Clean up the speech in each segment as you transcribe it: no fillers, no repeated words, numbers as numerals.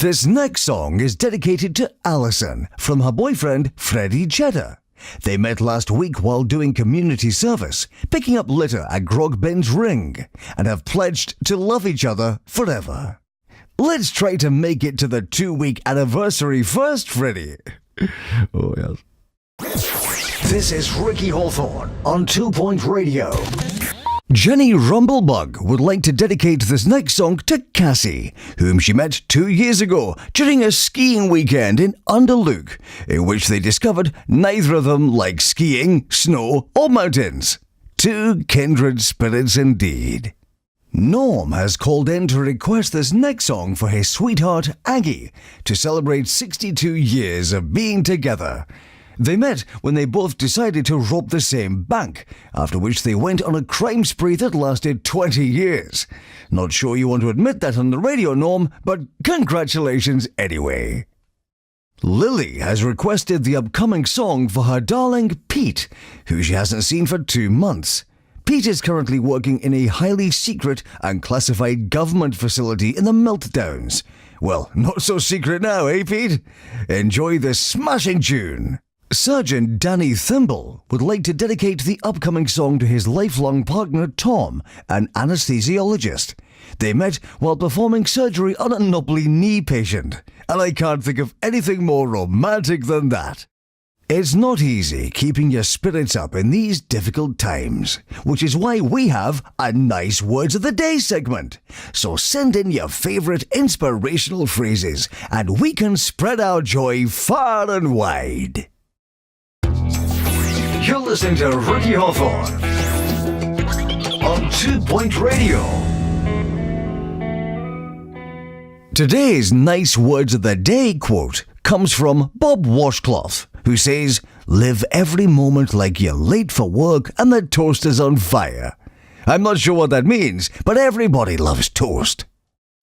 This next song is dedicated to Alison from her boyfriend Freddie Cheddar. They met last week while doing community service, picking up litter at Grogbin's Ring, and have pledged to love each other forever. Let's try to make it to the 2-week anniversary first, Freddie. Oh, yes. This is Ricky Hawthorne on 2 Point Radio. Jenny Rumblebug would like to dedicate this next song to Cassie, whom she met 2 years ago during a skiing weekend in Underlook, in which they discovered neither of them liked skiing, snow, or mountains. Two kindred spirits indeed. Norm has called in to request this next song for his sweetheart Aggie to celebrate 62 years of being together. They met when they both decided to rob the same bank, after which they went on a crime spree that lasted 20 years. Not sure you want to admit that on the radio, Norm, but congratulations anyway. Lily has requested the upcoming song for her darling Pete, who she hasn't seen for 2 months. Pete is currently working in a highly secret and classified government facility in the Meltdowns. Well, not so secret now, eh, Pete? Enjoy this smashing tune. Surgeon Danny Thimble would like to dedicate the upcoming song to his lifelong partner Tom, an anesthesiologist. They met while performing surgery on a knobbly knee patient, and I can't think of anything more romantic than that. It's not easy keeping your spirits up in these difficult times, which is why we have a Nice Words of the Day segment. So send in your favourite inspirational phrases, and we can spread our joy far and wide. You're listening to Ricky Hawthorne on 2 Point Radio. Today's Nice Words of the Day quote comes from Bob Washcloth, who says, "Live every moment like you're late for work and the toast is on fire." I'm not sure what that means, but everybody loves toast.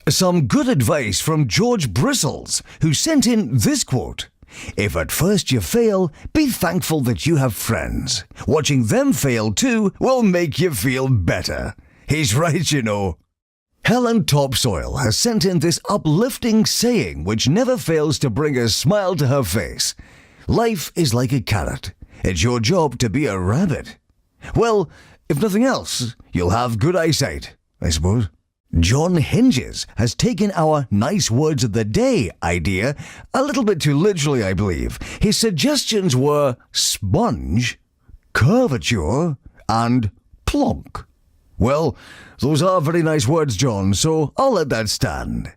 Some good advice from George Bristles, who sent in this quote. "If at first you fail, be thankful that you have friends. Watching them fail too will make you feel better." He's right, you know. Helen Topsoil has sent in this uplifting saying which never fails to bring a smile to her face. "Life is like a carrot. It's your job to be a rabbit." Well, if nothing else, you'll have good eyesight, I suppose. John Hinges has taken our Nice Words of the Day idea a little bit too literally, I believe. His suggestions were sponge, curvature, and plonk. Well, those are very nice words, John, so I'll let that stand.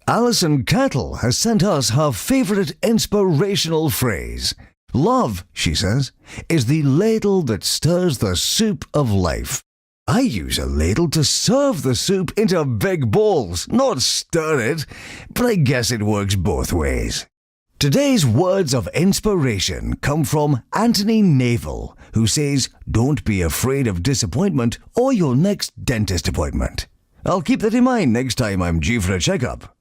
Alison Cattle has sent us her favourite inspirational phrase. "Love," she says, "is the ladle that stirs the soup of life." I use a ladle to serve the soup into big bowls, not stir it, but I guess it works both ways. Today's words of inspiration come from Anthony Naval, who says, "Don't be afraid of disappointment or your next dentist appointment." I'll keep that in mind next time I'm due for a checkup.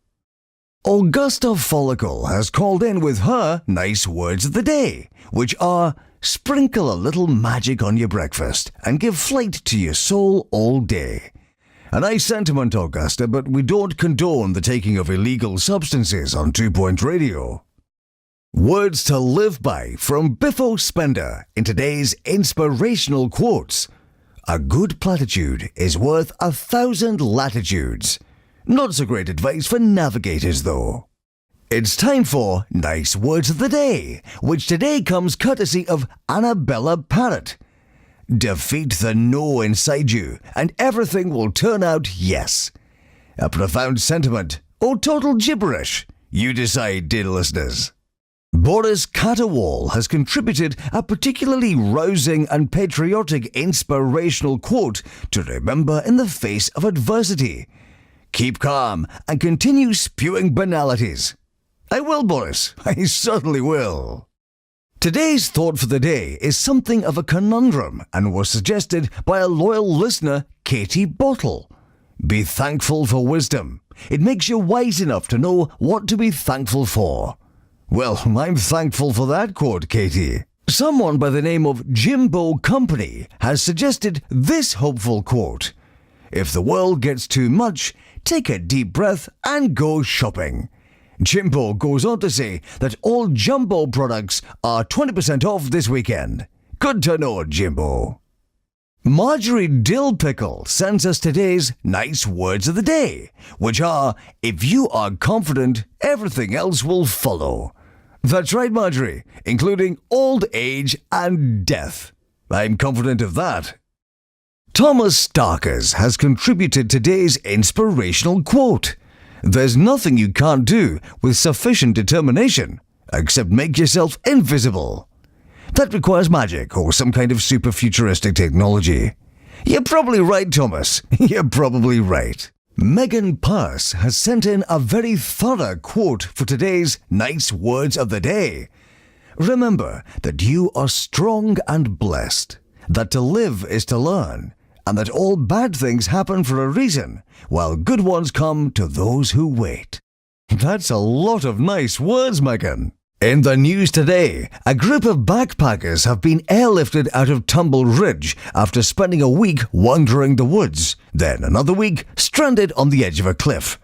Augusta Follicle has called in with her Nice Words of the Day, which are, "Sprinkle a little magic on your breakfast and give flight to your soul all day." A nice sentiment, Augusta, but we don't condone the taking of illegal substances on 2 Point Radio. Words to live by from Biffo Spender in today's inspirational quotes. "A good platitude is worth 1,000 latitudes." Not so great advice for navigators, though. It's time for Nice Words of the Day, which today comes courtesy of Annabella Parrott. "Defeat the no inside you, and everything will turn out yes." A profound sentiment, or total gibberish? You decide, dear listeners. Boris Catterwall has contributed a particularly rousing and patriotic inspirational quote to remember in the face of adversity. "Keep calm and continue spewing banalities." I will, Boris. I certainly will. Today's thought for the day is something of a conundrum and was suggested by a loyal listener, Katie Bottle. Be thankful for wisdom. It makes you wise enough to know what to be thankful for. Well, I'm thankful for that quote, Katie. Someone by the name of Jimbo Company has suggested this hopeful quote. "If the world gets too much, take a deep breath and go shopping. Jimbo goes on to say that all Jumbo products are 20% off this weekend. Good to know, Jimbo. Marjorie Dill Pickle sends us today's nice words of the day, which are, if you are confident, everything else will follow. That's right, Marjorie, including old age and death. I'm confident of that. Thomas Starkers has contributed today's inspirational quote. There's nothing you can't do with sufficient determination, except make yourself invisible. That requires magic or some kind of super futuristic technology. You're probably right, Thomas. You're probably right. Megan Purse has sent in a very thorough quote for today's nice words of the day. Remember that you are strong and blessed, that to live is to learn, and that all bad things happen for a reason, while good ones come to those who wait. That's a lot of nice words, Megan. In the news today, a group of backpackers have been airlifted out of Tumble Ridge after spending a week wandering the woods, then another week stranded on the edge of a cliff.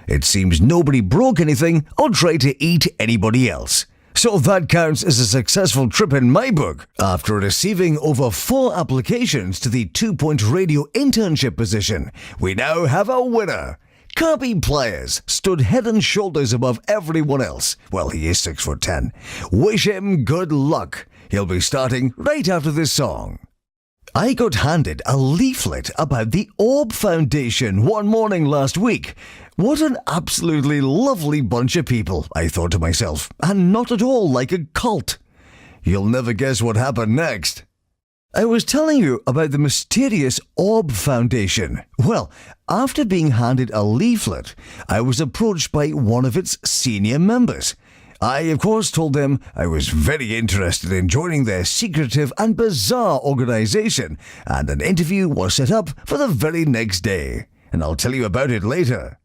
It seems nobody broke anything or tried to eat anybody else. So that counts as a successful trip in my book. After receiving over 4 applications to the 2-point radio internship position, we now have a winner. Kirby Pliers stood head and shoulders above everyone else. Well, he is 6'10". Wish him good luck. He'll be starting right after this song. I got handed a leaflet about the Orb Foundation one morning last week. What an absolutely lovely bunch of people, I thought to myself, and not at all like a cult. You'll never guess what happened next. I was telling you about the mysterious Orb Foundation. Well, after being handed a leaflet, I was approached by one of its senior members. I, of course, told them I was very interested in joining their secretive and bizarre organization, and an interview was set up for the very next day. And I'll tell you about it later.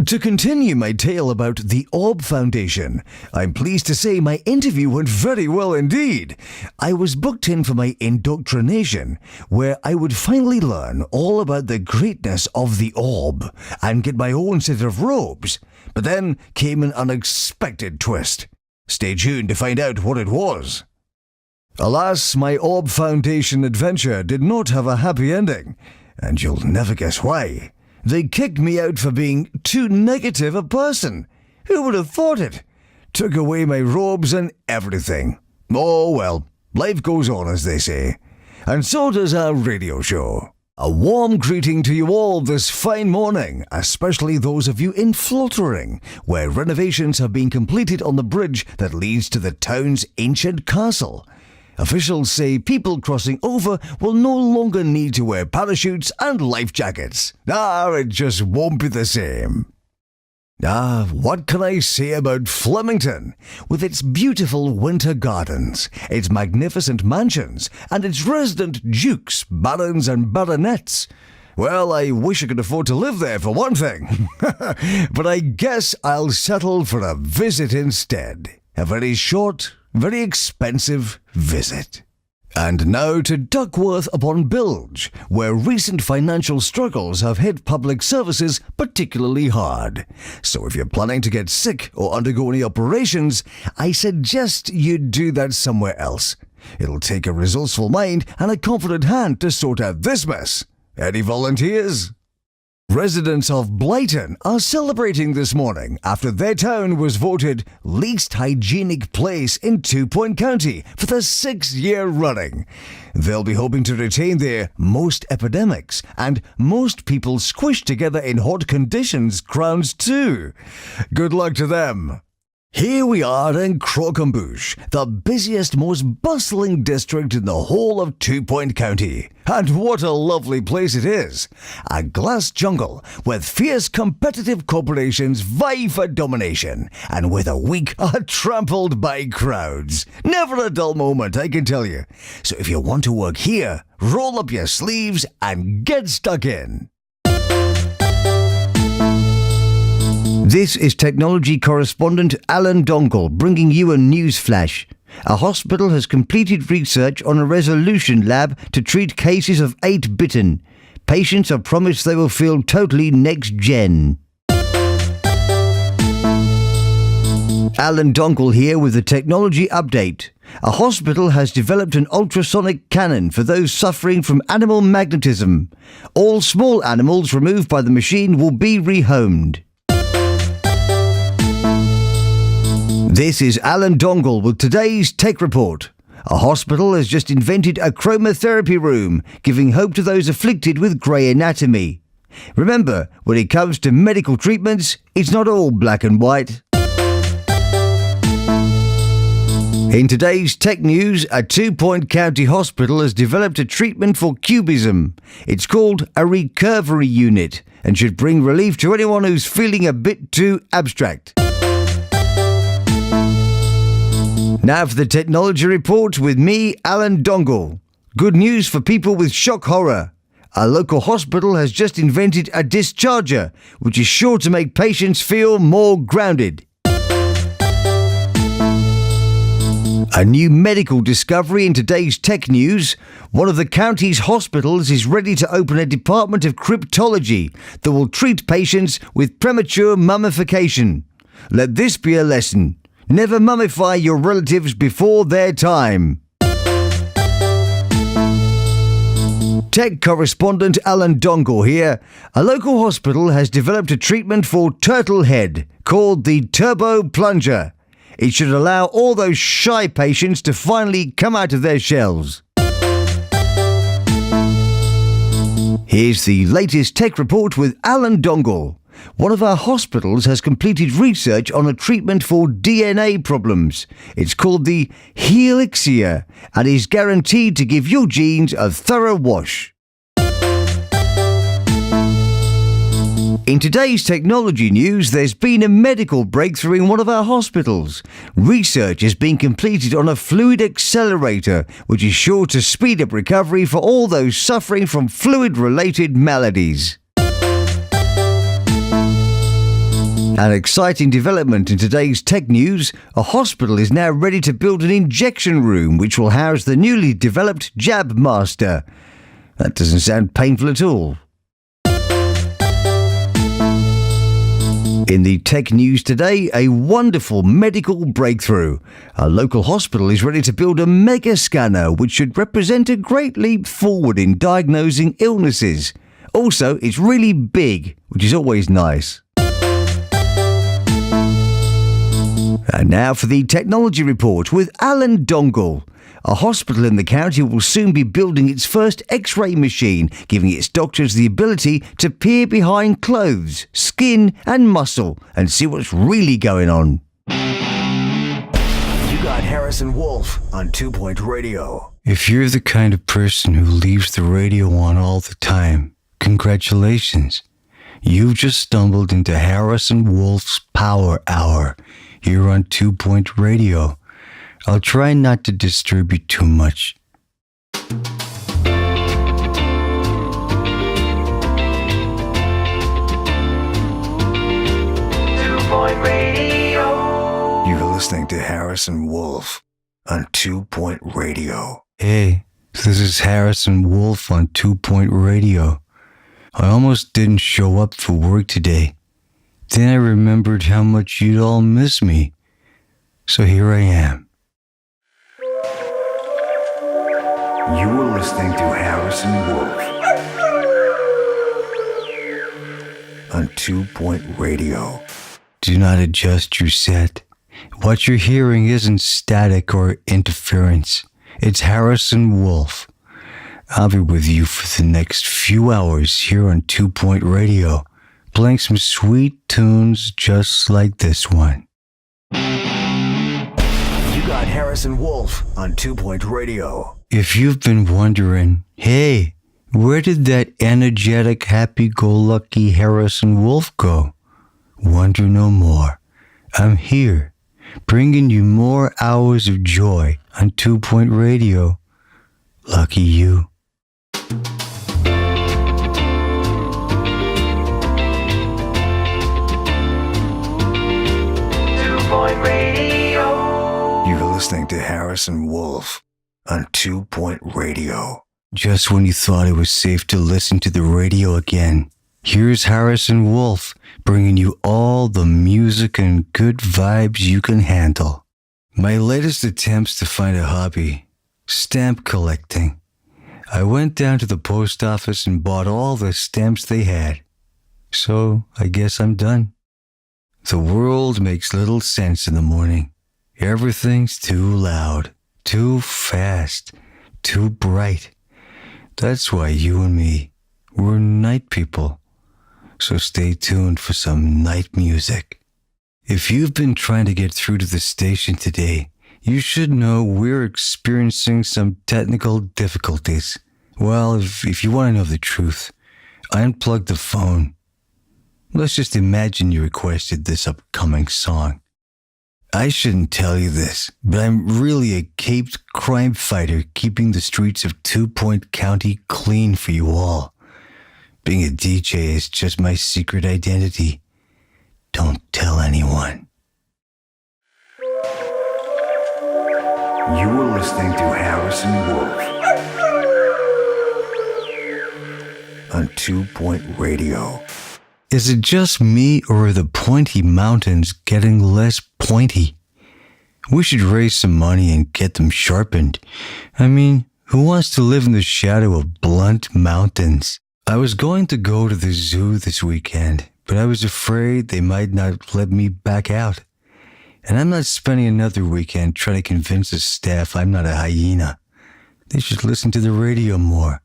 To continue my tale about the Orb Foundation, I'm pleased to say my interview went very well indeed. I was booked in for my indoctrination, where I would finally learn all about the greatness of the Orb and get my own set of robes. But then came an unexpected twist. Stay tuned to find out what it was. Alas, my Orb Foundation adventure did not have a happy ending, and you'll never guess why. They kicked me out for being too negative a person. Who would have thought it? Took away my robes and everything. Oh well, life goes on, as they say. And so does our radio show. A warm greeting to you all this fine morning, especially those of you in Flottering, where renovations have been completed on the bridge that leads to the town's ancient castle. Officials say people crossing over will no longer need to wear parachutes and life jackets. It just won't be the same. What can I say about Flemington? With its beautiful winter gardens, its magnificent mansions, and its resident dukes, barons, and baronets. Well, I wish I could afford to live there for one thing. But I guess I'll settle for a visit instead. A very short, very expensive visit. And now to Duckworth upon Bilge, where recent financial struggles have hit public services particularly hard. So if you're planning to get sick or undergo any operations, I suggest you do that somewhere else. It'll take a resourceful mind and a confident hand to sort out this mess. Any volunteers? Residents of Blyton are celebrating this morning after their town was voted least hygienic place in 2-Point County for the 6th year running. They'll be hoping to retain their most epidemics and most people squished together in hot conditions crowns too. Good luck to them. Here we are in Croquembouche, the busiest, most bustling district in the whole of 2-Point County. And what a lovely place it is. A glass jungle with fierce competitive corporations vie for domination, and with a week are trampled by crowds. Never a dull moment, I can tell you. So if you want to work here, roll up your sleeves and get stuck in. This is technology correspondent Alan Dongle bringing you a news flash. A hospital has completed research on a resolution lab to treat cases of 8-bitten. Patients are promised they will feel totally next-gen. Alan Dongle here with a technology update. A hospital has developed an ultrasonic cannon for those suffering from animal magnetism. All small animals removed by the machine will be rehomed. This is Alan Dongle with today's Tech Report. A hospital has just invented a chromotherapy room, giving hope to those afflicted with grey anatomy. Remember, when it comes to medical treatments, it's not all black and white. In today's tech news, a 2-Point County hospital has developed a treatment for cubism. It's called a recovery unit and should bring relief to anyone who's feeling a bit too abstract. Now for the technology report with me, Alan Dongle. Good news for people with shock horror. A local hospital has just invented a discharger, which is sure to make patients feel more grounded. A new medical discovery in today's tech news. One of the county's hospitals is ready to open a department of cryptology that will treat patients with premature mummification. Let this be a lesson. Never mummify your relatives before their time. Tech correspondent Alan Dongle here. A local hospital has developed a treatment for turtle head called the Turbo Plunger. It should allow all those shy patients to finally come out of their shells. Here's the latest tech report with Alan Dongle. One of our hospitals has completed research on a treatment for DNA problems. It's called the Helixia and is guaranteed to give your genes a thorough wash. In today's technology news, there's been a medical breakthrough in one of our hospitals. Research has been completed on a fluid accelerator, which is sure to speed up recovery for all those suffering from fluid-related maladies. An exciting development in today's tech news, a hospital is now ready to build an injection room which will house the newly developed Jab Master. That doesn't sound painful at all. In the tech news today, a wonderful medical breakthrough. A local hospital is ready to build a mega scanner which should represent a great leap forward in diagnosing illnesses. Also, it's really big, which is always nice. And now for the technology report with Alan Dongle. A hospital in the county will soon be building its first X-ray machine, giving its doctors the ability to peer behind clothes, skin and muscle and see what's really going on. You got Harrison Wolf on 2-Point Radio. If you're the kind of person who leaves the radio on all the time, congratulations. You've just stumbled into Harrison Wolf's Power Hour here on 2-Point Radio. I'll try not to disturb you too much. 2-Point Radio. You're listening to Harrison Wolf on 2-Point Radio. Hey, this is Harrison Wolf on 2-Point Radio. I almost didn't show up for work today. Then I remembered how much you'd all miss me. So here I am. You are listening to Harrison Wolf on 2-Point Radio. Do not adjust your set. What you're hearing isn't static or interference. It's Harrison Wolf. I'll be with you for the next few hours here on 2-Point Radio, playing some sweet tunes just like this one. You got Harrison Wolf on 2-Point Radio. If you've been wondering, hey, where did that energetic, happy-go-lucky Harrison Wolf go? Wonder no more. I'm here, bringing you more hours of joy on 2-Point Radio. Lucky you. 2-Point Radio. You're listening to Harrison Wolf on 2-Point Radio. Just when you thought it was safe to listen to the radio again, Here's Harrison Wolf bringing you all the music and good vibes you can handle. My latest attempts to find a hobby, stamp collecting. I went down to the post office and bought all the stamps they had. So I guess I'm done. The world makes little sense in the morning. Everything's too loud, too fast, too bright. That's why you and me, we're night people. So stay tuned for some night music. If you've been trying to get through to the station today, you should know we're experiencing some technical difficulties. Well, if you want to know the truth, I unplugged the phone. Let's just imagine you requested this upcoming song. I shouldn't tell you this, but I'm really a caped crime fighter keeping the streets of 2 Point County clean for you all. Being a DJ is just my secret identity. Don't tell anyone. You are listening to Harrison Wolf on 2 Point Radio. Is it just me, or are the pointy mountains getting less pointy? We should raise some money and get them sharpened. I mean, who wants to live in the shadow of blunt mountains? I was going to go to the zoo this weekend, but I was afraid they might not let me back out. And I'm not spending another weekend trying to convince the staff I'm not a hyena. They should listen to the radio more.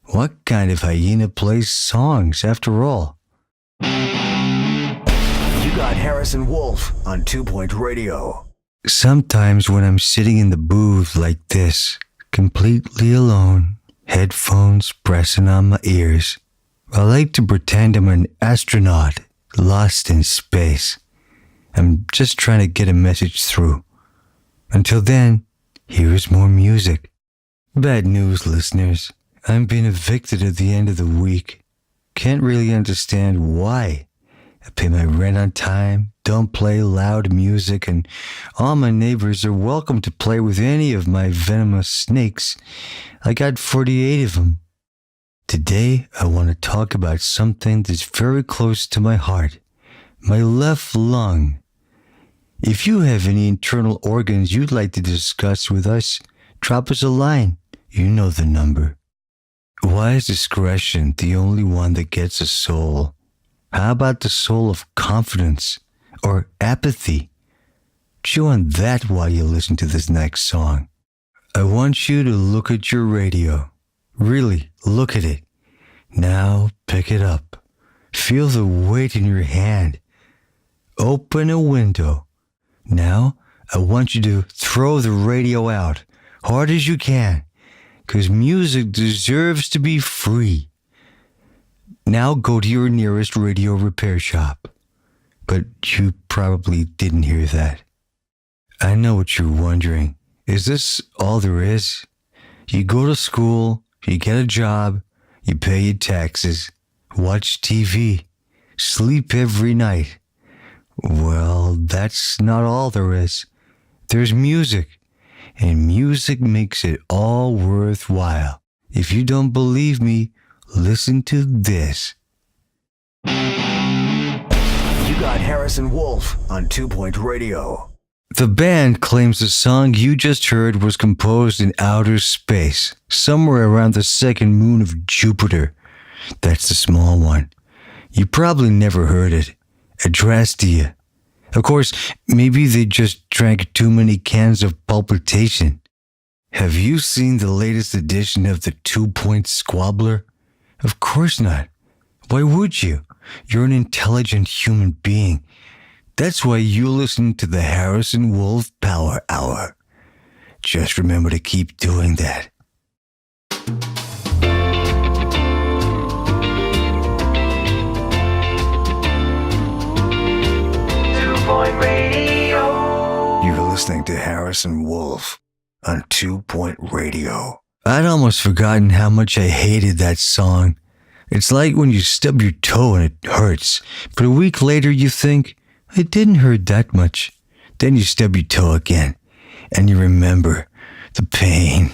What kind of hyena plays songs, after all? You got Harrison Wolf on 2 Point Radio. Sometimes when I'm sitting in the booth like this, completely alone, headphones pressing on my ears, I like to pretend I'm an astronaut lost in space. I'm just trying to get a message through. Until then, here's more music. Bad news, listeners. I'm being evicted at the end of the week. Can't really understand why. I pay my rent on time, don't play loud music, and all my neighbors are welcome to play with any of my venomous snakes. I got 48 of them. Today, I want to talk about something that's very close to my heart, my left lung. If you have any internal organs you'd like to discuss with us, drop us a line. You know the number. Why is discretion the only one that gets a soul? How about the soul of confidence or apathy? Chew on that while you listen to this next song. I want you to look at your radio. Really, look at it. Now pick it up. Feel the weight in your hand. Open a window. Now, I want you to throw the radio out, hard as you can, because music deserves to be free. Now go to your nearest radio repair shop. But you probably didn't hear that. I know what you're wondering. Is this all there is? You go to school, you get a job, you pay your taxes, watch TV, sleep every night. Well, that's not all there is. There's music, and music makes it all worthwhile. If you don't believe me, listen to this. You got Harrison Wolf on 2 Point Radio. The band claims the song you just heard was composed in outer space, somewhere around the second moon of Jupiter. That's the small one. You probably never heard it. Adrastea. Of course, maybe they just drank too many cans of Palpitation. Have you seen the latest edition of the 2 Point Squabbler? Of course not. Why would you? You're an intelligent human being. That's why you listen to the Harrison Wolf Power Hour. Just remember to keep doing that. 2 Point Radio. You're listening to Harrison Wolf on 2 Point Radio. I'd almost forgotten how much I hated that song. It's like when you stub your toe and it hurts, but a week later you think, it didn't hurt that much. Then you stub your toe again, and you remember the pain,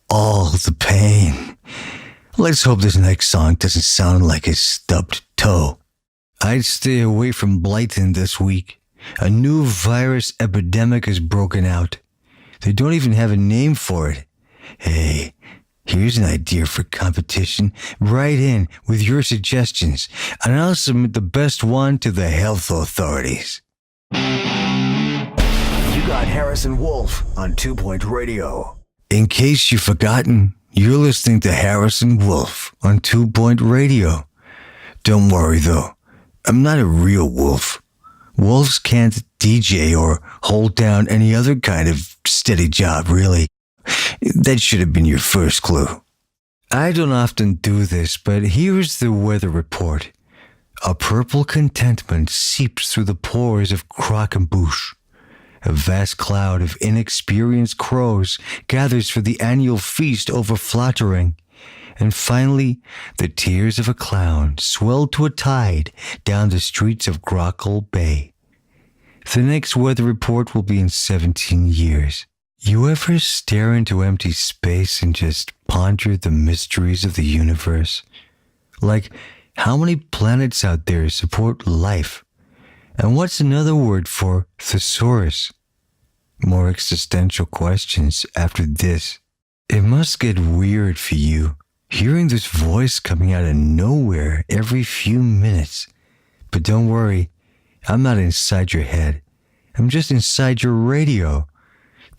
all the pain. Let's hope this next song doesn't sound like a stubbed toe. I'd stay away from Blyton this week. A new virus epidemic has broken out. They don't even have a name for it. Hey, here's an idea for competition. Write in with your suggestions, and I'll submit the best one to the health authorities. You got Harrison Wolf on 2 Point Radio. In case you've forgotten, you're listening to Harrison Wolf on 2 Point Radio. Don't worry though, I'm not a real wolf. Wolves can't DJ or hold down any other kind of steady job, really. That should have been your first clue. I don't often do this, but here's the weather report. A purple contentment seeps through the pores of Croquembouche. A vast cloud of inexperienced crows gathers for the annual feast over Flattering. And finally, the tears of a clown swell to a tide down the streets of Grockle Bay. The next weather report will be in 17 years. You ever stare into empty space and just ponder the mysteries of the universe? Like, how many planets out there support life? And what's another word for thesaurus? More existential questions after this. It must get weird for you, hearing this voice coming out of nowhere every few minutes. But don't worry, I'm not inside your head. I'm just inside your radio.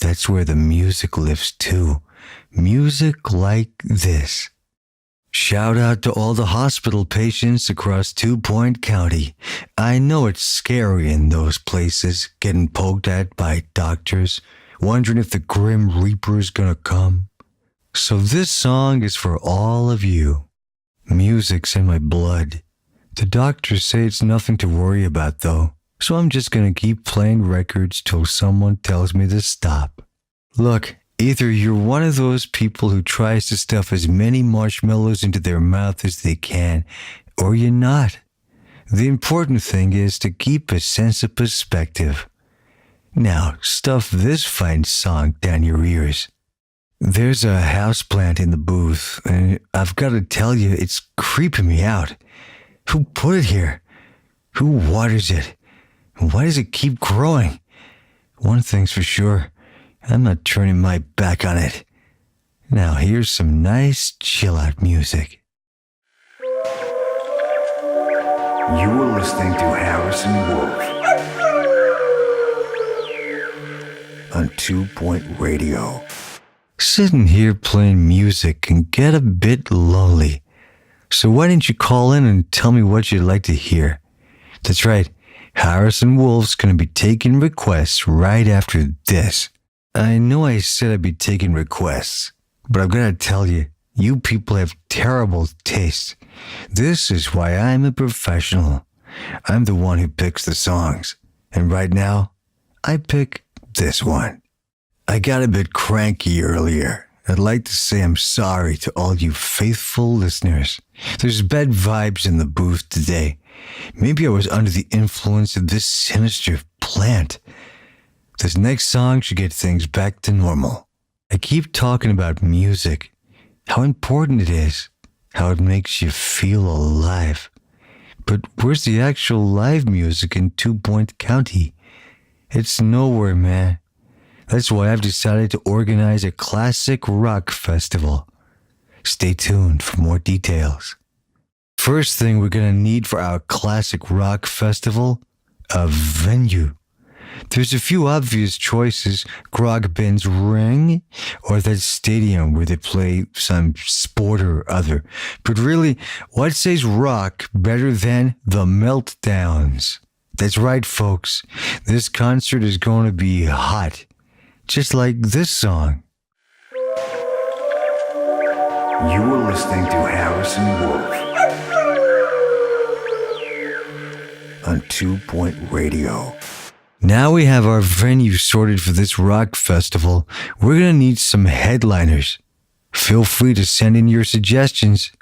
That's where the music lives too. Music like this. Shout out to all the hospital patients across 2 Point County. I know it's scary in those places, getting poked at by doctors, wondering if the Grim Reaper's gonna come. So this song is for all of you. Music's in my blood. The doctors say it's nothing to worry about though, so I'm just gonna keep playing records till someone tells me to stop. Look, either you're one of those people who tries to stuff as many marshmallows into their mouth as they can, or you're not. The important thing is to keep a sense of perspective. Now, stuff this fine song down your ears. There's a houseplant in the booth, and I've got to tell you, it's creeping me out. Who put it here? Who waters it? And why does it keep growing? One thing's for sure, I'm not turning my back on it. Now here's some nice chill-out music. You are listening to Harrison Wolf on 2 Point Radio. Sitting here playing music can get a bit lonely. So why didn't you call in and tell me what you'd like to hear? That's right, Harrison Wolf's going to be taking requests right after this. I know I said I'd be taking requests, but I've got to tell you, you people have terrible taste. This is why I'm a professional. I'm the one who picks the songs. And right now, I pick this one. I got a bit cranky earlier. I'd like to say I'm sorry to all you faithful listeners. There's bad vibes in the booth today. Maybe I was under the influence of this sinister plant. This next song should get things back to normal. I keep talking about music, how important it is, how it makes you feel alive. But where's the actual live music in 2 Point County? It's nowhere, man. That's why I've decided to organize a classic rock festival. Stay tuned for more details. First thing we're going to need for our classic rock festival, a venue. There's a few obvious choices, Grog Ben's Ring, or that stadium where they play some sport or other. But really, what says rock better than the Meltdowns? That's right, folks. This concert is going to be hot. Just like this song. You are listening to Harrison Wolf on 2 Point Radio. Now we have our venue sorted for this rock festival. We're going to need some headliners. Feel free to send in your suggestions.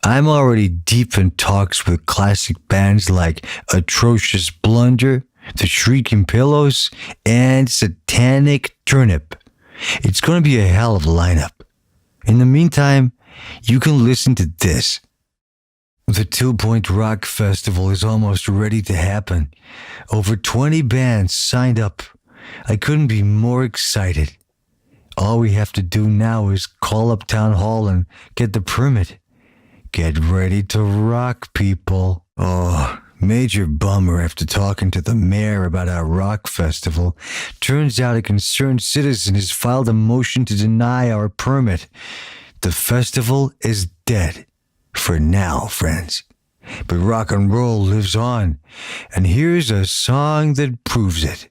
I'm already deep in talks with classic bands like Atrocious Blunder, The Shrieking Pillows, and Satanic Turnip. It's going to be a hell of a lineup. In the meantime, you can listen to this. The 2 Point Rock Festival is almost ready to happen. Over 20 bands signed up. I couldn't be more excited. All we have to do now is call up Town Hall and get the permit. Get ready to rock, people. Oh, major bummer after talking to the mayor about our rock festival. Turns out a concerned citizen has filed a motion to deny our permit. The festival is dead. For now, friends. But rock and roll lives on. And here's a song that proves it.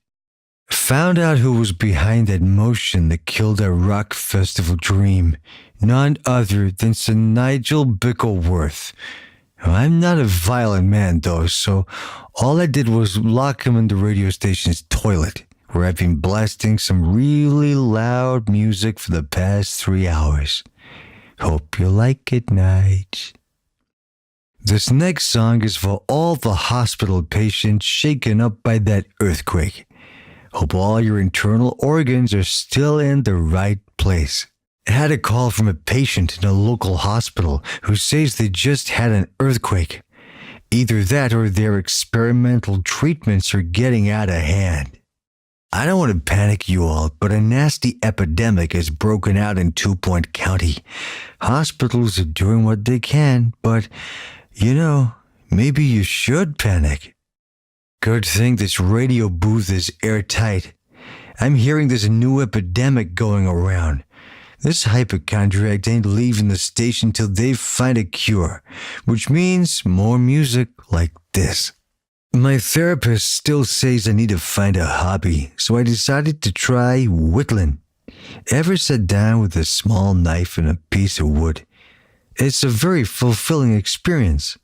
Found out who was behind that motion that killed our rock festival dream. None other than Sir Nigel Bickleworth. I'm not a violent man, though, so all I did was lock him in the radio station's toilet, where I've been blasting some really loud music for the past 3 hours. Hope you like it, Nige. This next song is for all the hospital patients shaken up by that earthquake. Hope all your internal organs are still in the right place. I had a call from a patient in a local hospital who says they just had an earthquake. Either that or their experimental treatments are getting out of hand. I don't want to panic you all, but a nasty epidemic has broken out in 2 Point County. Hospitals are doing what they can, but, maybe you should panic. Good thing this radio booth is airtight. I'm hearing there's a new epidemic going around. This hypochondriac ain't leaving the station till they find a cure, which means more music like this. My therapist still says I need to find a hobby, so I decided to try whittling. Ever sat down with a small knife and a piece of wood? It's a very fulfilling experience.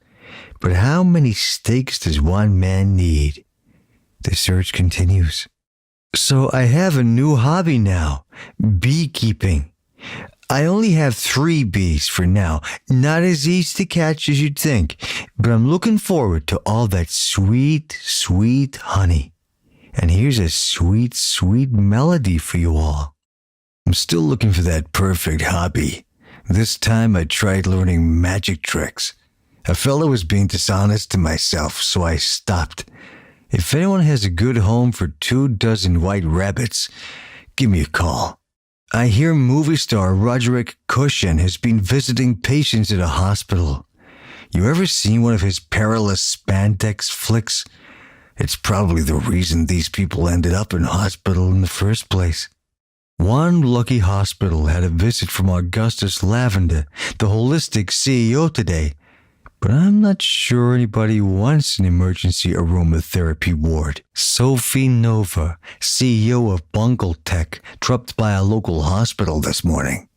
But how many steaks does one man need? The search continues. So I have a new hobby now, beekeeping. I only have 3 bees for now, not as easy to catch as you'd think, but I'm looking forward to all that sweet, sweet honey. And here's a sweet, sweet melody for you all. I'm still looking for that perfect hobby. This time I tried learning magic tricks. I felt I was being dishonest to myself, so I stopped. If anyone has a good home for 24 white rabbits, give me a call. I hear movie star Roderick Cushion has been visiting patients at a hospital. You ever seen one of his perilous spandex flicks? It's probably the reason these people ended up in hospital in the first place. One lucky hospital had a visit from Augustus Lavender, the holistic CEO today, but I'm not sure anybody wants an emergency aromatherapy ward. Sophie Nova, CEO of Bungle Tech, dropped by a local hospital this morning.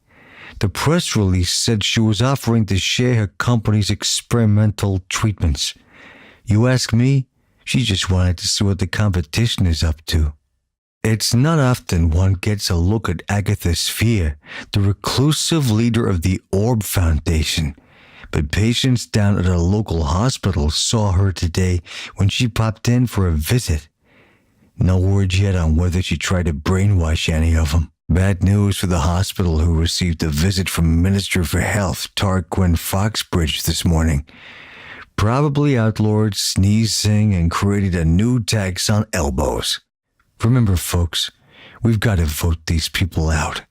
The press release said she was offering to share her company's experimental treatments. You ask me, she just wanted to see what the competition is up to. It's not often one gets a look at Agatha Sphere, the reclusive leader of the Orb Foundation, but patients down at a local hospital saw her today when she popped in for a visit. No word yet on whether she tried to brainwash any of them. Bad news for the hospital who received a visit from Minister for Health Tarquin Foxbridge this morning. Probably outlawed sneezing and created a new tax on elbows. Remember, folks, we've got to vote these people out.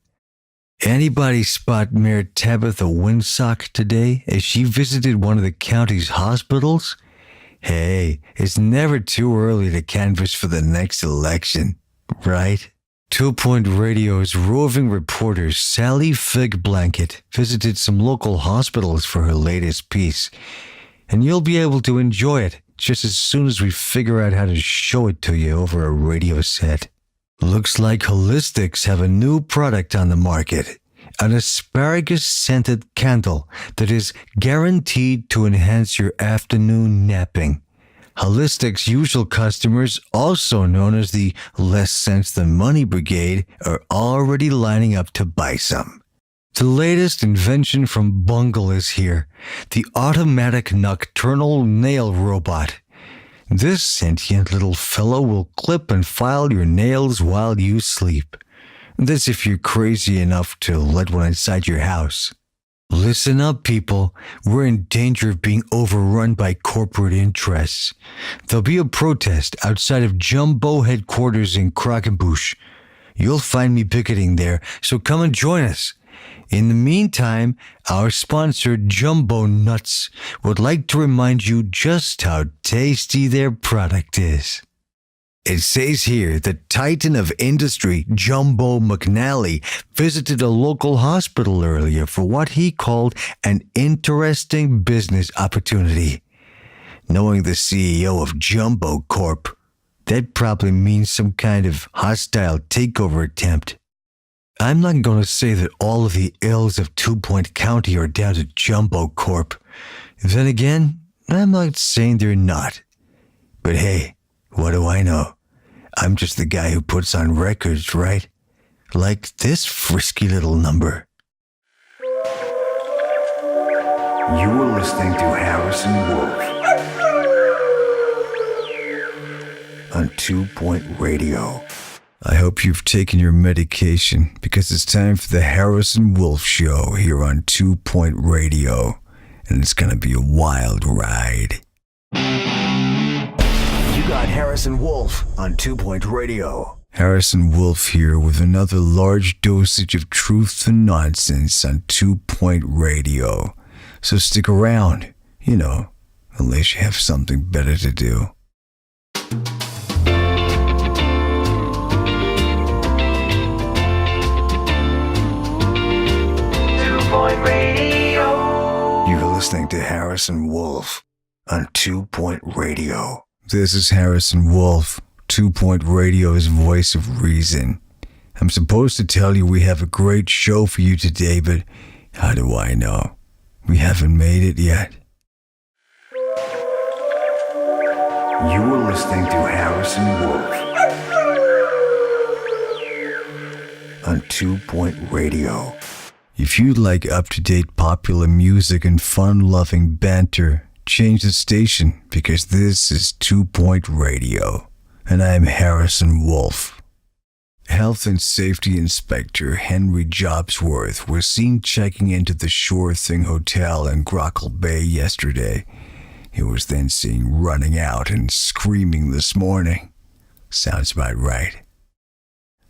Anybody spot Mayor Tabitha Winsock today as she visited one of the county's hospitals? Hey, it's never too early to canvass for the next election, right? 2 Point Radio's roving reporter Sally Fig Blanket visited some local hospitals for her latest piece, and you'll be able to enjoy it just as soon as we figure out how to show it to you over a radio set. Looks like Holistics have a new product on the market, an asparagus-scented candle that is guaranteed to enhance your afternoon napping. Holistics' usual customers, also known as the Less Sense Than Money Brigade, are already lining up to buy some. The latest invention from Bungle is here, the automatic nocturnal nail robot. This sentient little fellow will clip and file your nails while you sleep. That's if you're crazy enough to let one inside your house. Listen up, people. We're in danger of being overrun by corporate interests. There'll be a protest outside of Jumbo headquarters in Krakenbush. You'll find me picketing there, so come and join us. In the meantime, our sponsor, Jumbo Nuts, would like to remind you just how tasty their product is. It says here that Titan of Industry, Jumbo McNally, visited a local hospital earlier for what he called an interesting business opportunity. Knowing the CEO of Jumbo Corp, that probably means some kind of hostile takeover attempt. I'm not going to say that all of the ills of 2 Point County are down to Jumbo Corp. Then again, I'm not saying they're not. But hey, what do I know? I'm just the guy who puts on records, right? Like this frisky little number. You are listening to Harrison Wolf on 2 Point Radio. I hope you've taken your medication because it's time for the Harrison Wolf Show here on 2 Point Radio. And it's going to be a wild ride. You got Harrison Wolf on 2 Point Radio. Harrison Wolf here with another large dosage of truth and nonsense on 2 Point Radio. So stick around, unless you have something better to do. 2 Point Radio. You're listening to Harrison Wolf on 2 Point Radio. This is Harrison Wolf, 2 Point Radio's voice of reason. I'm supposed to tell you we have a great show for you today, but how do I know? We haven't made it yet. You are listening to Harrison Wolf on 2 Point Radio. If you like up-to-date popular music and fun-loving banter, change the station because this is 2 Point Radio, and I'm Harrison Wolf. Health and Safety Inspector Henry Jobsworth was seen checking into the Sure Thing Hotel in Grockle Bay yesterday. He was then seen running out and screaming this morning. Sounds about right.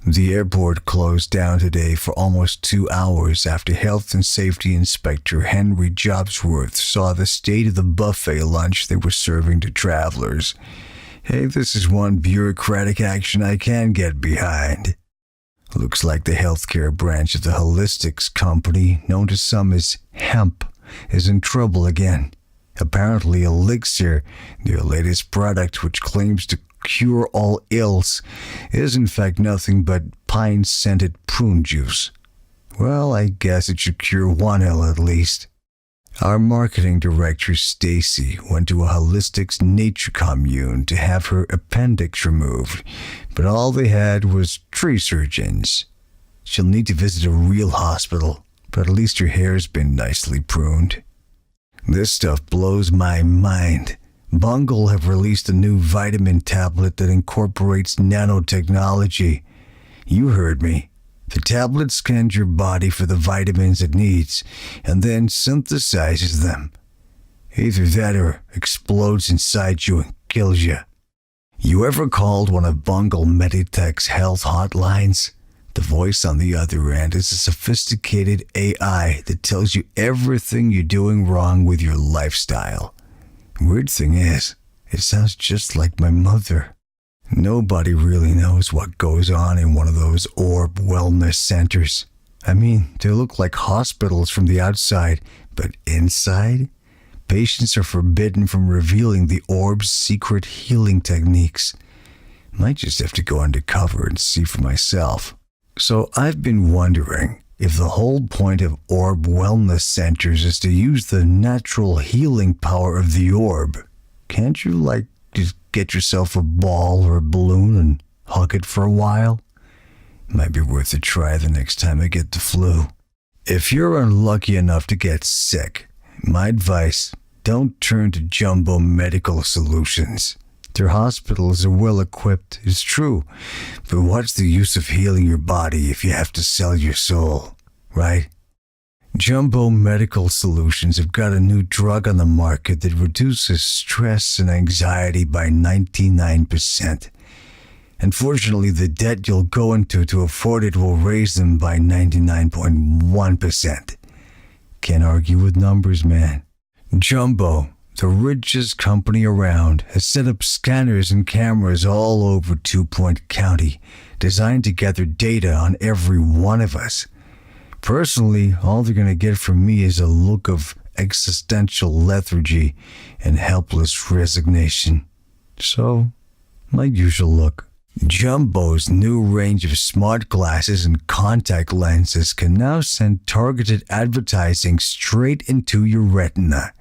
The airport closed down today for almost 2 hours after Health and Safety Inspector Henry Jobsworth saw the state of the buffet lunch they were serving to travelers. Hey, this is one bureaucratic action I can get behind. Looks like the healthcare branch of the Holistics company, known to some as Hemp, is in trouble again. Apparently Elixir, their latest product which claims to cure all ills, is in fact nothing but pine-scented prune juice. Well, I guess it should cure one ill at least. Our marketing director, Stacy, went to a Holistics nature commune to have her appendix removed, but all they had was tree surgeons. She'll need to visit a real hospital, but at least her hair's been nicely pruned. This stuff blows my mind. Bungle have released a new vitamin tablet that incorporates nanotechnology. You heard me. The tablet scans your body for the vitamins it needs and then synthesizes them. Either that or explodes inside you and kills you. You ever called one of Bungle Meditech's health hotlines? The voice on the other end is a sophisticated AI that tells you everything you're doing wrong with your lifestyle. Weird thing is, it sounds just like my mother. Nobody really knows what goes on in one of those orb wellness centers. I mean, they look like hospitals from the outside, but inside? Patients are forbidden from revealing the orb's secret healing techniques. Might just have to go undercover and see for myself. So I've been wondering if the whole point of orb wellness centers is to use the natural healing power of the orb. Can't you, just get yourself a ball or a balloon and hug it for a while? Might be worth a try the next time I get the flu. If you're unlucky enough to get sick, my advice, don't turn to Jumbo Medical Solutions. Their hospitals are well equipped, it's true, but what's the use of healing your body if you have to sell your soul, right? Jumbo Medical Solutions have got a new drug on the market that reduces stress and anxiety by 99%. Unfortunately, the debt you'll go into to afford it will raise them by 99.1%. Can't argue with numbers, man. Jumbo, the richest company around, has set up scanners and cameras all over 2-Point County, designed to gather data on every one of us. Personally, all they're going to get from me is a look of existential lethargy and helpless resignation. So, my usual look. Jumbo's new range of smart glasses and contact lenses can now send targeted advertising straight into your retina.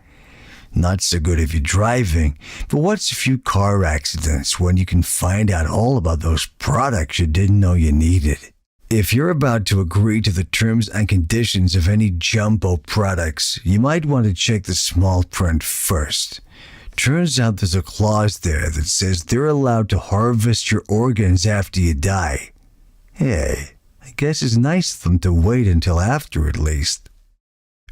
Not so good if you're driving, but what's a few car accidents when you can find out all about those products you didn't know you needed? If you're about to agree to the terms and conditions of any Jumbo products, you might want to check the small print first. Turns out there's a clause there that says they're allowed to harvest your organs after you die. Hey, I guess it's nice of them to wait until after at least.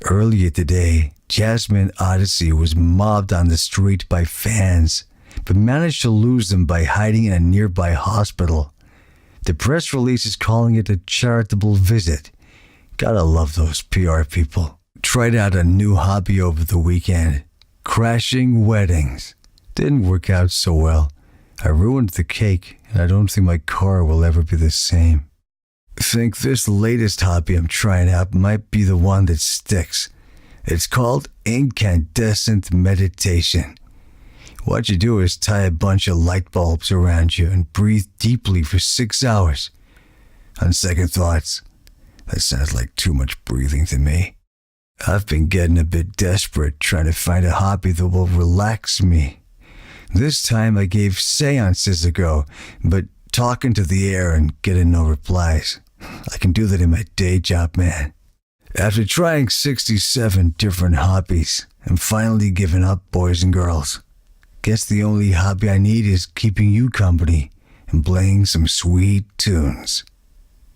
Earlier today, Jasmine Odyssey was mobbed on the street by fans, but managed to lose them by hiding in a nearby hospital. The press release is calling it a charitable visit. Gotta love those PR people. Tried out a new hobby over the weekend. Crashing weddings. Didn't work out so well. I ruined the cake, and I don't think my car will ever be the same. Think this latest hobby I'm trying out might be the one that sticks. It's called incandescent meditation. What you do is tie a bunch of light bulbs around you and breathe deeply for 6 hours. On second thoughts, that sounds like too much breathing to me. I've been getting a bit desperate trying to find a hobby that will relax me. This time I gave seances a go, but talking to the air and getting no replies. I can do that in my day job, man. After trying 67 different hobbies, I'm finally giving up, boys and girls. Guess the only hobby I need is keeping you company and playing some sweet tunes.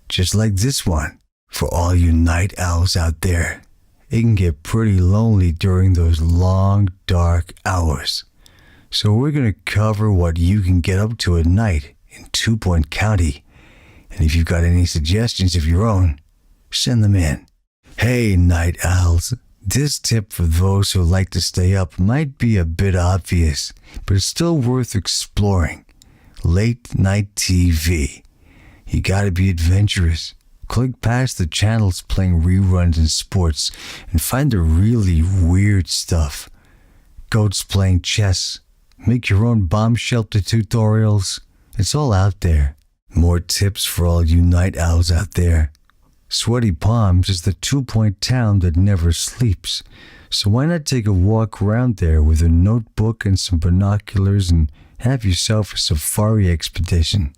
Just like this one, for all you night owls out there. It can get pretty lonely during those long, dark hours. So we're going to cover what you can get up to at night in 2-Point County. And if you've got any suggestions of your own, send them in. Hey, night owls. This tip for those who like to stay up might be a bit obvious, but it's still worth exploring. Late night TV. You gotta be adventurous. Click past the channels playing reruns and sports and find the really weird stuff. Goats playing chess. Make your own bomb shelter tutorials. It's all out there. More tips for all you night owls out there. Sweaty Palms is the 2-point town that never sleeps. So why not take a walk around there with a notebook and some binoculars and have yourself a safari expedition?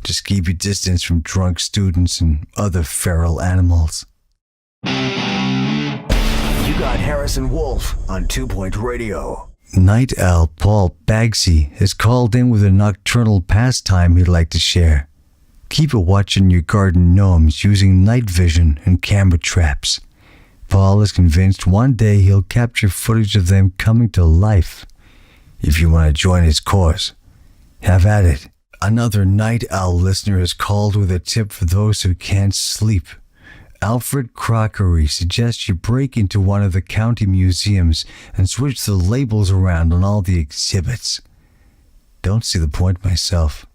Just keep your distance from drunk students and other feral animals. You got Harrison Wolf on 2-Point Radio. Night owl Paul Bagsy has called in with a nocturnal pastime he'd like to share. Keep a watch on your garden gnomes using night vision and camera traps. Paul is convinced one day he'll capture footage of them coming to life. If you want to join his cause, have at it. Another night owl listener has called with a tip for those who can't sleep. Alfred Crockery suggests you break into one of the county museums and switch the labels around on all the exhibits. Don't see the point myself,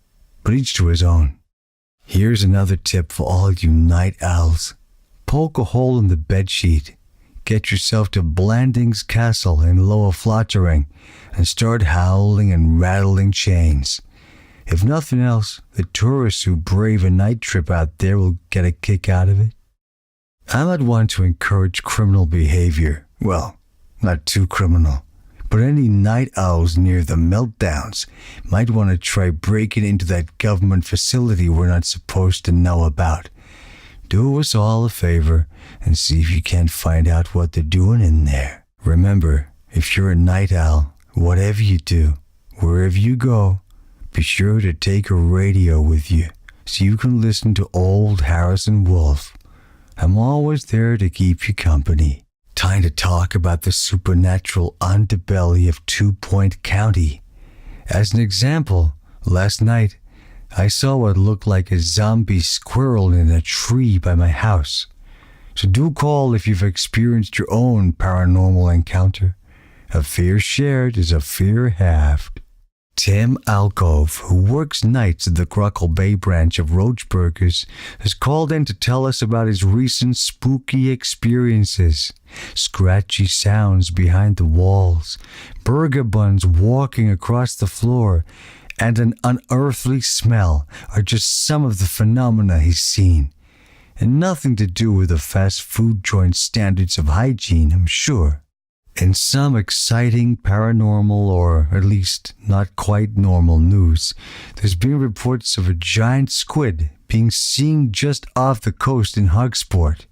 but each to his own. Here's another tip for all you night owls. Poke a hole in the bedsheet. Get yourself to Blanding's Castle in Lower Flottering and start howling and rattling chains. If nothing else, the tourists who brave a night trip out there will get a kick out of it. I might want to encourage criminal behavior. Well, not too criminal. But any night owls near the meltdowns might want to try breaking into that government facility we're not supposed to know about. Do us all a favor and see if you can't find out what they're doing in there. Remember, if you're a night owl, whatever you do, wherever you go, be sure to take a radio with you so you can listen to old Harrison Wolf. I'm always there to keep you company. Time to talk about the supernatural underbelly of 2 Point County. As an example, last night, I saw what looked like a zombie squirrel in a tree by my house. So do call if you've experienced your own paranormal encounter. A fear shared is a fear halved. Tim Alcove, who works nights at the Cruckle Bay branch of Roachburgers, has called in to tell us about his recent spooky experiences. Scratchy sounds behind the walls, burger buns walking across the floor, and an unearthly smell are just some of the phenomena he's seen. And nothing to do with the fast food joint standards of hygiene, I'm sure. In some exciting paranormal, or at least not quite normal news, there's been reports of a giant squid being seen just off the coast in Hugsport.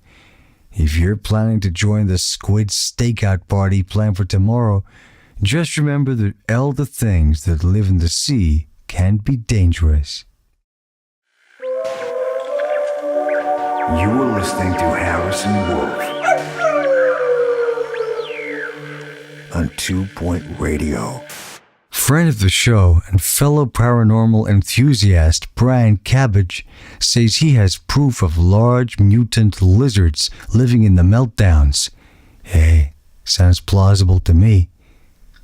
If you're planning to join the squid stakeout party planned for tomorrow, just remember that all the things that live in the sea can be dangerous. You are listening to Harrison Wolf on 2 Point Radio. Friend of the show and fellow paranormal enthusiast Brian Cabbage says he has proof of large mutant lizards living in the meltdowns. Hey, sounds plausible to me.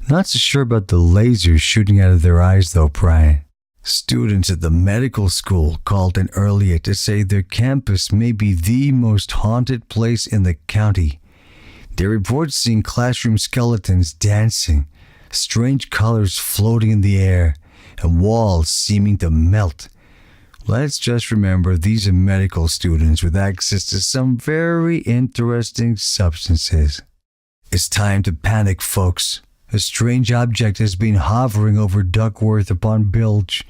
Not so sure about the lasers shooting out of their eyes though, Brian. Students at the medical school called in earlier to say their campus may be the most haunted place in the county. They report seeing classroom skeletons dancing, strange colors floating in the air, and walls seeming to melt. Let's just remember these are medical students with access to some very interesting substances. It's time to panic, folks. A strange object has been hovering over Duckworth upon Bilge.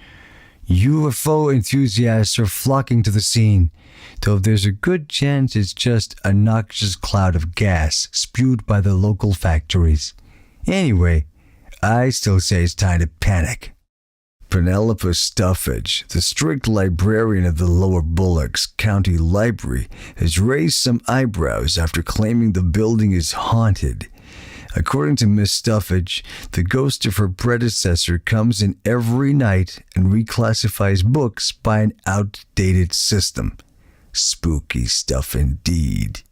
UFO enthusiasts are flocking to the scene, though there's a good chance it's just a noxious cloud of gas spewed by the local factories. Anyway, I still say it's time to panic. Penelope Stuffage, the strict librarian of the Lower Bullocks County Library, has raised some eyebrows after claiming the building is haunted. According to Miss Stuffage, the ghost of her predecessor comes in every night and reclassifies books by an outdated system. Spooky stuff indeed.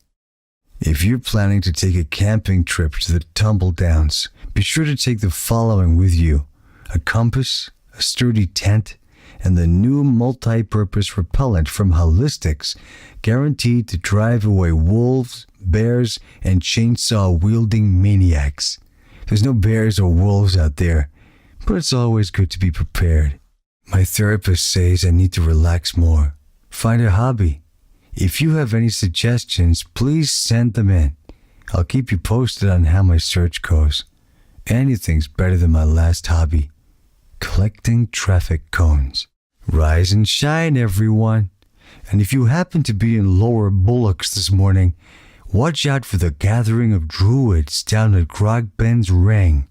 If you're planning to take a camping trip to the Tumble Downs, be sure to take the following with you: a compass, a sturdy tent, and the new multi-purpose repellent from Holistics, guaranteed to drive away wolves, bears, and chainsaw-wielding maniacs. There's no bears or wolves out there, but it's always good to be prepared. My therapist says I need to relax more. Find a hobby. If you have any suggestions, please send them in. I'll keep you posted on how my search goes. Anything's better than my last hobby: collecting traffic cones. Rise and shine, everyone. And if you happen to be in Lower Bullocks this morning, watch out for the gathering of druids down at Grog Ben's Ring.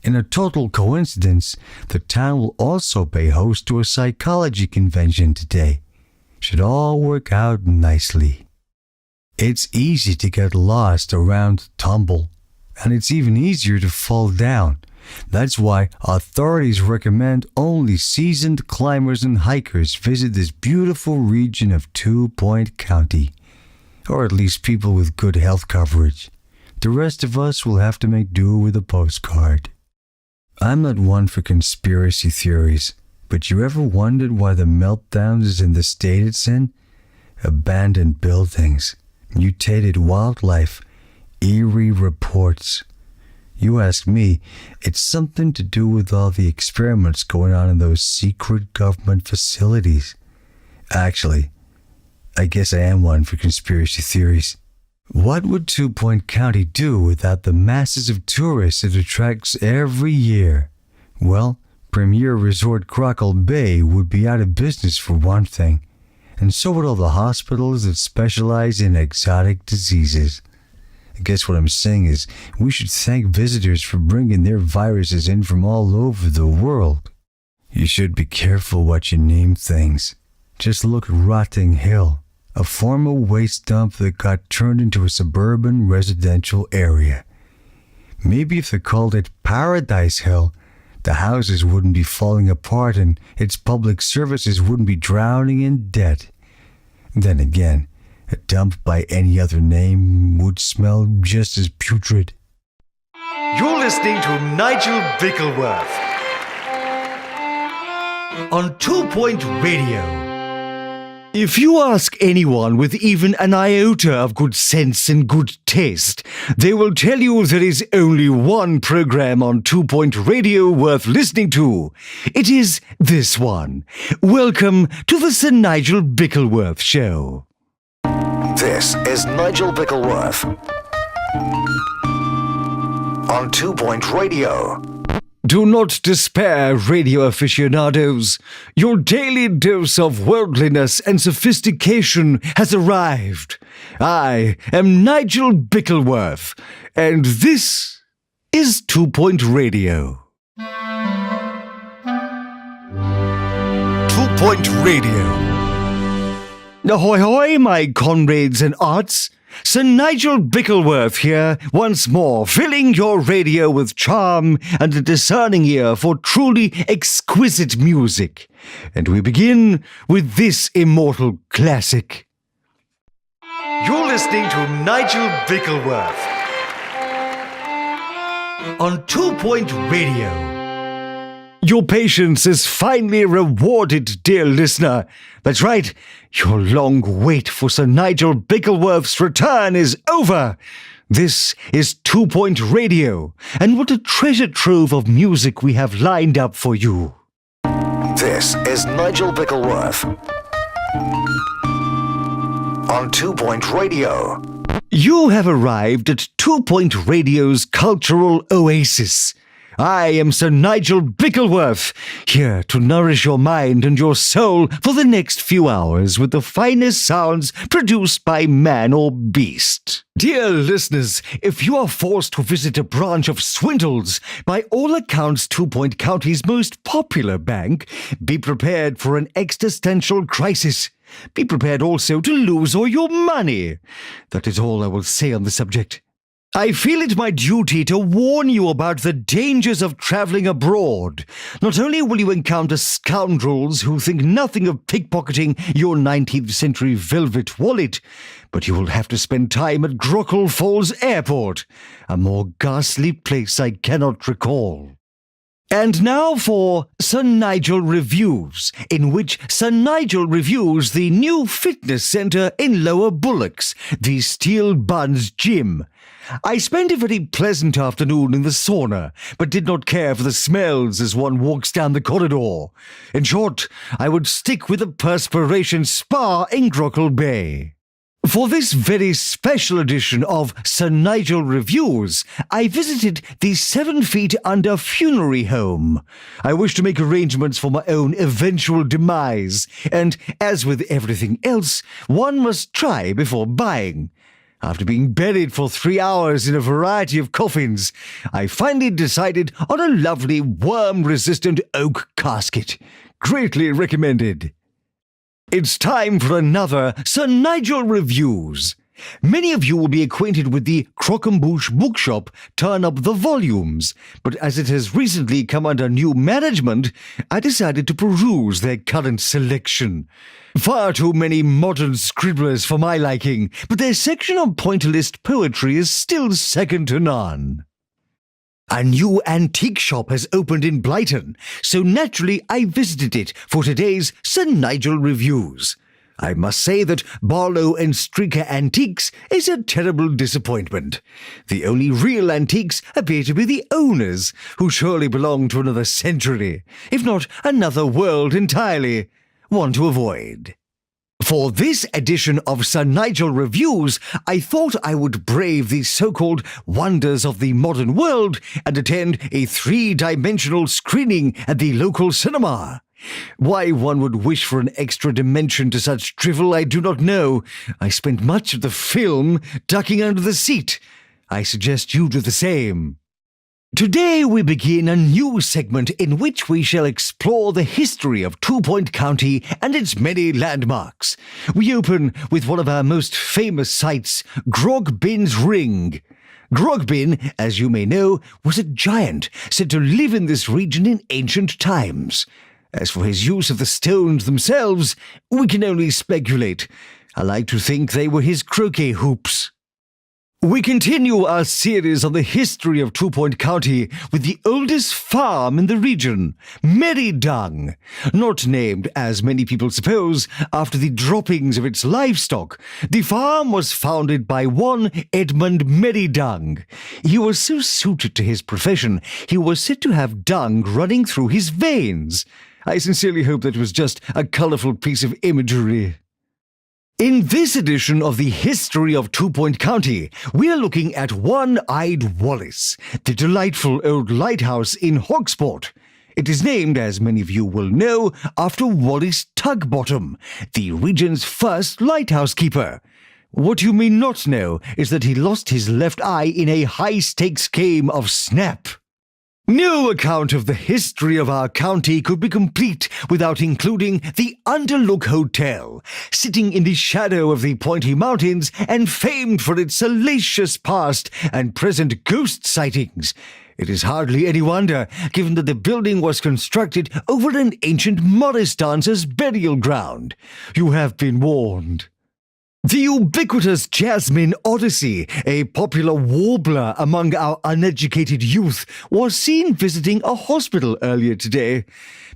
In a total coincidence, the town will also pay host to a psychology convention today. Should all work out nicely. It's easy to get lost around Tumble, and it's even easier to fall down. That's why authorities recommend only seasoned climbers and hikers visit this beautiful region of 2 Point County, or at least people with good health coverage. The rest of us will have to make do with a postcard. I'm not one for conspiracy theories, but you ever wondered why the meltdowns is in the state it's in? Abandoned buildings, mutated wildlife, eerie reports. You ask me, it's something to do with all the experiments going on in those secret government facilities. Actually, I guess I am one for conspiracy theories. What would 2 Point County do without the masses of tourists it attracts every year? Well, Premier Resort Cruckle Bay would be out of business for one thing, and so would all the hospitals that specialize in exotic diseases. I guess what I'm saying is we should thank visitors for bringing their viruses in from all over the world. You should be careful what you name things. Just look at Rotting Hill, a former waste dump that got turned into a suburban residential area. Maybe if they called it Paradise Hill, the houses wouldn't be falling apart and its public services wouldn't be drowning in debt. Then again, a dump by any other name would smell just as putrid. You're listening to Nigel Bickleworth on 2 Point Radio. If you ask anyone with even an iota of good sense and good taste, they will tell you there is only one program on 2 Point Radio worth listening to. It is this one. Welcome to the Sir Nigel Bickleworth Show. This is Nigel Bickleworth on 2 Point Radio. Do not despair, radio aficionados. Your daily dose of worldliness and sophistication has arrived. I am Nigel Bickleworth, and this is 2 Point Radio. 2 Point Radio. Ahoy hoy, my comrades and arts. Sir Nigel Bickleworth here, once more, filling your radio with charm and a discerning ear for truly exquisite music. And we begin with this immortal classic. You're listening to Nigel Bickleworth on 2 Point Radio. Your patience is finally rewarded, dear listener. That's right, your long wait for Sir Nigel Bickleworth's return is over. This is 2 Point Radio, and what a treasure trove of music we have lined up for you. This is Nigel Bickleworth on 2 Point Radio. You have arrived at 2 Point Radio's cultural oasis. I am Sir Nigel Bickleworth, here to nourish your mind and your soul for the next few hours with the finest sounds produced by man or beast. Dear listeners, if you are forced to visit a branch of Swindles, by all accounts 2 Point County's most popular bank, be prepared for an existential crisis. Be prepared also to lose all your money. That is all I will say on the subject. I feel it my duty to warn you about the dangers of travelling abroad. Not only will you encounter scoundrels who think nothing of pickpocketing your 19th century velvet wallet, but you will have to spend time at Grockle Falls Airport, a more ghastly place I cannot recall. And now for Sir Nigel Reviews, in which Sir Nigel reviews the new fitness centre in Lower Bullocks, the Steel Buns Gym. I spent a very pleasant afternoon in the sauna, but did not care for the smells as one walks down the corridor. In short, I would stick with the perspiration spa in Grockle Bay. For this very special edition of Sir Nigel Reviews, I visited the 7 Feet Under Funerary Home. I wish to make arrangements for my own eventual demise, and as with everything else, one must try before buying. After being buried for 3 hours in a variety of coffins, I finally decided on a lovely worm-resistant oak casket. Greatly recommended. It's time for another Sir Nigel Reviews. Many of you will be acquainted with the Croquembouche bookshop Turn Up the Volumes, but as it has recently come under new management, I decided to peruse their current selection. Far too many modern scribblers for my liking, but their section on pointillist poetry is still second to none. A new antique shop has opened in Brighton, so naturally I visited it for today's Sir Nigel Reviews. I must say that Barlow and Streaker Antiques is a terrible disappointment. The only real antiques appear to be the owners, who surely belong to another century, if not another world entirely. One to avoid. For this edition of Sir Nigel Reviews, I thought I would brave the so-called wonders of the modern world and attend a 3-dimensional screening at the local cinema. Why one would wish for an extra dimension to such drivel, I do not know. I spent much of the film ducking under the seat. I suggest you do the same. Today we begin a new segment in which we shall explore the history of 2 Point County and its many landmarks. We open with one of our most famous sites, Grogbin's Ring. Grogbin, as you may know, was a giant said to live in this region in ancient times. As for his use of the stones themselves, we can only speculate. I like to think they were his croquet hoops. We continue our series on the history of 2 Point County with the oldest farm in the region, Merrydung. Not named, as many people suppose, after the droppings of its livestock. The farm was founded by one Edmund Merrydung. He was so suited to his profession, he was said to have dung running through his veins. I sincerely hope that was just a colourful piece of imagery. In this edition of the History of 2 Point County, we are looking at One-Eyed Wallace, the delightful old lighthouse in Hogsport. It is named, as many of you will know, after Wallace Tugbottom, the region's first lighthouse keeper. What you may not know is that he lost his left eye in a high-stakes game of snap. No account of the history of our county could be complete without including the Underlook Hotel, sitting in the shadow of the Pointy Mountains and famed for its salacious past and present ghost sightings. It is hardly any wonder, given that the building was constructed over an ancient Morris dancer's burial ground. You have been warned. The ubiquitous Jasmine Odyssey, a popular warbler among our uneducated youth, was seen visiting a hospital earlier today.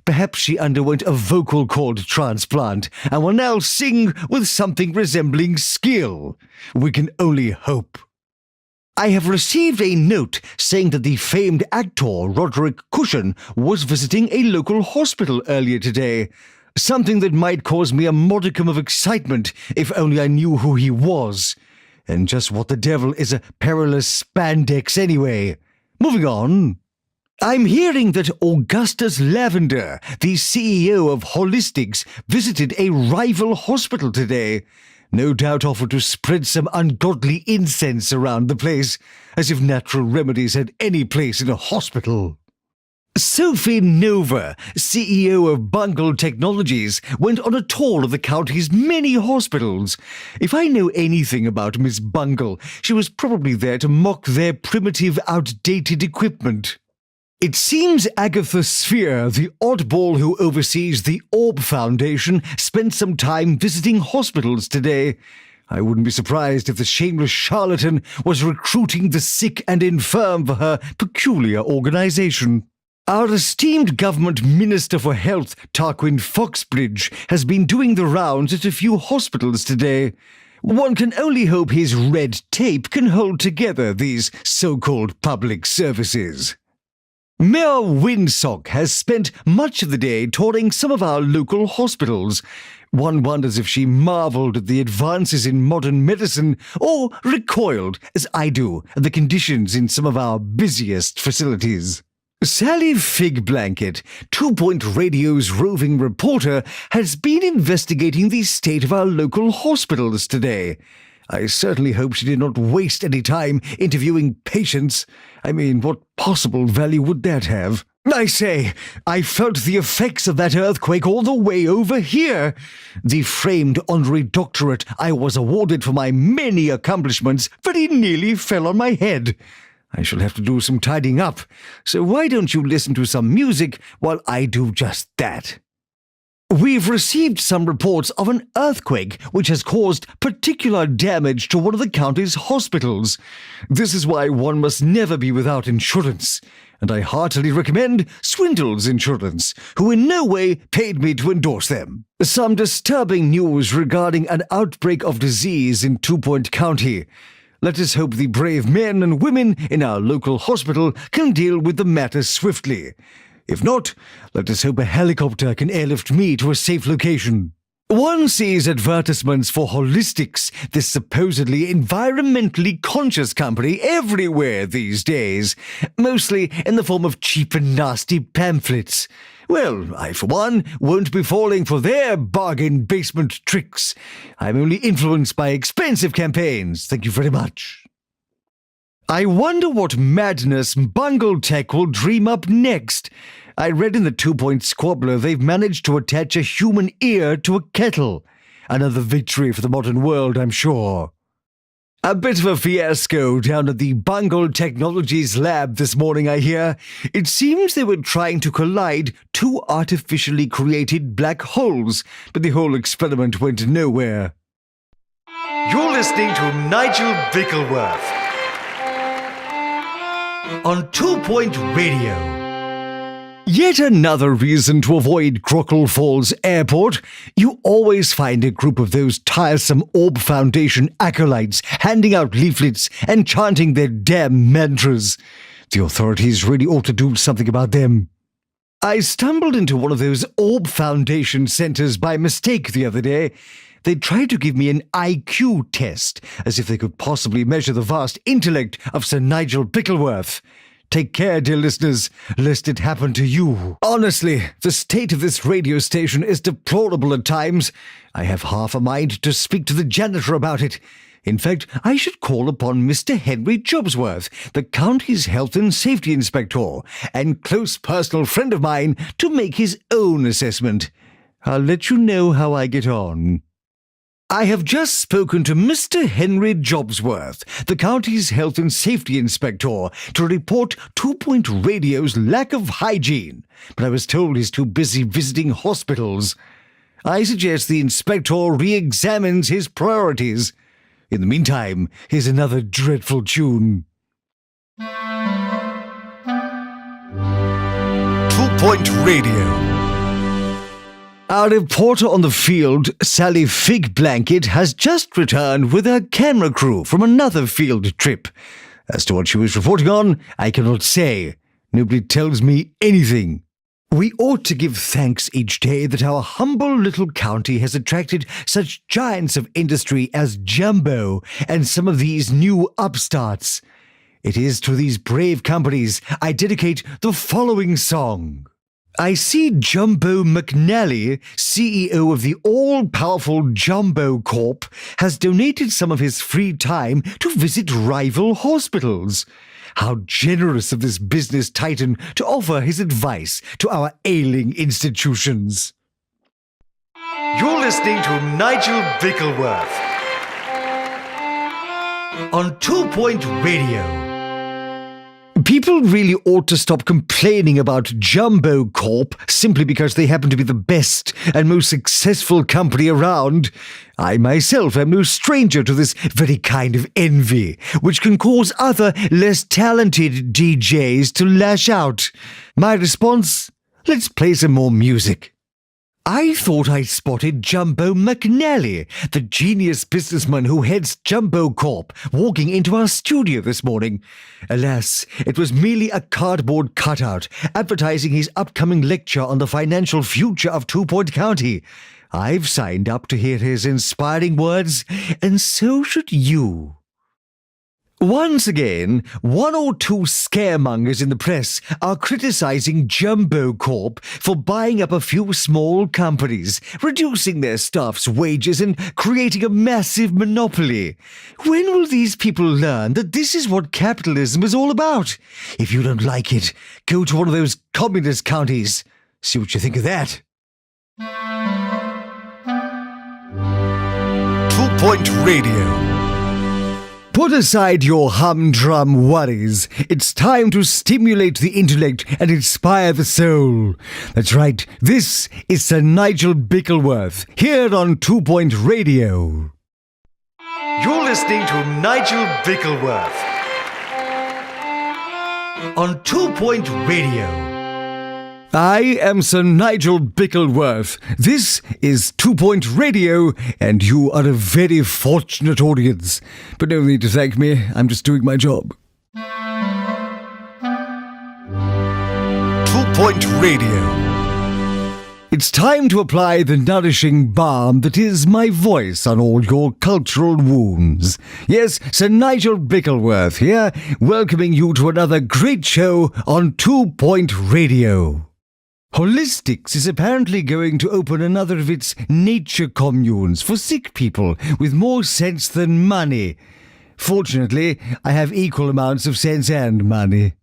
Perhaps she underwent a vocal cord transplant and will now sing with something resembling skill. We can only hope. I have received a note saying that the famed actor Roderick Cushion was visiting a local hospital earlier today. Something that might cause me a modicum of excitement if only I knew who he was. And just what the devil is a perilous spandex anyway? Moving on. I'm hearing that Augustus Lavender, the CEO of Holistics, visited a rival hospital today. No doubt offered to spread some ungodly incense around the place, as if natural remedies had any place in a hospital. Sophie Nova, CEO of Bungle Technologies, went on a tour of the county's many hospitals. If I know anything about Miss Bungle, she was probably there to mock their primitive, outdated equipment. It seems Agatha Sphere, the oddball who oversees the Orb Foundation, spent some time visiting hospitals today. I wouldn't be surprised if the shameless charlatan was recruiting the sick and infirm for her peculiar organization. Our esteemed government Minister for Health, Tarquin Foxbridge, has been doing the rounds at a few hospitals today. One can only hope his red tape can hold together these so-called public services. Mayor Winsock has spent much of the day touring some of our local hospitals. One wonders if she marveled at the advances in modern medicine or recoiled, as I do, at the conditions in some of our busiest facilities. Sally Figblanket, 2 Point Radio's roving reporter, has been investigating the state of our local hospitals today. I certainly hope she did not waste any time interviewing patients. I mean, what possible value would that have? I say, I felt the effects of that earthquake all the way over here. The framed honorary doctorate I was awarded for my many accomplishments very nearly fell on my head. I shall have to do some tidying up, so why don't you listen to some music while I do just that? We've received some reports of an earthquake which has caused particular damage to one of the county's hospitals. This is why one must never be without insurance, and I heartily recommend Swindle's Insurance, who in no way paid me to endorse them. Some disturbing news regarding an outbreak of disease in 2 Point County. Let us hope the brave men and women in our local hospital can deal with the matter swiftly. If not, let us hope a helicopter can airlift me to a safe location. One sees advertisements for Holistics, this supposedly environmentally conscious company, everywhere these days, mostly in the form of cheap and nasty pamphlets. Well, I, for one, won't be falling for their bargain basement tricks. I'm only influenced by expensive campaigns. Thank you very much. I wonder what madness Bungle Tech will dream up next. I read in the 2-Point Squabbler they've managed to attach a human ear to a kettle. Another victory for the modern world, I'm sure. A bit of a fiasco down at the Bungle Technologies lab this morning, I hear. It seems they were trying to collide two artificially created black holes, but the whole experiment went nowhere. You're listening to Nigel Bickleworth on 2-Point Radio. Yet another reason to avoid Crockle Falls Airport. You always find a group of those tiresome Orb Foundation acolytes handing out leaflets and chanting their damn mantras. The authorities really ought to do something about them. I stumbled into one of those Orb Foundation centers by mistake the other day. They tried to give me an IQ test, as if they could possibly measure the vast intellect of Sir Nigel Bickleworth. Take care, dear listeners, lest it happen to you. Honestly, the state of this radio station is deplorable at times. I have half a mind to speak to the janitor about it. In fact, I should call upon Mr. Henry Jobsworth, the county's health and safety inspector, and close personal friend of mine, to make his own assessment. I'll let you know how I get on. I have just spoken to Mr. Henry Jobsworth, the county's health and safety inspector, to report 2-Point Radio's lack of hygiene, but I was told he's too busy visiting hospitals. I suggest the inspector re-examines his priorities. In the meantime, here's another dreadful tune. 2-Point Radio. Our reporter on the field, Sally Fig Blanket, has just returned with her camera crew from another field trip. As to what she was reporting on, I cannot say. Nobody tells me anything. We ought to give thanks each day that our humble little county has attracted such giants of industry as Jumbo and some of these new upstarts. It is to these brave companies I dedicate the following song. I see Jumbo McNally, CEO of the all-powerful Jumbo Corp, has donated some of his free time to visit rival hospitals. How generous of this business titan to offer his advice to our ailing institutions. You're listening to Nigel Bickleworth on 2-Point Radio. People really ought to stop complaining about Jumbo Corp simply because they happen to be the best and most successful company around. I myself am no stranger to this very kind of envy, which can cause other, less talented DJs to lash out. My response? Let's play some more music. I thought I spotted Jumbo McNally, the genius businessman who heads Jumbo Corp, walking into our studio this morning. Alas, it was merely a cardboard cutout advertising his upcoming lecture on the financial future of 2-Point County. I've signed up to hear his inspiring words, and so should you. Once again, one or two scaremongers in the press are criticizing Jumbo Corp for buying up a few small companies, reducing their staff's wages and creating a massive monopoly. When will these people learn that this is what capitalism is all about? If you don't like it, go to one of those communist counties. See what you think of that. 2-Point Radio. Put aside your humdrum worries. It's time to stimulate the intellect and inspire the soul. That's right, this is Sir Nigel Bickleworth, here on 2-Point Radio. You're listening to Nigel Bickleworth on 2-Point Radio. I am Sir Nigel Bickleworth. This is 2-Point Radio, and you are a very fortunate audience. But no need to thank me, I'm just doing my job. 2-Point Radio. It's time to apply the nourishing balm that is my voice on all your cultural wounds. Yes, Sir Nigel Bickleworth here, welcoming you to another great show on 2-Point Radio. Holistics is apparently going to open another of its nature communes for sick people with more sense than money. Fortunately, I have equal amounts of sense and money.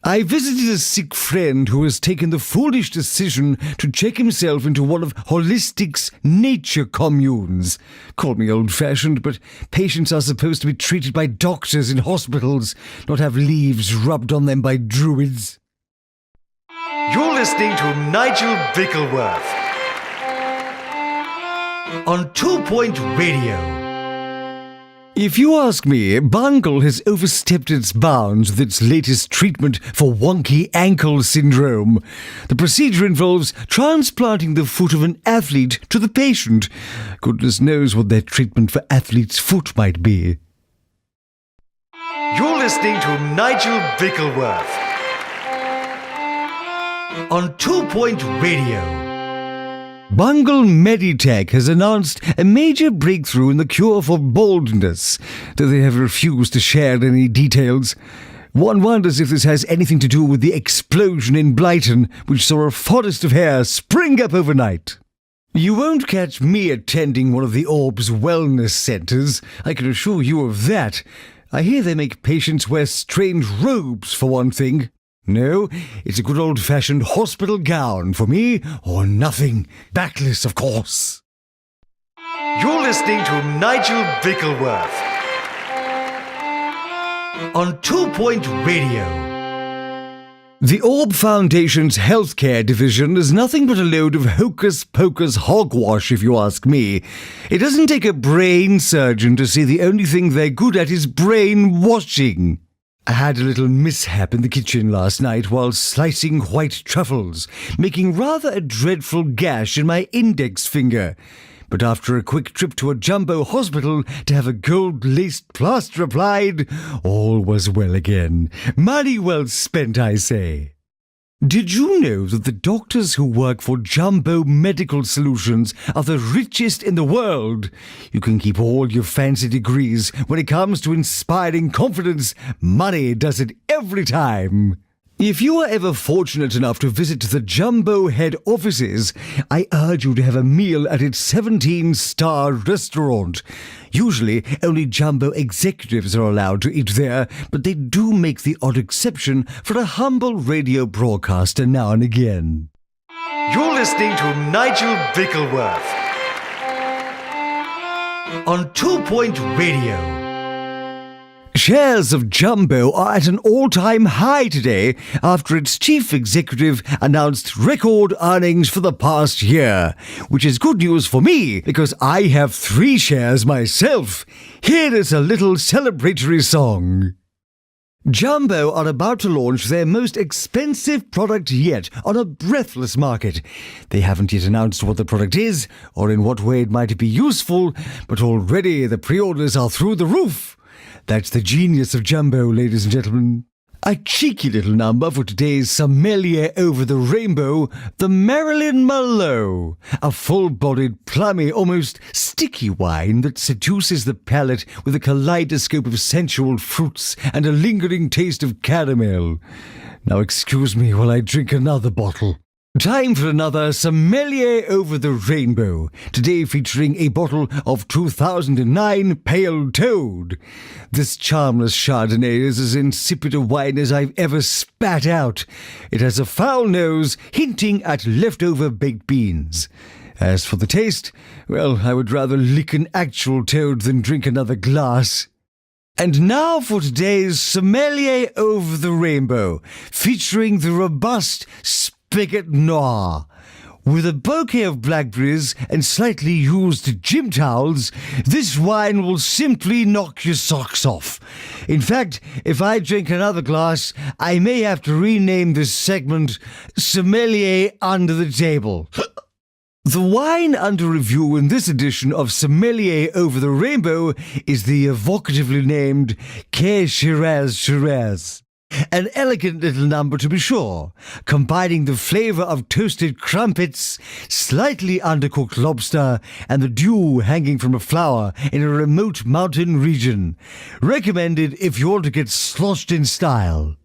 I visited a sick friend who has taken the foolish decision to check himself into one of Holistic's nature communes. Call me old-fashioned, but patients are supposed to be treated by doctors in hospitals, not have leaves rubbed on them by druids. You're listening to Nigel Bickleworth on 2 Point Radio. If you ask me, Bungle has overstepped its bounds with its latest treatment for wonky ankle syndrome. The procedure involves transplanting the foot of an athlete to the patient. Goodness knows what their treatment for athlete's foot might be. You're listening to Nigel Bickleworth on 2 Point Radio. Bungle Meditech has announced a major breakthrough in the cure for baldness, though they have refused to share any details. One wonders if this has anything to do with the explosion in Brighton, which saw a forest of hair spring up overnight. You won't catch me attending one of the Orb's wellness centres, I can assure you of that. I hear they make patients wear strange robes, for one thing. No, it's a good old-fashioned hospital gown for me, or nothing. Backless, of course. You're listening to Nigel Bickleworth on 2 Point Radio. The Orb Foundation's healthcare division is nothing but a load of hocus-pocus hogwash, if you ask me. It doesn't take a brain surgeon to see the only thing they're good at is brainwashing. I had a little mishap in the kitchen last night while slicing white truffles, making rather a dreadful gash in my index finger. But after a quick trip to a jumbo hospital to have a gold-laced plaster applied, all was well again. Money well spent, I say. Did you know that the doctors who work for Jumbo Medical Solutions are the richest in the world? You can keep all your fancy degrees. When it comes to inspiring confidence, money does it every time. If you are ever fortunate enough to visit the Jumbo head offices, I urge you to have a meal at its 17-star restaurant. Usually, only Jumbo executives are allowed to eat there, but they do make the odd exception for a humble radio broadcaster now and again. You're listening to Nigel Bickleworth on 2 Point Radio. Shares of Jumbo are at an all-time high today after its chief executive announced record earnings for the past year, which is good news for me because I have 3 shares myself. Here is a little celebratory song. Jumbo are about to launch their most expensive product yet on a breathless market. They haven't yet announced what the product is or in what way it might be useful, but already the pre-orders are through the roof. That's the genius of Jumbo, ladies and gentlemen. A cheeky little number for today's sommelier over the rainbow, the Marilyn Merlot, a full-bodied, plummy, almost sticky wine that seduces the palate with a kaleidoscope of sensual fruits and a lingering taste of caramel. Now excuse me while I drink another bottle. Time for another sommelier over the rainbow, today featuring a bottle of 2009 Pale Toad. This charmless Chardonnay is as insipid a wine as I've ever spat out. It has a foul nose, hinting at leftover baked beans. As for the taste, well, I would rather lick an actual toad than drink another glass. And now for today's sommelier over the rainbow, featuring the robust Spigot Noir. With a bouquet of blackberries and slightly used gym towels, this wine will simply knock your socks off. In fact, if I drink another glass, I may have to rename this segment Sommelier Under the Table. The wine under review in this edition of Sommelier Over the Rainbow is the evocatively named Quai Shiraz. An elegant little number to be sure, combining the flavour of toasted crumpets, slightly undercooked lobster, and the dew hanging from a flower in a remote mountain region. Recommended if you want to get sloshed in style.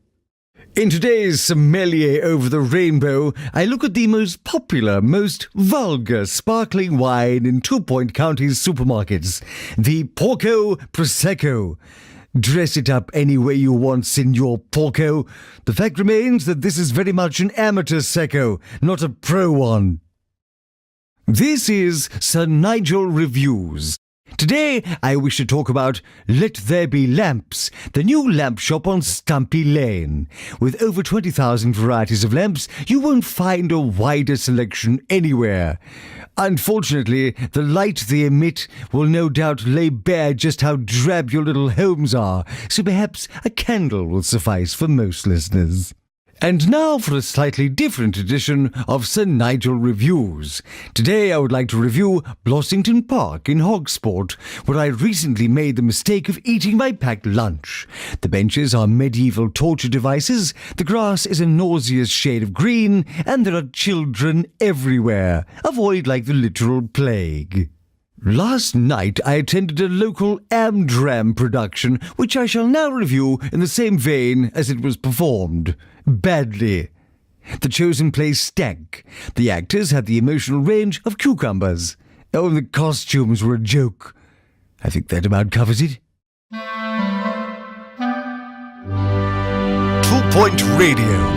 In today's sommelier over the rainbow, I look at the most popular, most vulgar sparkling wine in 2 Point County's supermarkets, the Porco Prosecco. Dress it up any way you want, Signor Porco. The fact remains that this is very much an amateur secco, not a pro one. This is Sir Nigel Reviews. Today, I wish to talk about Let There Be Lamps, the new lamp shop on Stumpy Lane. With over 20,000 varieties of lamps, you won't find a wider selection anywhere. Unfortunately, the light they emit will no doubt lay bare just how drab your little homes are, so perhaps a candle will suffice for most listeners. And now for a slightly different edition of Sir Nigel Reviews. Today I would like to review Blossington Park in Hogsport, where I recently made the mistake of eating my packed lunch. The benches are medieval torture devices, the grass is a nauseous shade of green, and there are children everywhere. Avoid like the literal plague. Last night I attended a local Amdram production, which I shall now review in the same vein as it was performed. Badly. The chosen play stank. The actors had the emotional range of cucumbers. Oh, and the costumes were a joke. I think that about covers it. 2 Point Radio.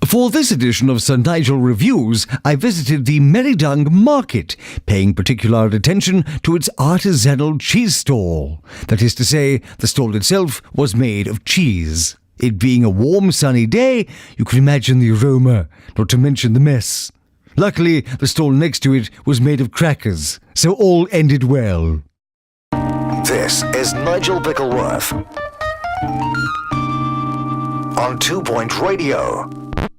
For this edition of Sir Nigel Reviews, I visited the Merrydung Market, paying particular attention to its artisanal cheese stall. That is to say, the stall itself was made of cheese. It being a warm, sunny day, you can imagine the aroma, not to mention the mess. Luckily, the stall next to it was made of crackers, so all ended well. This is Nigel Bickleworth on 2 Point Radio.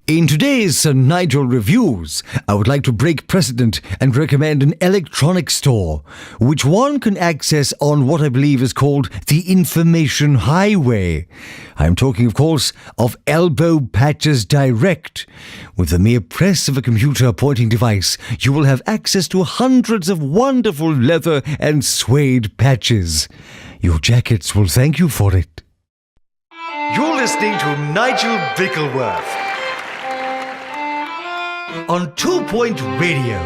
In today's Sir Nigel Reviews, I would like to break precedent and recommend an electronic store, which one can access on what I believe is called the Information Highway. I am talking, of course, of Elbow Patches Direct. With the mere press of a computer pointing device, you will have access to hundreds of wonderful leather and suede patches. Your jackets will thank you for it. You're listening to Nigel Bickleworth on 2 Point Radio.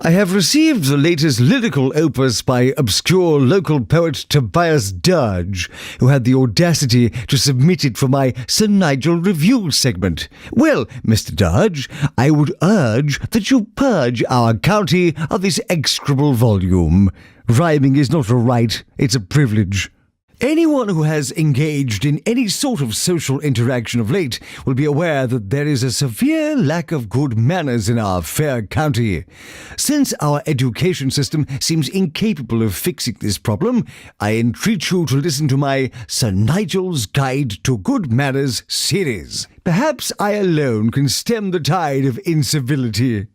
I have received the latest lyrical opus by obscure local poet Tobias Dirge, who had the audacity to submit it for my Sir Nigel Review segment. Well, Mr. Dirge, I would urge that you purge our county of this execrable volume. Rhyming is not a right, it's a privilege. Anyone who has engaged in any sort of social interaction of late will be aware that there is a severe lack of good manners in our fair county. Since our education system seems incapable of fixing this problem, I entreat you to listen to my Sir Nigel's Guide to Good Manners series. Perhaps I alone can stem the tide of incivility.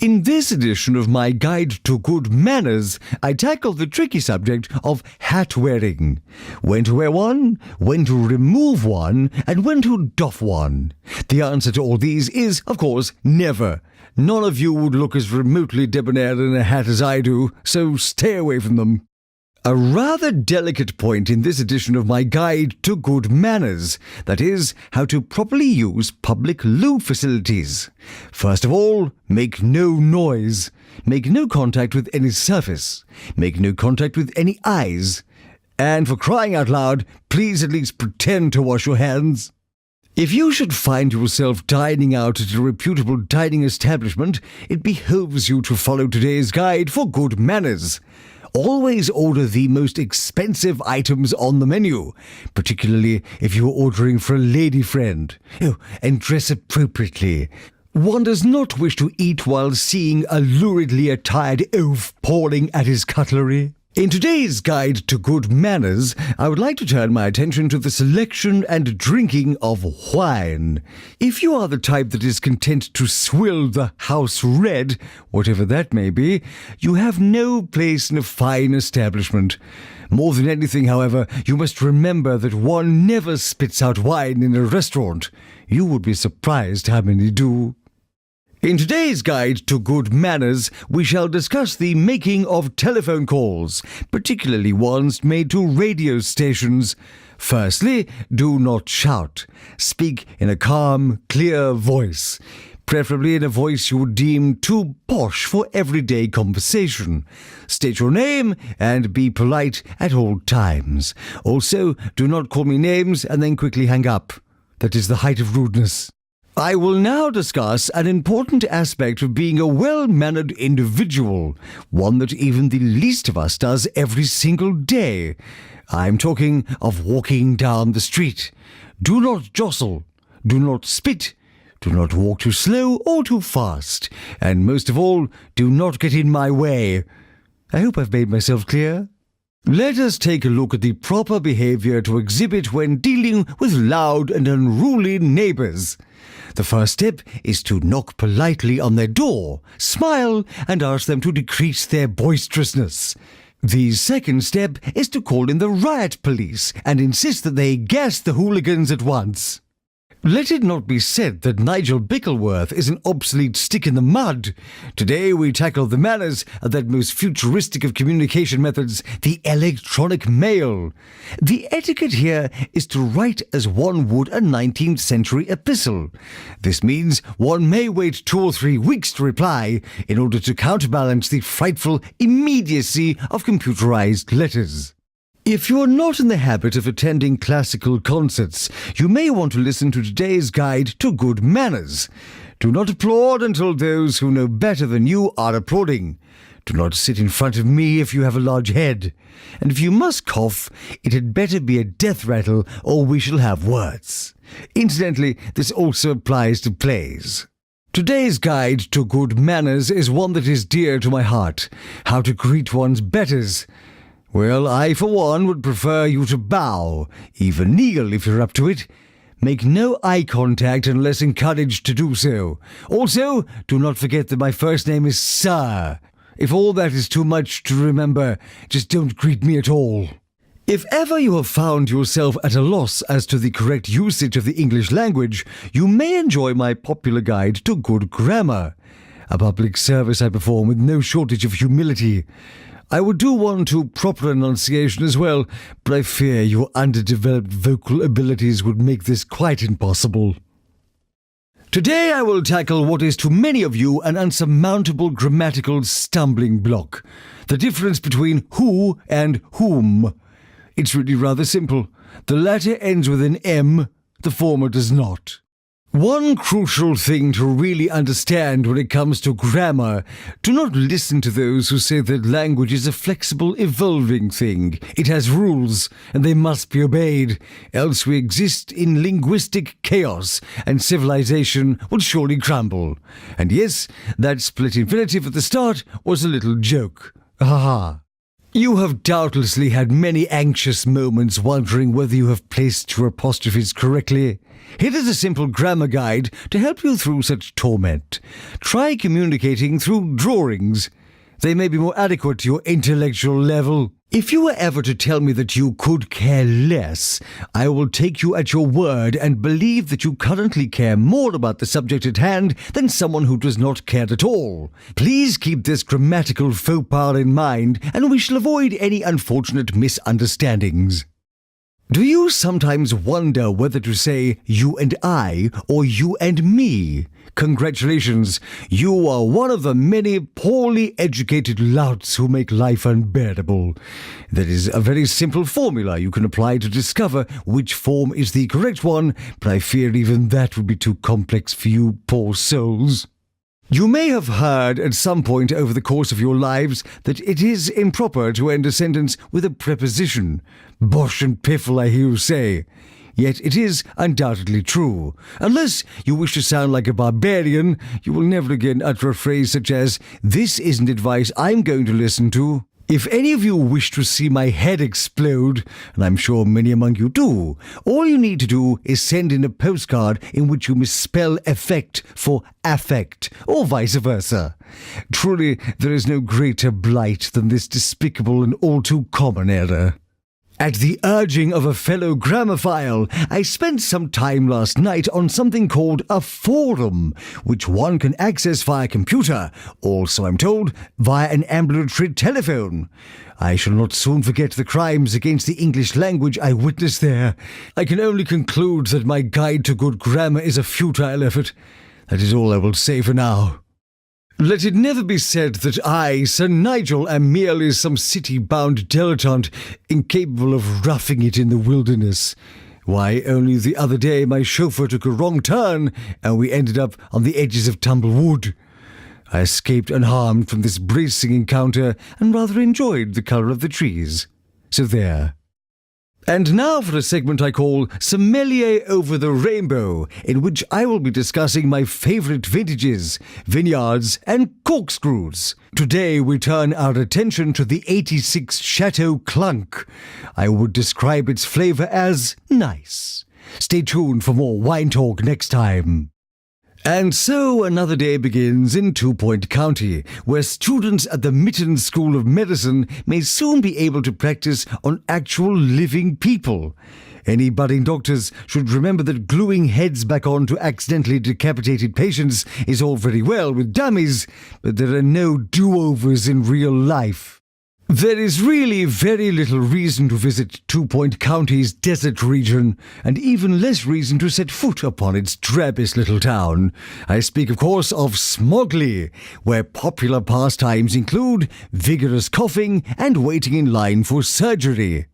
In this edition of my Guide to Good Manners, I tackle the tricky subject of hat wearing. When to wear one, when to remove one, and when to doff one. The answer to all these is, of course, never. None of you would look as remotely debonair in a hat as I do, so stay away from them. A rather delicate point in this edition of my Guide to Good Manners, that is, how to properly use public loo facilities. First of all, make no noise. Make no contact with any surface. Make no contact with any eyes. And for crying out loud, please at least pretend to wash your hands. If you should find yourself dining out at a reputable dining establishment, it behoves you to follow today's guide for good manners. Always order the most expensive items on the menu, particularly if you're ordering for a lady friend. Oh, and dress appropriately. One does not wish to eat while seeing a luridly attired oaf pawing at his cutlery. In today's Guide to Good Manners, I would like to turn my attention to the selection and drinking of wine. If you are the type that is content to swill the house red, whatever that may be, you have no place in a fine establishment. More than anything, however, you must remember that one never spits out wine in a restaurant. You would be surprised how many do. In today's Guide to Good Manners, we shall discuss the making of telephone calls, particularly ones made to radio stations. Firstly, do not shout. Speak in a calm, clear voice, preferably in a voice you would deem too posh for everyday conversation. State your name and be polite at all times. Also, do not call me names and then quickly hang up. That is the height of rudeness. I will now discuss an important aspect of being a well-mannered individual, one that even the least of us does every single day. I'm talking of walking down the street. Do not jostle. Do not spit. Do not walk too slow or too fast. And most of all, do not get in my way. I hope I've made myself clear. Let us take a look at the proper behavior to exhibit when dealing with loud and unruly neighbors. The first step is to knock politely on their door, smile, and ask them to decrease their boisterousness. The second step is to call in the riot police and insist that they gas the hooligans at once. Let it not be said that Nigel Bickleworth is an obsolete stick in the mud. Today we tackle the manners of that most futuristic of communication methods, the electronic mail. The etiquette here is to write as one would a 19th century epistle. This means one may wait 2 or 3 weeks to reply in order to counterbalance the frightful immediacy of computerized letters. If you are not in the habit of attending classical concerts, you may want to listen to today's guide to good manners. Do not applaud until those who know better than you are applauding. Do not sit in front of me if you have a large head. And if you must cough, it had better be a death rattle or we shall have words. Incidentally, this also applies to plays. Today's guide to good manners is one that is dear to my heart. How to greet one's betters. Well, I, for one, would prefer you to bow, even kneel if you're up to it. Make no eye contact unless encouraged to do so. Also, do not forget that my first name is Sir. If all that is too much to remember, just don't greet me at all. If ever you have found yourself at a loss as to the correct usage of the English language, you may enjoy my popular guide to good grammar. A public service I perform with no shortage of humility. I would do one to proper enunciation as well, but I fear your underdeveloped vocal abilities would make this quite impossible. Today I will tackle what is to many of you an unsurmountable grammatical stumbling block. The difference between who and whom. It's really rather simple. The latter ends with an M, the former does not. One crucial thing to really understand when it comes to grammar, do not listen to those who say that language is a flexible, evolving thing. It has rules, and they must be obeyed, else we exist in linguistic chaos, and civilization would surely crumble. And yes, that split infinitive at the start was a little joke. Ha ha. You have doubtlessly had many anxious moments wondering whether you have placed your apostrophes correctly. Here is a simple grammar guide to help you through such torment. Try communicating through drawings. They may be more adequate to your intellectual level. If you were ever to tell me that you could care less, I will take you at your word and believe that you currently care more about the subject at hand than someone who does not care at all. Please keep this grammatical faux pas in mind, and we shall avoid any unfortunate misunderstandings. Do you sometimes wonder whether to say you and I or you and me? Congratulations, you are one of the many poorly educated louts who make life unbearable. That is a very simple formula you can apply to discover which form is the correct one, but I fear even that would be too complex for you poor souls. You may have heard at some point over the course of your lives that it is improper to end a sentence with a preposition. Bosh and piffle, I hear you say. Yet it is undoubtedly true. Unless you wish to sound like a barbarian, you will never again utter a phrase such as, "This isn't advice I'm going to listen to." If any of you wish to see my head explode, and I'm sure many among you do, all you need to do is send in a postcard in which you misspell effect for affect, or vice versa. Truly, there is no greater blight than this despicable and all too common error. At the urging of a fellow grammophile, I spent some time last night on something called a forum, which one can access via computer, also I'm told, via an ambulatory telephone. I shall not soon forget the crimes against the English language I witnessed there. I can only conclude that my guide to good grammar is a futile effort. That is all I will say for now. Let it never be said that I, Sir Nigel, am merely some city-bound dilettante incapable of roughing it in the wilderness. Why, only the other day my chauffeur took a wrong turn and we ended up on the edges of Tumblewood. I escaped unharmed from this bracing encounter and rather enjoyed the colour of the trees. So there. And now for a segment I call Sommelier Over the Rainbow, in which I will be discussing my favourite vintages, vineyards and corkscrews. Today we turn our attention to the 86 Chateau Clunk. I would describe its flavour as nice. Stay tuned for more wine talk next time. And so another day begins in 2 Point County, where students at the Mitten School of Medicine may soon be able to practice on actual living people. Any budding doctors should remember that gluing heads back on to accidentally decapitated patients is all very well with dummies, but there are no do-overs in real life. There is really very little reason to visit 2 Point County's desert region, and even less reason to set foot upon its drabbest little town. I speak, of course, of Smogley, where popular pastimes include vigorous coughing and waiting in line for surgery.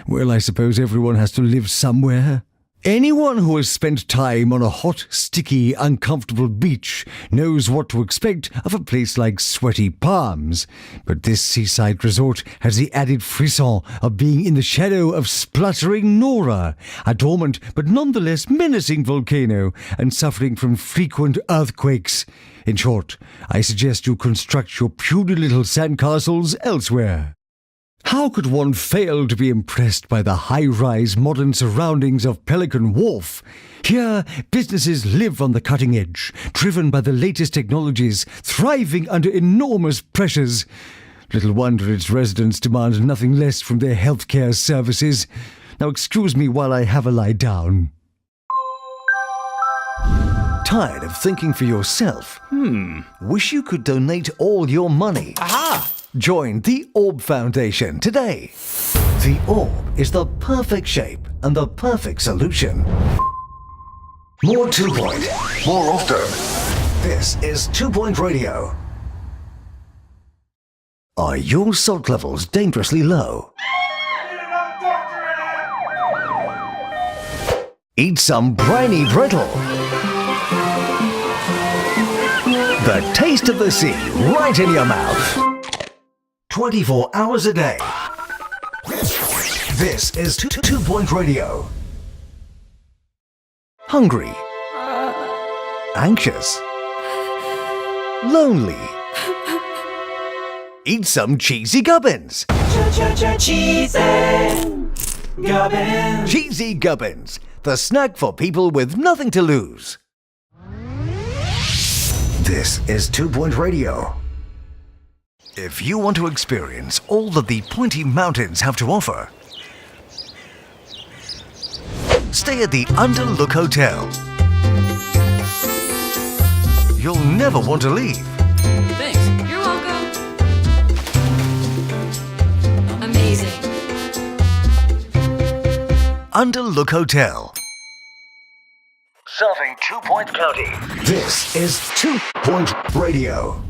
Well, I suppose everyone has to live somewhere. Anyone who has spent time on a hot, sticky, uncomfortable beach knows what to expect of a place like Sweaty Palms. But this seaside resort has the added frisson of being in the shadow of spluttering Nora, a dormant but nonetheless menacing volcano, and suffering from frequent earthquakes. In short, I suggest you construct your puny little sandcastles elsewhere. How could one fail to be impressed by the high-rise modern surroundings of Pelican Wharf? Here, businesses live on the cutting edge, driven by the latest technologies, thriving under enormous pressures. Little wonder its residents demand nothing less from their healthcare services. Now excuse me while I have a lie down. Tired of thinking for yourself? Wish you could donate all your money. Aha! Join the Orb Foundation today. The Orb is the perfect shape and the perfect solution. More 2 Point, more often. This is 2 Point Radio. Are your salt levels dangerously low? Eat some briny brittle. The taste of the sea right in your mouth. 24 hours a day. This is 2 Point Radio. Hungry. Anxious. Lonely. Eat some cheesy gubbins. Cheesy gubbins. Cheesy gubbins, the snack for people with nothing to lose. This is 2 Point Radio. If you want to experience all that the Pointy Mountains have to offer, stay at the Underlook Hotel. You'll never want to leave. Thanks. You're welcome. Amazing. Underlook Hotel. Serving 2 Point County. This is 2 Point Radio.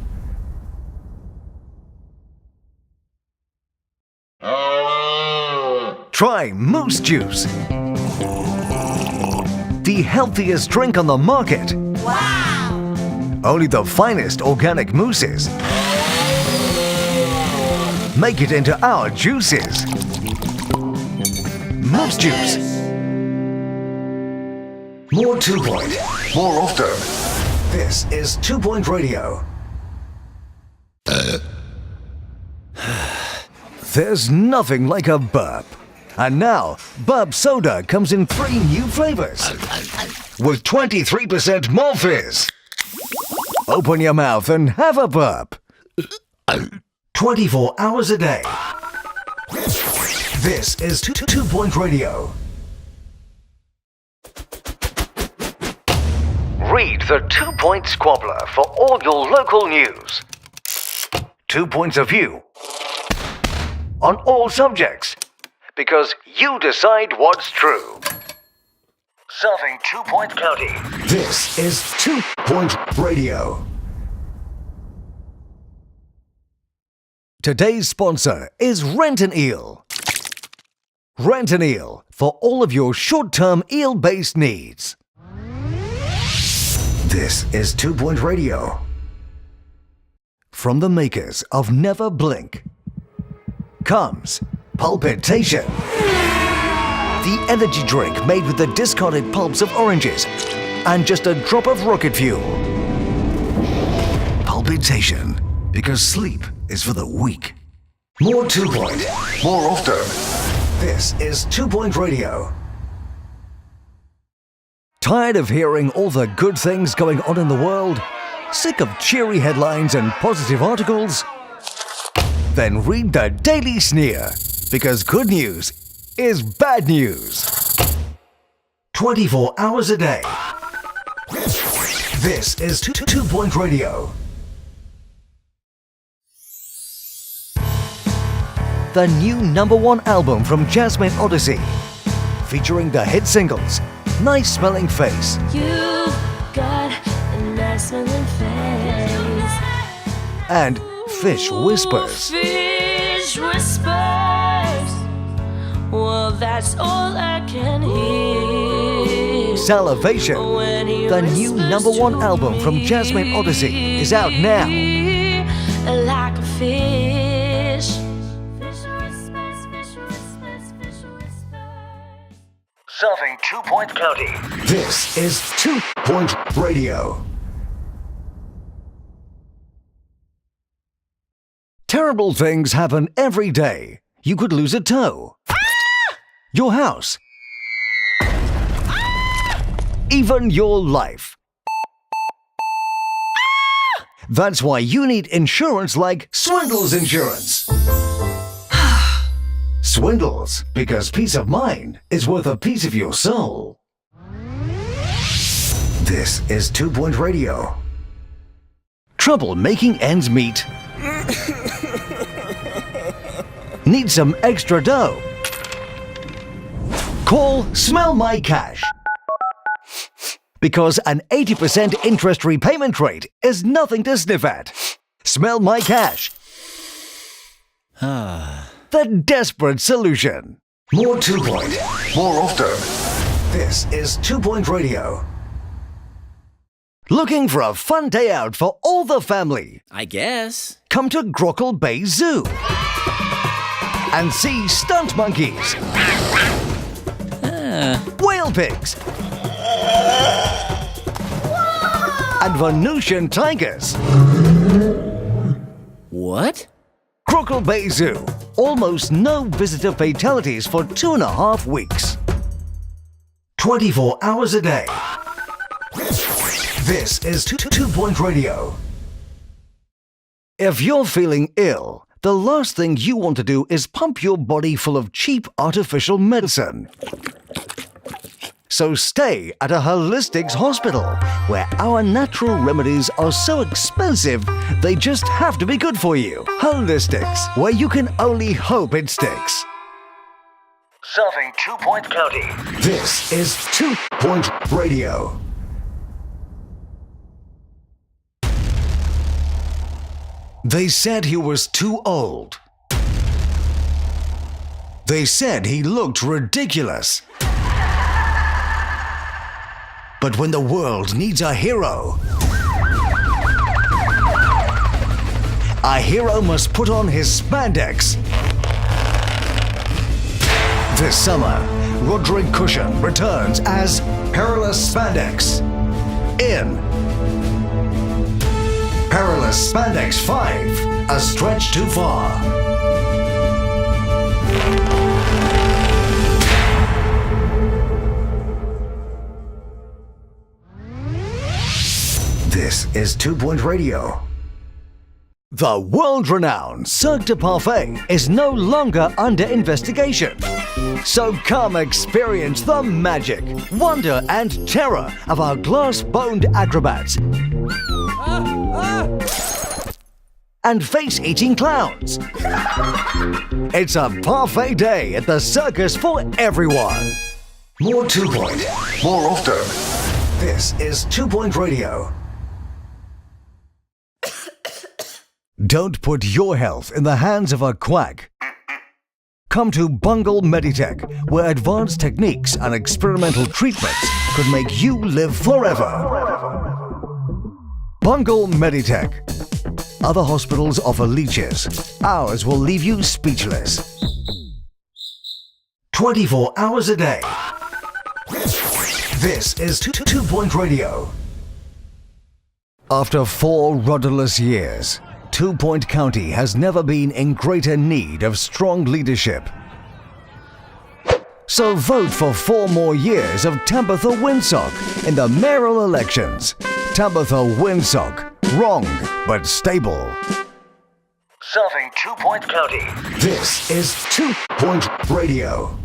Try Moose Juice. The healthiest drink on the market. Wow! Only the finest organic mooses. Make it into our juices. Moose Juice. More 2 Point, more often. This is 2 Point Radio. There's nothing like a burp. And now, Burp Soda comes in 3 new flavors. With 23% more fizz. Open your mouth and have a burp. 24 hours a day. This is 2 Point Radio. Read the 2 Point Squabbler for all your local news. 2 points of view on all subjects, because you decide what's true. Serving 2 Point County. This is 2 Point Radio. Today's sponsor is Rent an Eel. Rent an Eel for all of your short-term eel-based needs. This is 2 Point Radio. From the makers of Never Blink comes Pulpitation. The energy drink made with the discarded pulps of oranges and just a drop of rocket fuel. Pulpitation, because sleep is for the weak. More 2 Point, more often. This is 2 Point Radio. Tired of hearing all the good things going on in the world? Sick of cheery headlines and positive articles? Then read the Daily Sneer, because good news is bad news. 24 hours a day. This is 2 Point Radio. The new #1 album from Jasmine Odyssey, featuring the hit singles Nice Smelling Face, You've got a nice smelling face. and Fish Whispers. Fish whispers. Well, that's all I can hear. Salivation, When he the new whispers #1 to album from me, Jasmine Odyssey, is out now. Like a fish. Fish whispers, fish whispers, fish whispers. Serving 2 Point County. This is 2 Point Radio. Terrible things happen every day. You could lose a toe. Your house. Even your life. That's why you need insurance like Swindles Insurance. Swindles, because peace of mind is worth a piece of your soul. This is 2 Point Radio. Trouble making ends meet? Need some extra dough? Call Smell My Cash. Because an 80% interest repayment rate is nothing to sniff at. Smell My Cash. The desperate solution. More 2 Point, more often. This is 2 Point Radio. Looking for a fun day out for all the family? I guess. Come to Grockle Bay Zoo and see stunt monkeys, whale pigs, and Venusian tigers. What? Grockle Bay Zoo. Almost no visitor fatalities for 2.5 weeks. 24 hours a day. This is 2 Point Radio. If you're feeling ill, the last thing you want to do is pump your body full of cheap artificial medicine. So stay at a holistics hospital, where our natural remedies are so expensive, they just have to be good for you. Holistics, where you can only hope it sticks. Serving 2 Point County. This is 2 Point Radio. They said he was too old. They said he looked ridiculous. But when the world needs a hero must put on his spandex. This summer, Roderick Cushion returns as Perilous Spandex in Perilous Spandex 5, A Stretch Too Far. This is 2 Point Radio. The world-renowned Cirque du Parfait is no longer under investigation. So come experience the magic, wonder and terror of our glass-boned acrobats and face-eating clowns. It's a parfait day at the circus for everyone. More 2 Point, more often. This is 2 Point Radio. Don't put your health in the hands of a quack. Come to Bungle Meditech, where advanced techniques and experimental treatments could make you live forever. Bungle Meditech. Other hospitals offer leeches. Ours will leave you speechless. 24 hours a day. This is 2 Point Radio. After 4 rudderless years, 2 Point County has never been in greater need of strong leadership. So vote for 4 more years of Tabitha Winsock in the mayoral elections. Tabitha Winsock, wrong but stable. Serving 2 Point County. This is 2 Point Radio.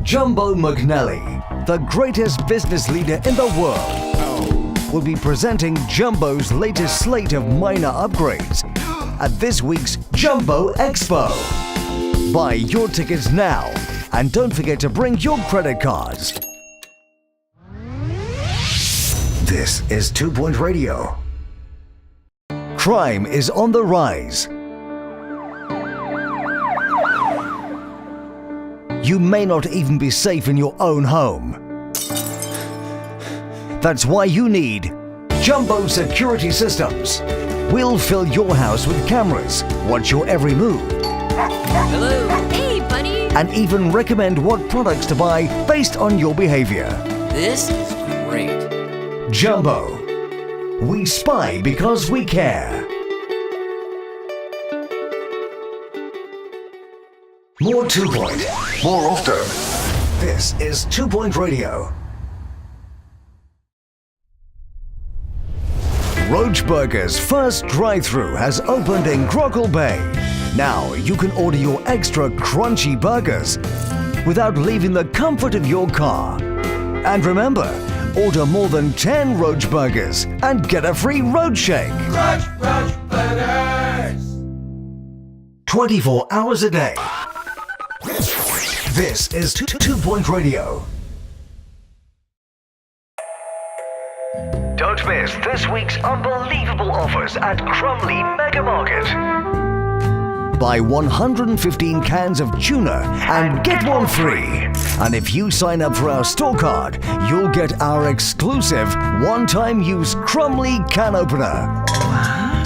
Jumbo McNally, the greatest business leader in the world, will be presenting Jumbo's latest slate of minor upgrades at this week's Jumbo Expo. Buy your tickets now and don't forget to bring your credit cards. This is 2 Point Radio. Crime is on the rise. You may not even be safe in your own home. That's why you need Jumbo Security Systems. We'll fill your house with cameras, watch your every move, Hello. Hey, buddy. and even recommend what products to buy based on your behavior. This is great. Jumbo. We spy because we care. More 2 Point, more often. This is 2 Point Radio. Roach Burger's first drive-thru has opened in Grockle Bay. Now you can order your extra crunchy burgers without leaving the comfort of your car. And remember, order more than 10 Roach Burgers and get a free Roach Shake. Roach Burgers! 24 hours a day. This is 2 Point Radio. Don't miss this week's unbelievable offers at Crumley Mega Market. Buy 115 cans of tuna and get one free. And if you sign up for our store card, you'll get our exclusive one-time use Crumley can opener.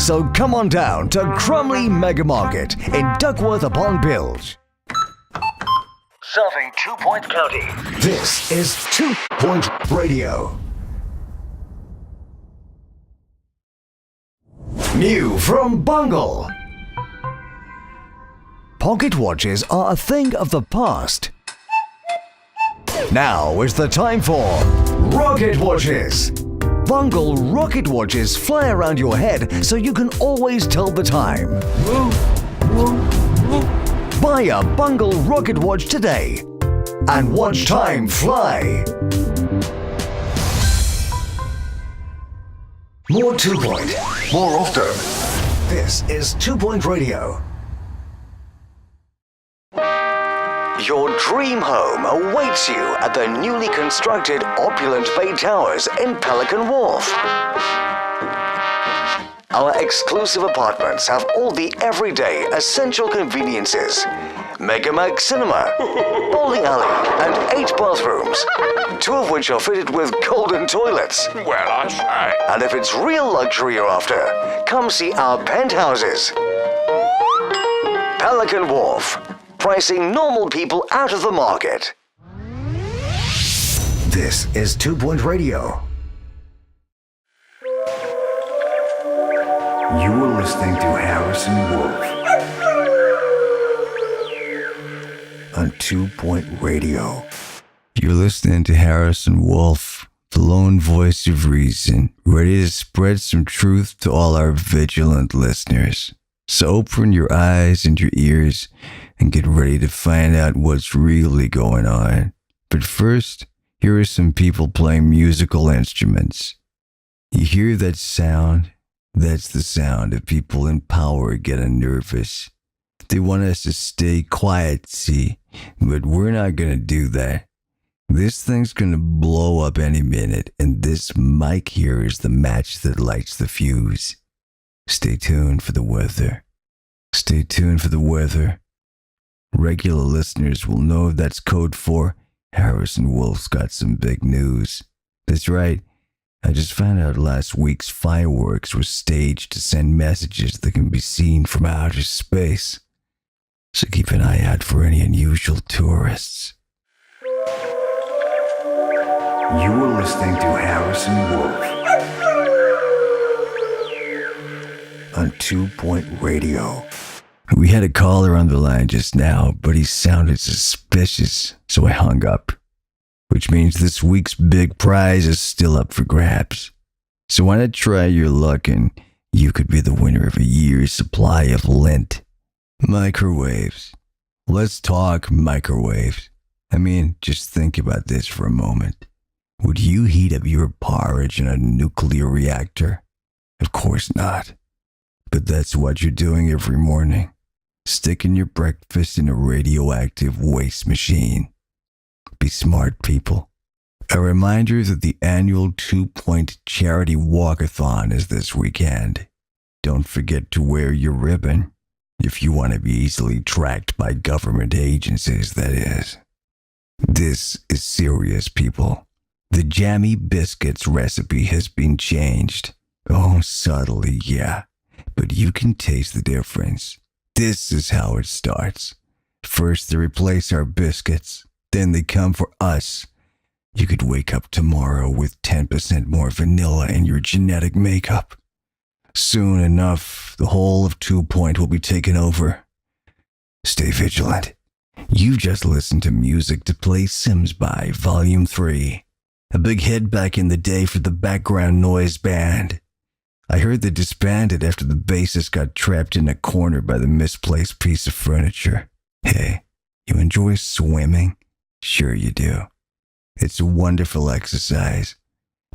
So come on down to Crumley Mega Market in Duckworth upon Bilge. Serving 2 Point County. This is 2 Point Radio. New from Bungle. Pocket watches are a thing of the past. Now is the time for rocket watches. Bungle rocket watches fly around your head so you can always tell the time. Buy a Bungle rocket watch today and watch time fly. More 2 Point, more often. This is 2 Point Radio. Your dream home awaits you at the newly constructed opulent Bay Towers in Pelican Wharf. Our exclusive apartments have all the everyday essential conveniences. Megamax Cinema, bowling alley, and 8 bathrooms, 2 of which are fitted with golden toilets. Well, I say. And if it's real luxury you're after, come see our penthouses. Pelican Wharf, pricing normal people out of the market. This is 2 Point Radio. You are listening to Harrison Wolf On 2 Point Radio. You're listening to Harrison Wolf the lone voice of reason, ready to spread some truth to all our vigilant listeners. So open your eyes and your ears and get ready to find out what's really going on. But first, here are some people playing musical instruments. You hear that sound? That's the sound of people in power getting nervous. They want us to stay quiet, see? But we're not going to do that. This thing's going to blow up any minute, and this mic here is the match that lights the fuse. Stay tuned for the weather. Stay tuned for the weather. Regular listeners will know that's code for Harrison Wolf's got some big news. That's right. I just found out last week's fireworks were staged to send messages that can be seen from outer space. So keep an eye out for any unusual tourists. You are listening to Harrison Wolf on 2 Point Radio. We had a caller on the line just now, but he sounded suspicious, so I hung up. Which means this week's big prize is still up for grabs. So why not try your luck and you could be the winner of a year's supply of lint. Microwaves. Let's talk microwaves. I mean, just think about this for a moment. Would you heat up your porridge in a nuclear reactor? Of course not. But that's what you're doing every morning. Sticking your breakfast in a radioactive waste machine. Be smart, people. A reminder that the annual 2 Point Charity Walkathon is this weekend. Don't forget to wear your ribbon, if you want to be easily tracked by government agencies, that is. This is serious, people. The jammy biscuits recipe has been changed. Oh, subtly, yeah. But you can taste the difference. This is how it starts. First, they replace our biscuits. Then they come for us. You could wake up tomorrow with 10% more vanilla in your genetic makeup. Soon enough, the whole of 2 Point will be taken over. Stay vigilant. You just listened to Music to Play Sims by Volume 3. A big hit back in the day for the background noise band. I heard they disbanded after the bassist got trapped in a corner by the misplaced piece of furniture. Hey, you enjoy swimming? Sure you do. It's a wonderful exercise.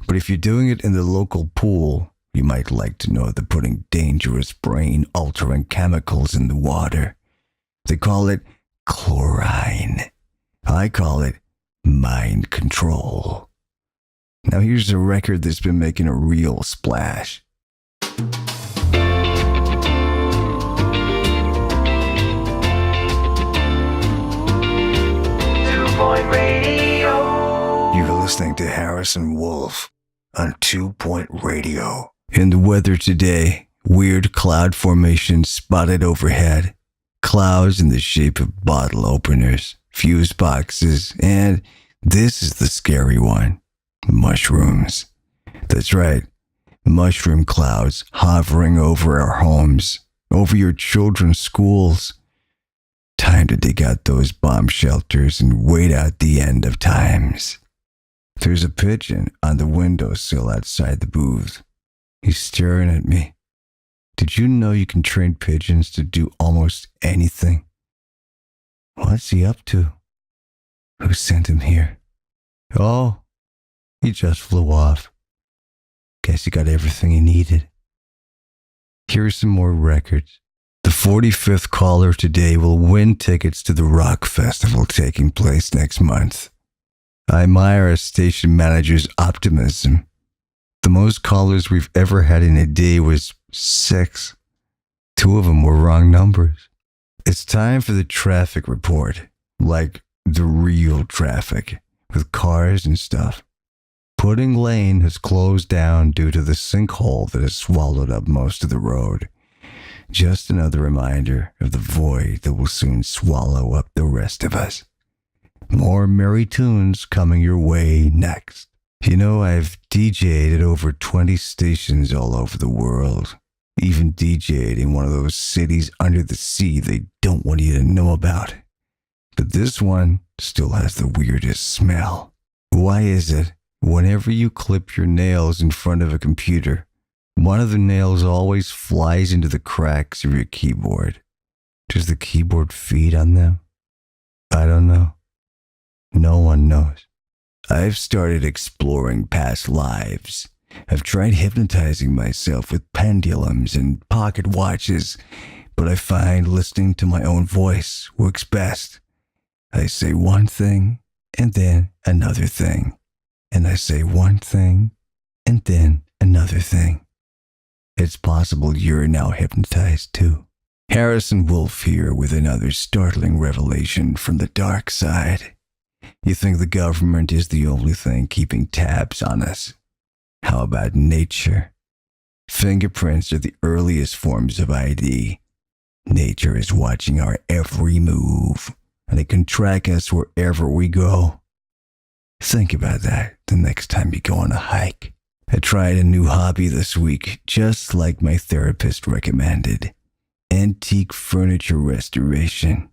But if you're doing it in the local pool, you might like to know they're putting dangerous brain-altering chemicals in the water. They call it chlorine. I call it mind control. Now here's a record that's been making a real splash. 2 Point Radio. You're listening to Harrison Wolf on 2 Point Radio. In the weather today, weird cloud formations spotted overhead. Clouds in the shape of bottle openers, fuse boxes, and this is the scary one. Mushrooms. That's right. Mushroom clouds hovering over our homes, over your children's schools. Time to dig out those bomb shelters and wait out the end of times. There's a pigeon on the windowsill outside the booth. He's staring at me. Did you know you can train pigeons to do almost anything? What's he up to? Who sent him here? Oh, he just flew off. Guess he got everything he needed. Here's some more records. The 45th caller today will win tickets to the rock festival taking place next month. I admire our station manager's optimism. The most callers we've ever had in a day was 6. 2 of them were wrong numbers. It's time for the traffic report, like the real traffic, with cars and stuff. Pudding Lane has closed down due to the sinkhole that has swallowed up most of the road. Just another reminder of the void that will soon swallow up the rest of us. More merry tunes coming your way next. You know, I've DJ'd at over 20 stations all over the world. Even DJ'd in one of those cities under the sea they don't want you to know about. But this one still has the weirdest smell. Why is it? Whenever you clip your nails in front of a computer, one of the nails always flies into the cracks of your keyboard. Does the keyboard feed on them? I don't know. No one knows. I've started exploring past lives. I've tried hypnotizing myself with pendulums and pocket watches, but I find listening to my own voice works best. I say one thing and then another thing. And I say one thing and then another thing. It's possible you're now hypnotized too. Harrison Wolf here with another startling revelation from the dark side. You think the government is the only thing keeping tabs on us? How about nature? Fingerprints are the earliest forms of ID. Nature is watching our every move, and it can track us wherever we go. Think about that the next time you go on a hike. I tried a new hobby this week, just like my therapist recommended. Antique furniture restoration.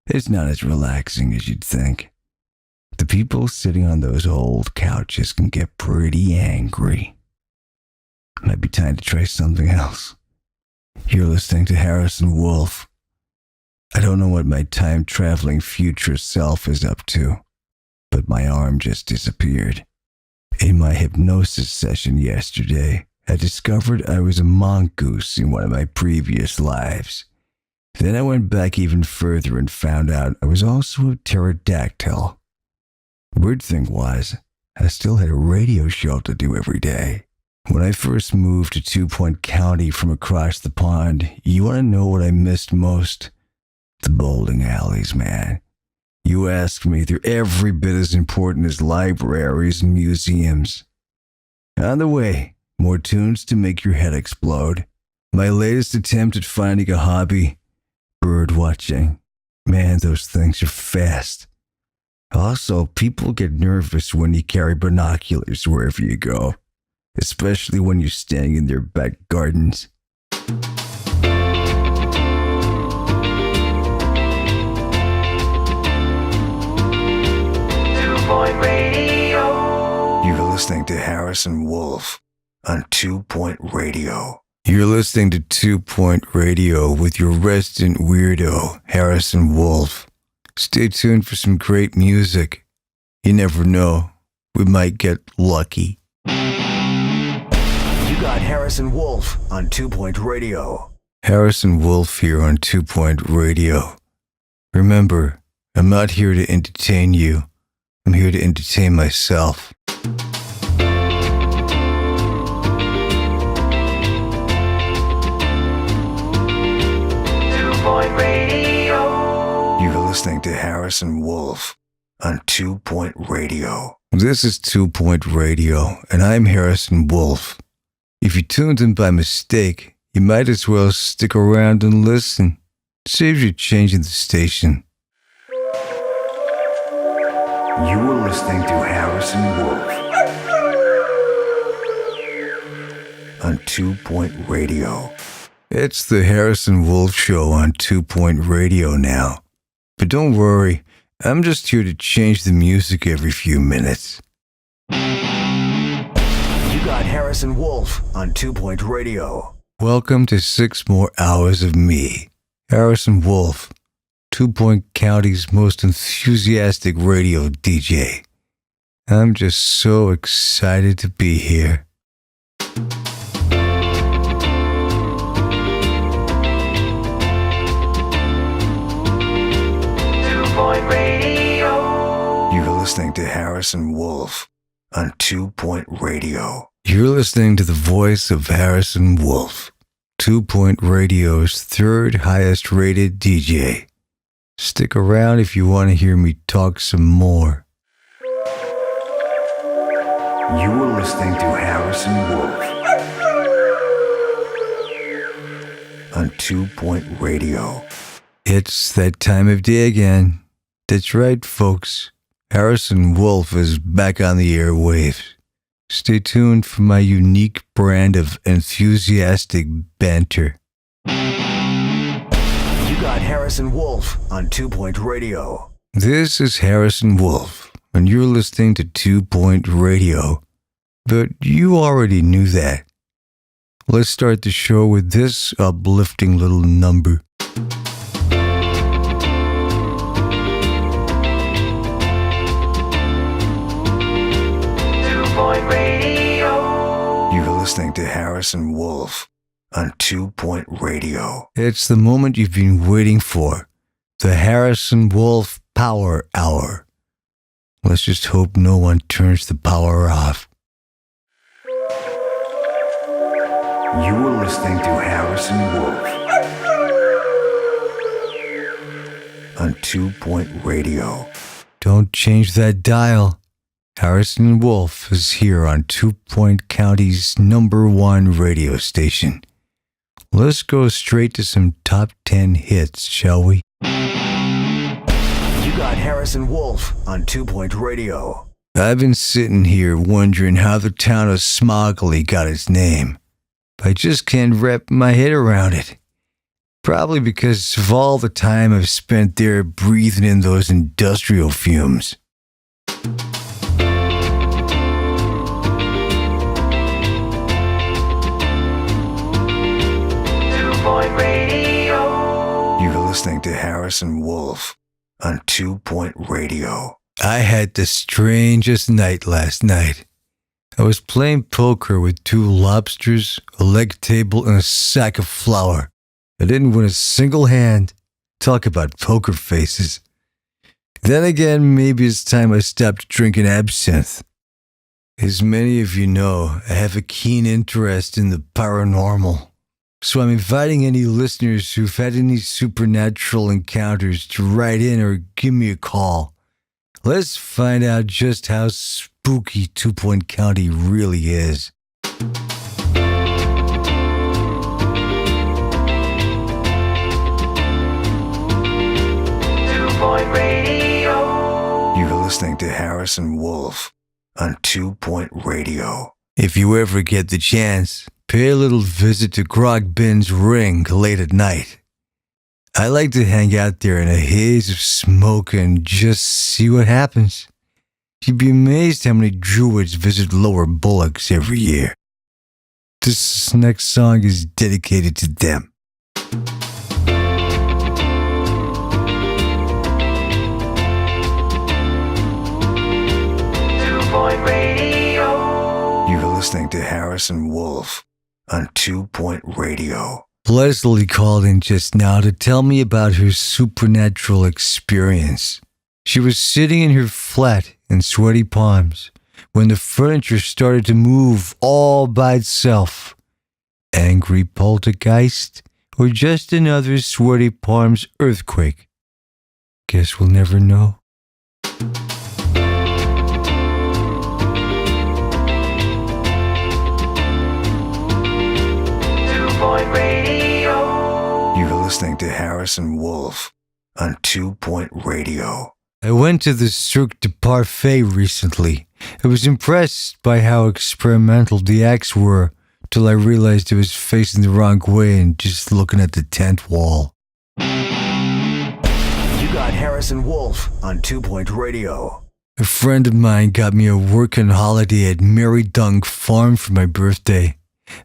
It's not as relaxing as you'd think. The people sitting on those old couches can get pretty angry. Might be time to try something else. You're listening to Harrison Wolf. I don't know what my time-traveling future self is up to, but my arm just disappeared. In my hypnosis session yesterday, I discovered I was a mongoose in one of my previous lives. Then I went back even further and found out I was also a pterodactyl. Weird thing was, I still had a radio show to do every day. When I first moved to 2 Point County from across the pond, you want to know what I missed most? The bowling alleys, man. You ask me, they're every bit as important as libraries and museums. On the way, more tunes to make your head explode. My latest attempt at finding a hobby, bird watching. Man, those things are fast. Also, people get nervous when you carry binoculars wherever you go, especially when you're staying in their back gardens. 2 Point Radio. You're listening to Harrison Wolf on 2 Point Radio. You're listening to 2 Point Radio with your resident weirdo, Harrison Wolf. Stay tuned for some great music. You never know, we might get lucky. You got Harrison Wolf on 2 Point Radio. Harrison Wolf here on 2 Point Radio. Remember, I'm not here to entertain you. I'm here to entertain myself. 2 Point Radio. You're listening to Harrison Wolf on 2 Point Radio. This is 2 Point Radio, and I'm Harrison Wolf. If you tuned in by mistake, you might as well stick around and listen. Saves you changing the station. You are listening to Harrison Wolf on 2 Point Radio. It's the Harrison Wolf Show on 2 Point Radio now. But don't worry, I'm just here to change the music every few minutes. You got Harrison Wolf on 2 Point Radio. Welcome to 6 more hours of me, Harrison Wolf, 2 Point County's most enthusiastic radio DJ. I'm just so excited to be here. 2 Point Radio. You're listening to Harrison Wolf on 2 Point Radio. You're listening to the voice of Harrison Wolf, 2 Point Radio's third highest rated DJ. Stick around if you want to hear me talk some more. You are listening to Harrison Wolf on 2 Point Radio. It's that time of day again. That's right, folks. Harrison Wolf is back on the airwaves. Stay tuned for my unique brand of enthusiastic banter. You got Harrison Wolf on 2 Point Radio. This is Harrison Wolf, and you're listening to 2 Point Radio. But you already knew that. Let's start the show with this uplifting little number. 2 Point Radio. You're listening to Harrison Wolf on 2 Point Radio. It's the moment you've been waiting for. The Harrison Wolf Power Hour. Let's just hope no one turns the power off. You are listening to Harrison Wolf on 2 Point Radio. Don't change that dial. Harrison Wolf is here on 2 Point County's #1 radio station. Let's go straight to some top 10 hits, shall we? You got Harrison Wolf on 2 Point Radio. I've been sitting here wondering how the town of Smoggley got its name. I just can't wrap my head around it. Probably because of all the time I've spent there breathing in those industrial fumes. 2 Point Radio. You're listening to Harrison Wolf on 2 Point Radio. I had the strangest night last night. I was playing poker with 2 lobsters, a leg table, and a sack of flour. I didn't win a single hand. Talk about poker faces. Then again, maybe it's time I stopped drinking absinthe. As many of you know, I have a keen interest in the paranormal. So I'm inviting any listeners who've had any supernatural encounters to write in or give me a call. Let's find out just how spooky 2 Point County really is. 2 Point Radio. You're listening to Harrison Wolf on 2 Point Radio. If you ever get the chance, pay a little visit to Grog Bin's Ring late at night. I like to hang out there in a haze of smoke and just see what happens. You'd be amazed how many druids visit Lower Bullocks every year. This next song is dedicated to them. 2 Point Radio. You're listening to Harrison Wolf on 2 Point Radio. Leslie called in just now to tell me about her supernatural experience. She was sitting in her flat in sweaty palms when the furniture started to move all by itself. Angry poltergeist or just another sweaty palms earthquake? Guess we'll never know. 2 Point Radio. You're listening to Harrison Wolf on 2 Point Radio. I went to the Cirque du Parfait recently. I was impressed by how experimental the acts were till I realized I was facing the wrong way and just looking at the tent wall. You got Harrison Wolf on 2 Point Radio. A friend of mine got me a working holiday at Mary Dung Farm for my birthday.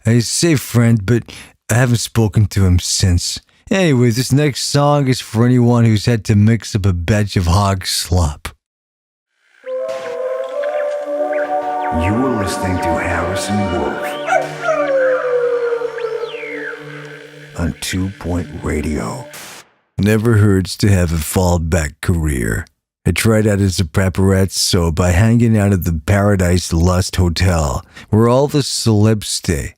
I say friend, but I haven't spoken to him since. Anyway, this next song is for anyone who's had to mix up a batch of hog slop. You are listening to Harrison Wolf on 2 Point Radio. Never hurts to have a fallback career. I tried out as a paparazzo by hanging out at the Paradise Lust Hotel, where all the celebs stay.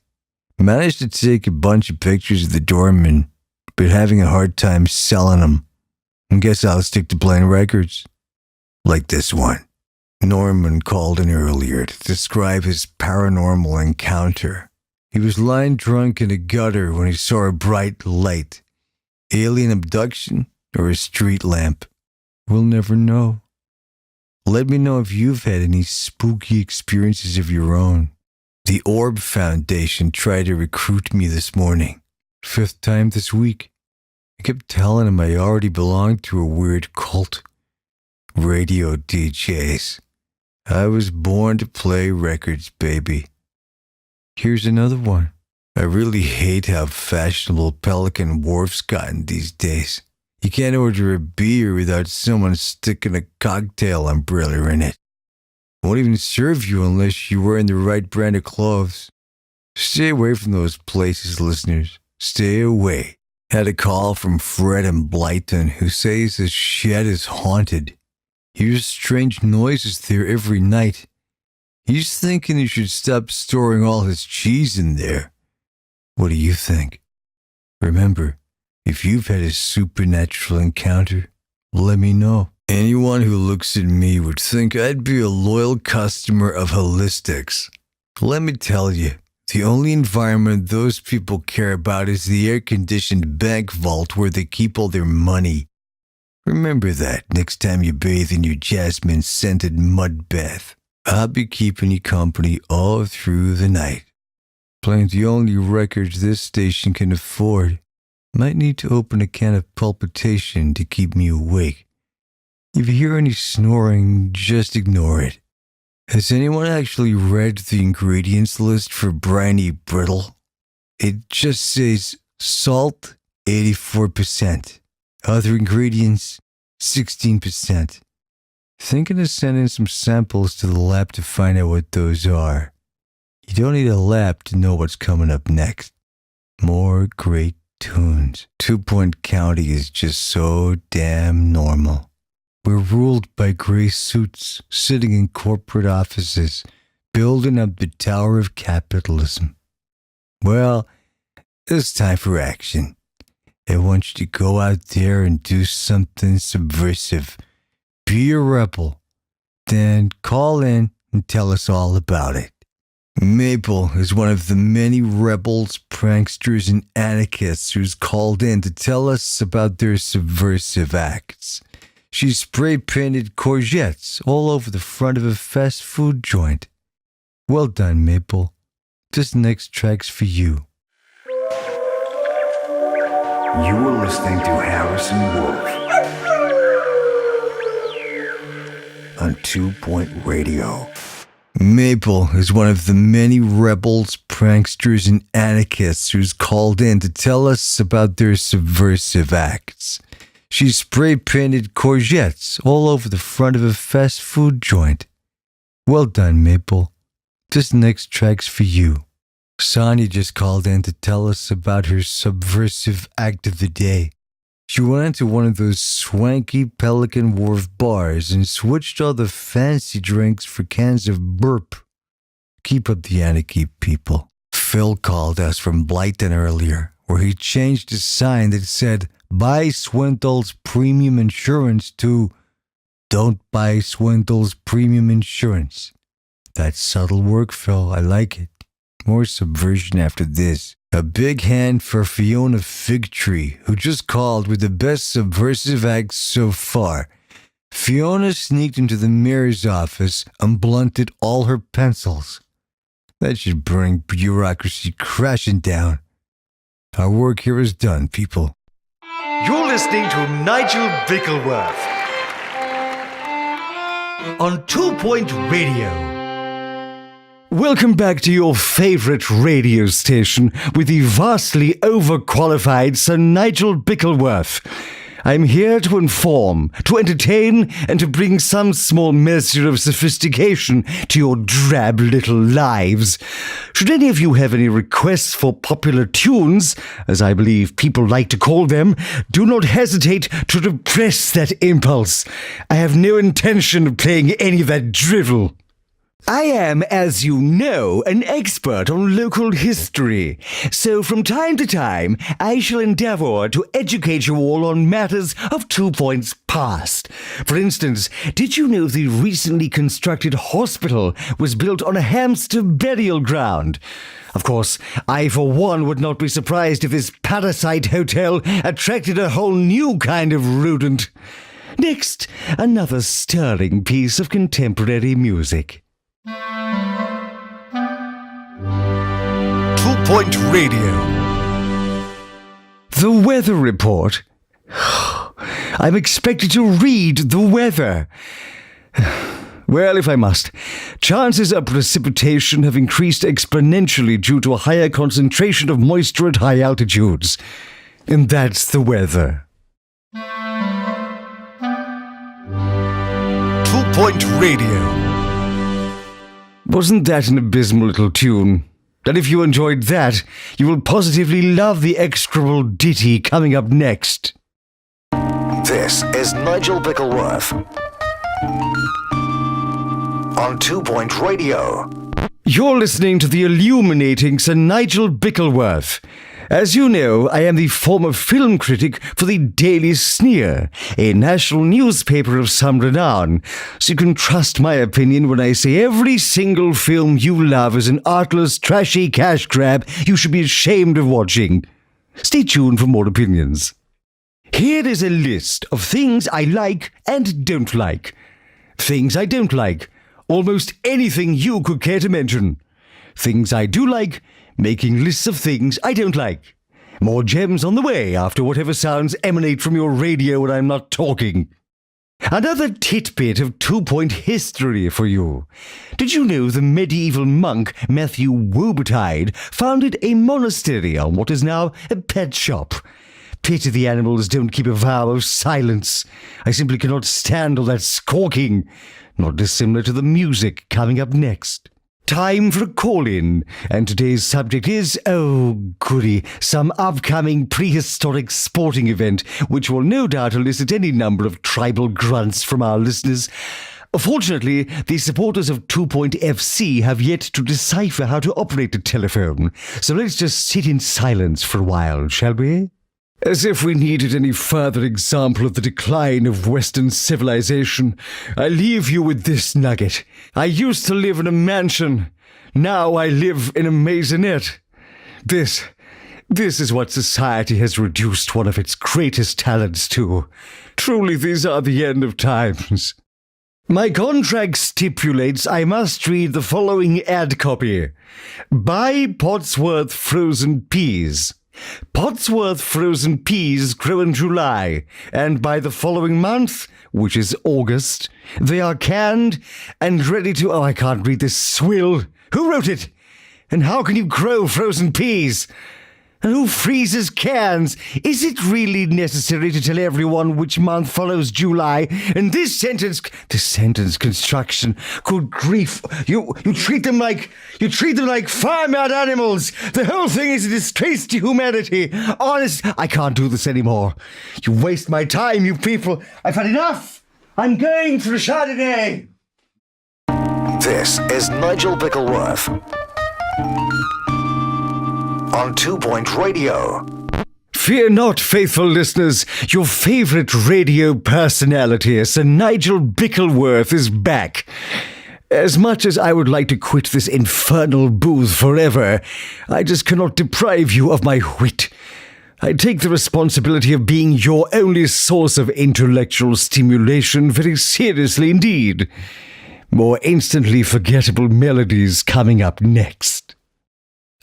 Managed to take a bunch of pictures of the doorman, but having a hard time selling them. And guess I'll stick to playing records. Like this one. Norman called in earlier to describe his paranormal encounter. He was lying drunk in a gutter when he saw a bright light. Alien abduction or a street lamp? We'll never know. Let me know if you've had any spooky experiences of your own. The Orb Foundation tried to recruit me this morning. 5th time this week. I kept telling him I already belonged to a weird cult. radio DJs. I was born to play records, baby. Here's another one. I really hate how fashionable Pelican Wharf's gotten these days. You can't order a beer without someone sticking a cocktail umbrella in it. Won't even serve you unless you're wearing the right brand of clothes. Stay away from those places, listeners. Stay away. Had a call from Fred in Blyton who says his shed is haunted. Hears strange noises there every night. He's thinking he should stop storing all his cheese in there. What do you think? Remember, if you've had a supernatural encounter, let me know. Anyone who looks at me would think I'd be a loyal customer of Holistics. Let me tell you, the only environment those people care about is the air-conditioned bank vault where they keep all their money. Remember that next time you bathe in your jasmine-scented mud bath. I'll be keeping you company all through the night. Playing the only records this station can afford. Might need to open a can of palpitation to keep me awake. If you hear any snoring, just ignore it. Has anyone actually read the ingredients list for briny brittle? It just says salt, 84%. Other ingredients, 16%. Thinking of sending some samples to the lab to find out what those are. You don't need a lab to know what's coming up next. More great tunes. 2 Point County is just so damn normal. We're ruled by gray suits, sitting in corporate offices, building up the tower of capitalism. Well, it's time for action. I want you to go out there and do something subversive. Be a rebel. Then call in and tell us all about it. Maple is one of the many rebels, pranksters, and anarchists who's called in to tell us about their subversive acts. She spray-painted courgettes all over the front of a fast food joint. Well done, Maple. This next track's for you. You're listening to Harrison Wolf on 2 Point Radio. Maple is one of the many rebels, pranksters, and anarchists who's called in to tell us about their subversive acts. She spray-painted courgettes all over the front of a fast food joint. Well done, Maple. This next track's for you. Sonia just called in to tell us about her subversive act of the day. She went into one of those swanky Pelican Wharf bars and switched all the fancy drinks for cans of burp. Keep up the anarchy, people. Phil called us from Blyton earlier, where he changed a sign that said, "Buy Swindel's Premium Insurance" to "Don't buy Swindel's Premium Insurance." That's subtle work, Phil. I like it. More subversion after this. A big hand for Fiona Figtree, who just called with the best subversive act so far. Fiona sneaked into the mayor's office and blunted all her pencils. That should bring bureaucracy crashing down. Our work here is done, people. You're listening to Nigel Bickleworth on 2 Point Radio. Welcome back to your favorite radio station with the vastly overqualified Sir Nigel Bickleworth. I'm here to inform, to entertain, and to bring some small measure of sophistication to your drab little lives. Should any of you have any requests for popular tunes, as I believe people like to call them, do not hesitate to repress that impulse. I have no intention of playing any of that drivel. I am, as you know, an expert on local history, so from time to time I shall endeavour to educate you all on matters of 2 Points past. For instance, did you know the recently constructed hospital was built on a hamster burial ground? Of course, I for one would not be surprised if this parasite hotel attracted a whole new kind of rodent. Next, another stirring piece of contemporary music. 2 Point Radio. The weather report. I'm expected to read the weather. Well, if I must, chances of precipitation have increased exponentially due to a higher concentration of moisture at high altitudes. And that's the weather. 2 Point Radio. Wasn't that an abysmal little tune? And if you enjoyed that, you will positively love the execrable ditty coming up next. This is Nigel Bickleworth on 2 Point Radio. You're listening to the illuminating Sir Nigel Bickleworth. As you know, I am the former film critic for the Daily Sneer, a national newspaper of some renown, so you can trust my opinion when I say every single film you love is an artless, trashy cash grab you should be ashamed of watching. Stay tuned for more opinions. Here is a list of things I like and don't like. Things I don't like. Almost anything you could care to mention. Things I do like. Making lists of things I don't like. More gems on the way after whatever sounds emanate from your radio when I'm not talking. Another tidbit of 2 Point history for you. Did you know the medieval monk Matthew Wobertide founded a monastery on what is now a pet shop? Pity the animals don't keep a vow of silence. I simply cannot stand all that squawking. Not dissimilar to the music coming up next. Time for a call-in, and today's subject is, oh goody, some upcoming prehistoric sporting event, which will no doubt elicit any number of tribal grunts from our listeners. Fortunately, the supporters of 2 Point FC have yet to decipher how to operate the telephone, so let's just sit in silence for a while, shall we? As if we needed any further example of the decline of Western civilization, I leave you with this nugget. I used to live in a mansion. Now I live in a maisonette. This is what society has reduced one of its greatest talents to. Truly, these are the end of times. My contract stipulates I must read the following ad copy. Buy Potsworth frozen peas. Potsworth frozen peas grow in July, and by the following month, which is August, they are canned and ready to... Oh, I can't read this swill. Who wrote it? And how can you grow frozen peas? And who freezes cans? Is it really necessary to tell everyone which month follows July? And this sentence construction, good grief, you treat them like farmyard animals. The whole thing is a disgrace to humanity. Honest, I can't do this anymore. You waste my time, you people. I've had enough. I'm going for a Chardonnay. This is Nigel Bickleworth on 2 Point Radio. Fear not, faithful listeners, your favorite radio personality, Sir Nigel Bickleworth, is back. As much as I would like to quit this infernal booth forever, I just cannot deprive you of my wit. I take the responsibility of being your only source of intellectual stimulation very seriously indeed. More instantly forgettable melodies coming up next.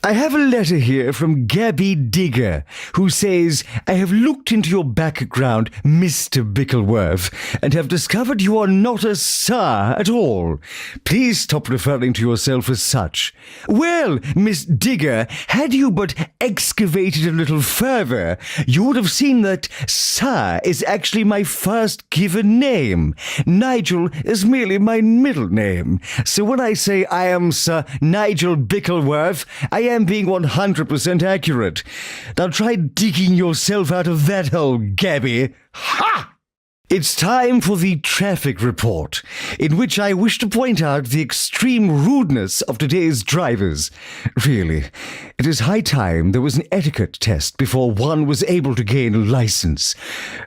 I have a letter here from Gabby Digger, who says, I have looked into your background, Mr. Bickleworth, and have discovered you are not a sir at all. Please stop referring to yourself as such. Well, Miss Digger, had you but excavated a little further, you would have seen that sir is actually my first given name. Nigel is merely my middle name. So when I say I am Sir Nigel Bickleworth, I am being 100% accurate. Now try digging yourself out of that hole, Gabby. Ha! It's time for the traffic report, in which I wish to point out the extreme rudeness of today's drivers. Really, it is high time there was an etiquette test before one was able to gain a license.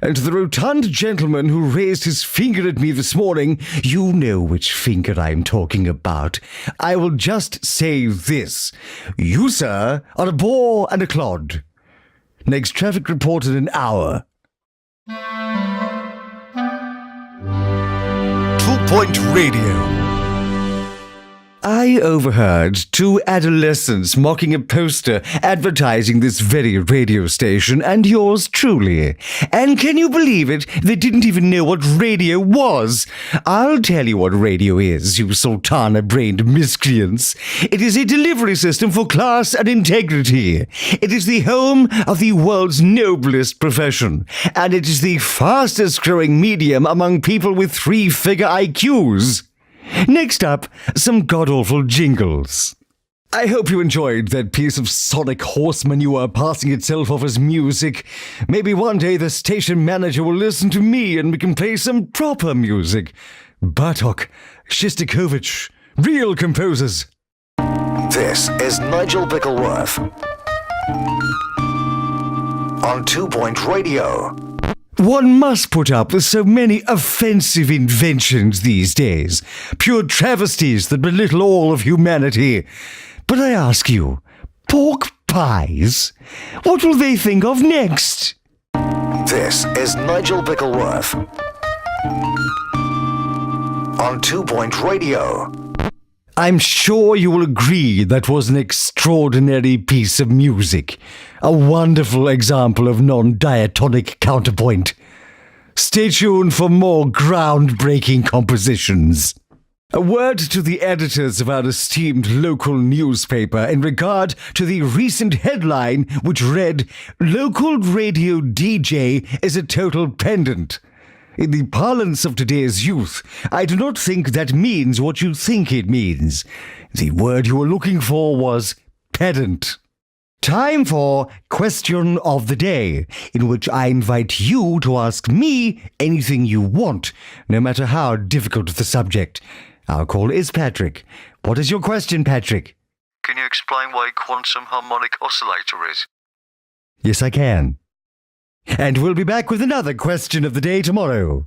And to the rotund gentleman who raised his finger at me this morning, you know which finger I'm talking about. I will just say this. You, sir, are a bore and a clod. Next traffic report in an hour. 2 Point Radio. I overheard two adolescents mocking a poster advertising this very radio station and yours truly. And can you believe it? They didn't even know what radio was. I'll tell you what radio is, you sultana-brained miscreants. It is a delivery system for class and integrity. It is the home of the world's noblest profession. And it is the fastest-growing medium among people with three-figure IQs. Next up, some god-awful jingles. I hope you enjoyed that piece of sonic horse manure passing itself off as music. Maybe one day the station manager will listen to me and we can play some proper music. Bartok, Shostakovich, real composers. This is Nigel Bickleworth on 2 Point Radio. One must put up with so many offensive inventions these days, pure travesties that belittle all of humanity. But I ask you, pork pies? What will they think of next? This is Nigel Bickleworth on 2 Point Radio. I'm sure you will agree that was an extraordinary piece of music, a wonderful example of non-diatonic counterpoint. Stay tuned for more groundbreaking compositions. A word to the editors of our esteemed local newspaper in regard to the recent headline which read, "Local radio DJ is a total pendant." In the parlance of today's youth, I do not think that means what you think it means. The word you were looking for was pedant. Time for Question of the Day, in which I invite you to ask me anything you want, no matter how difficult the subject. Our call is Patrick. What is your question, Patrick? Can you explain what a quantum harmonic oscillator is? Yes, I can. And we'll be back with another question of the day tomorrow.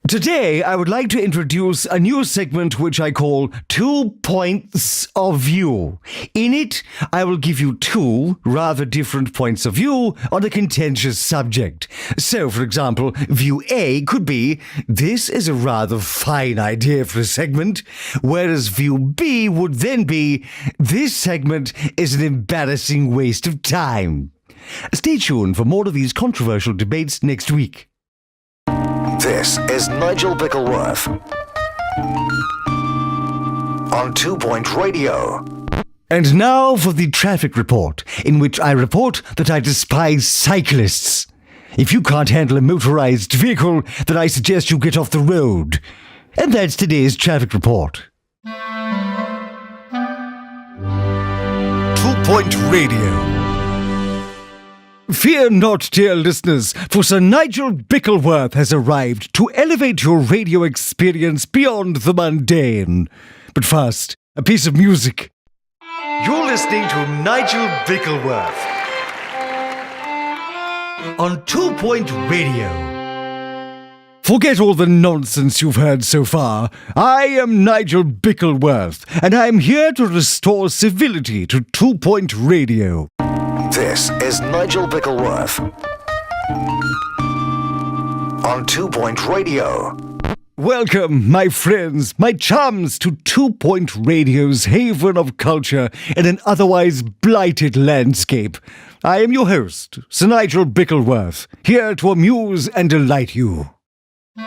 Today, I would like to introduce a new segment which I call 2 Points of View. In it, I will give you two rather different points of view on a contentious subject. So, for example, view A could be, this is a rather fine idea for a segment, whereas view B would then be, this segment is an embarrassing waste of time. Stay tuned for more of these controversial debates next week. This is Nigel Bickleworth on 2 Point Radio. And now for the traffic report, in which I report that I despise cyclists. If you can't handle a motorized vehicle, then I suggest you get off the road. And that's today's traffic report. 2 Point Radio. Fear not, dear listeners, for Sir Nigel Bickleworth has arrived to elevate your radio experience beyond the mundane. But first, a piece of music. You're listening to Nigel Bickleworth on 2 Point Radio. Forget all the nonsense you've heard so far. I am Nigel Bickleworth, and I'm here to restore civility to 2 Point Radio. This is Nigel Bickleworth on 2 Point Radio. Welcome, my friends, my chums, to 2 Point Radio's haven of culture in an otherwise blighted landscape. I am your host, Sir Nigel Bickleworth, here to amuse and delight you. 2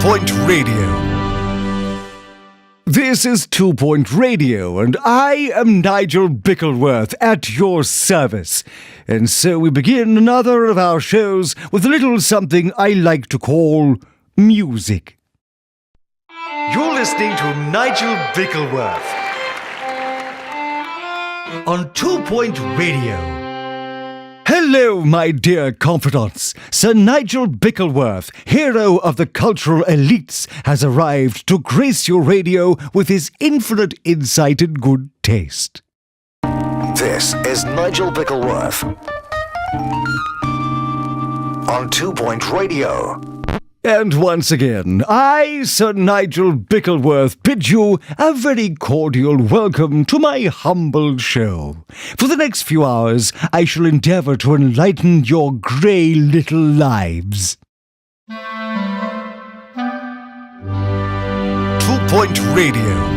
Point Radio. This is 2 Point Radio, and I am Nigel Bickleworth at your service. And so we begin another of our shows with a little something I like to call music. You're listening to Nigel Bickleworth on 2 Point Radio. Hello, my dear confidants. Sir Nigel Bickleworth, hero of the cultural elites, has arrived to grace your radio with his infinite insight and good taste. This is Nigel Bickleworth on 2 Point Radio. And once again, I, Sir Nigel Bickleworth, bid you a very cordial welcome to my humble show. For the next few hours, I shall endeavour to enlighten your grey little lives. Point Radio.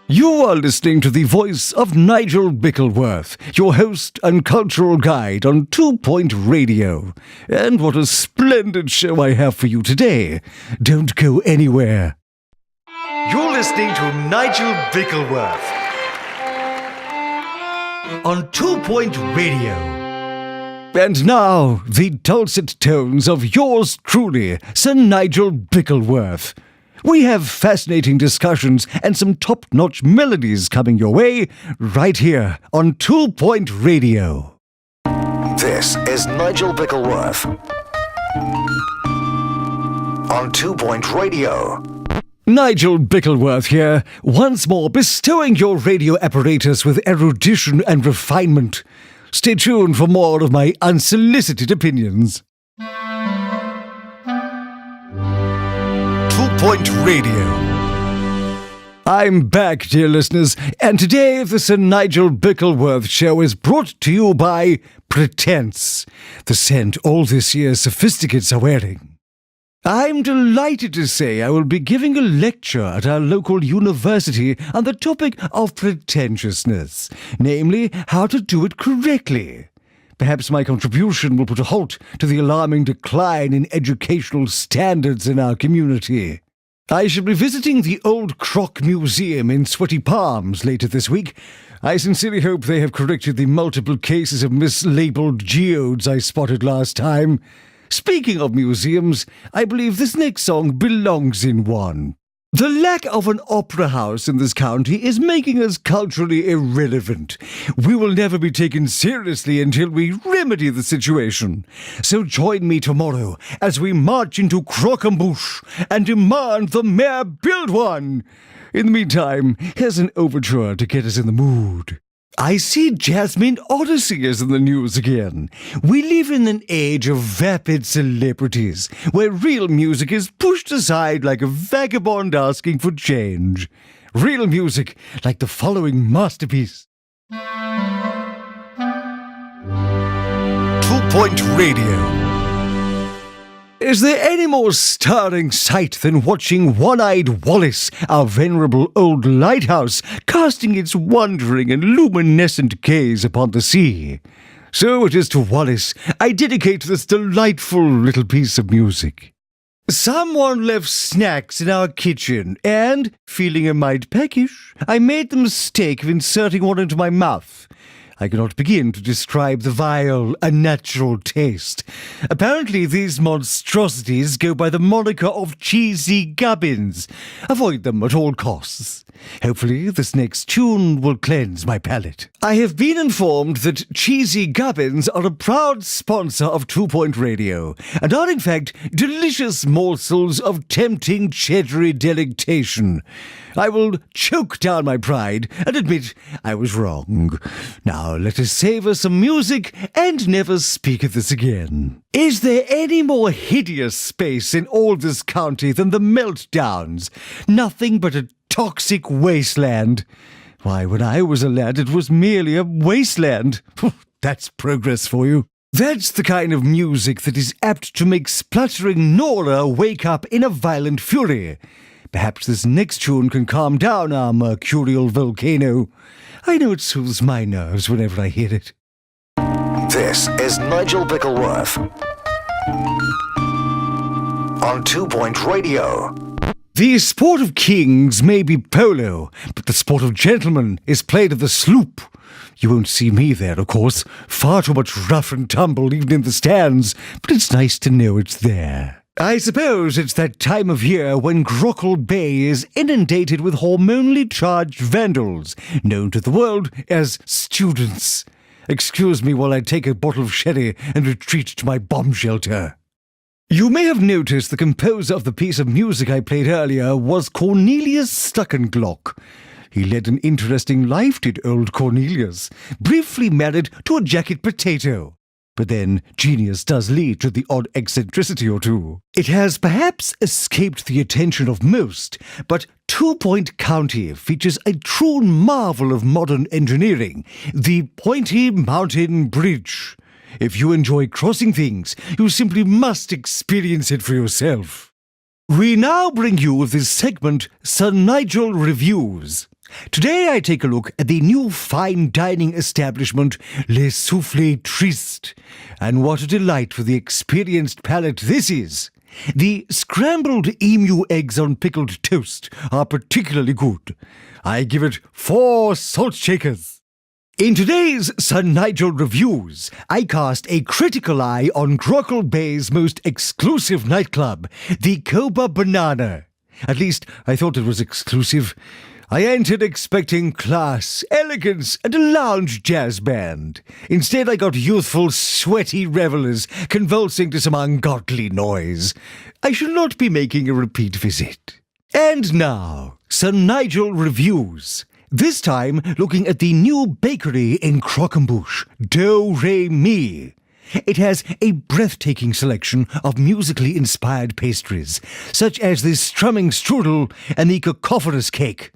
You are listening to the voice of Nigel Bickleworth, your host and cultural guide on 2 Point Radio. And what a splendid show I have for you today. Don't go anywhere. You're listening to Nigel Bickleworth on 2 Point Radio. And now, the dulcet tones of yours truly, Sir Nigel Bickleworth. We have fascinating discussions and some top-notch melodies coming your way right here on 2 Point Radio. This is Nigel Bickleworth on 2 Point Radio. Nigel Bickleworth here, once more bestowing your radio apparatus with erudition and refinement. Stay tuned for more of my unsolicited opinions. 2 Point Radio. I'm back, dear listeners, and today the Sir Nigel Bickleworth Show is brought to you by Pretense, the scent all this year's sophisticates are wearing. I'm delighted to say I will be giving a lecture at our local university on the topic of pretentiousness, namely, how to do it correctly. Perhaps my contribution will put a halt to the alarming decline in educational standards in our community. I shall be visiting the Old Croc Museum in Sweaty Palms later this week. I sincerely hope they have corrected the multiple cases of mislabeled geodes I spotted last time. Speaking of museums, I believe this next song belongs in one. The lack of an opera house in this county is making us culturally irrelevant. We will never be taken seriously until we remedy the situation. So join me tomorrow as we march into Croquembouche and demand the mayor build one. In the meantime, here's an overture to get us in the mood. I see Jasmine Odyssey is in the news again. We live in an age of vapid celebrities, where real music is pushed aside like a vagabond asking for change. Real music like the following masterpiece. 2 Point Radio. Is there any more stirring sight than watching One-Eyed Wallace, our venerable old lighthouse, casting its wandering and luminescent gaze upon the sea? So it is to Wallace I dedicate this delightful little piece of music. Someone left snacks in our kitchen, and, feeling a mite peckish, I made the mistake of inserting one into my mouth. I cannot begin to describe the vile, unnatural taste. Apparently, these monstrosities go by the moniker of cheesy gubbins. Avoid them at all costs. Hopefully, this next tune will cleanse my palate. I have been informed that cheesy gubbins are a proud sponsor of 2 Point Radio, and are in fact delicious morsels of tempting cheddary delectation. I will choke down my pride and admit I was wrong. Now let us savor some music and never speak of this again. Is there any more hideous space in all this county than the meltdowns? Nothing but a toxic wasteland. Why, when I was a lad, it was merely a wasteland. That's progress for you. That's the kind of music that is apt to make spluttering Nora wake up in a violent fury. Perhaps this next tune can calm down our mercurial volcano. I know it soothes my nerves whenever I hear it. This is Nigel Bickleworth on 2 Point Radio. The sport of kings may be polo, but the sport of gentlemen is played at the sloop. You won't see me there, of course. Far too much rough and tumble even in the stands, but it's nice to know it's there. I suppose it's that time of year when Grockle Bay is inundated with hormonally charged vandals, known to the world as students. Excuse me while I take a bottle of sherry and retreat to my bomb shelter. You may have noticed the composer of the piece of music I played earlier was Cornelius Stuckenglock. He led an interesting life, did old Cornelius, briefly married to a jacket potato. But then, genius does lead to the odd eccentricity or two. It has perhaps escaped the attention of most, but 2 Point County features a true marvel of modern engineering, the Pointy Mountain Bridge. If you enjoy crossing things, you simply must experience it for yourself. We now bring you this segment, Sir Nigel Reviews. Today I take a look at the new fine dining establishment, Le Soufflé Triste. And what a delight for the experienced palate this is. The scrambled emu eggs on pickled toast are particularly good. I give it 4 salt shakers. In today's Sir Nigel Reviews, I cast a critical eye on Grockle Bay's most exclusive nightclub, the Coba Banana. At least, I thought it was exclusive. I entered expecting class, elegance, and a lounge jazz band. Instead, I got youthful, sweaty revelers convulsing to some ungodly noise. I shall not be making a repeat visit. And now, Sir Nigel Reviews. This time, looking at the new bakery in Croquembouche, Do Re Mi. It has a breathtaking selection of musically inspired pastries, such as the strumming strudel and the cacophonous cake.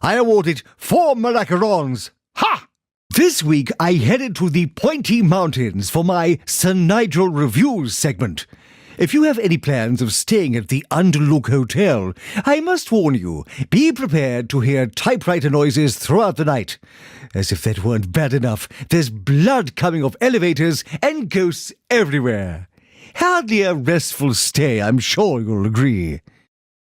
I award it 4 macarons. Ha! This week I headed to the Pointy Mountains for my Sir Nigel Reviews segment. If you have any plans of staying at the Underlook Hotel, I must warn you, be prepared to hear typewriter noises throughout the night. As if that weren't bad enough, there's blood coming off elevators and ghosts everywhere. Hardly a restful stay, I'm sure you'll agree.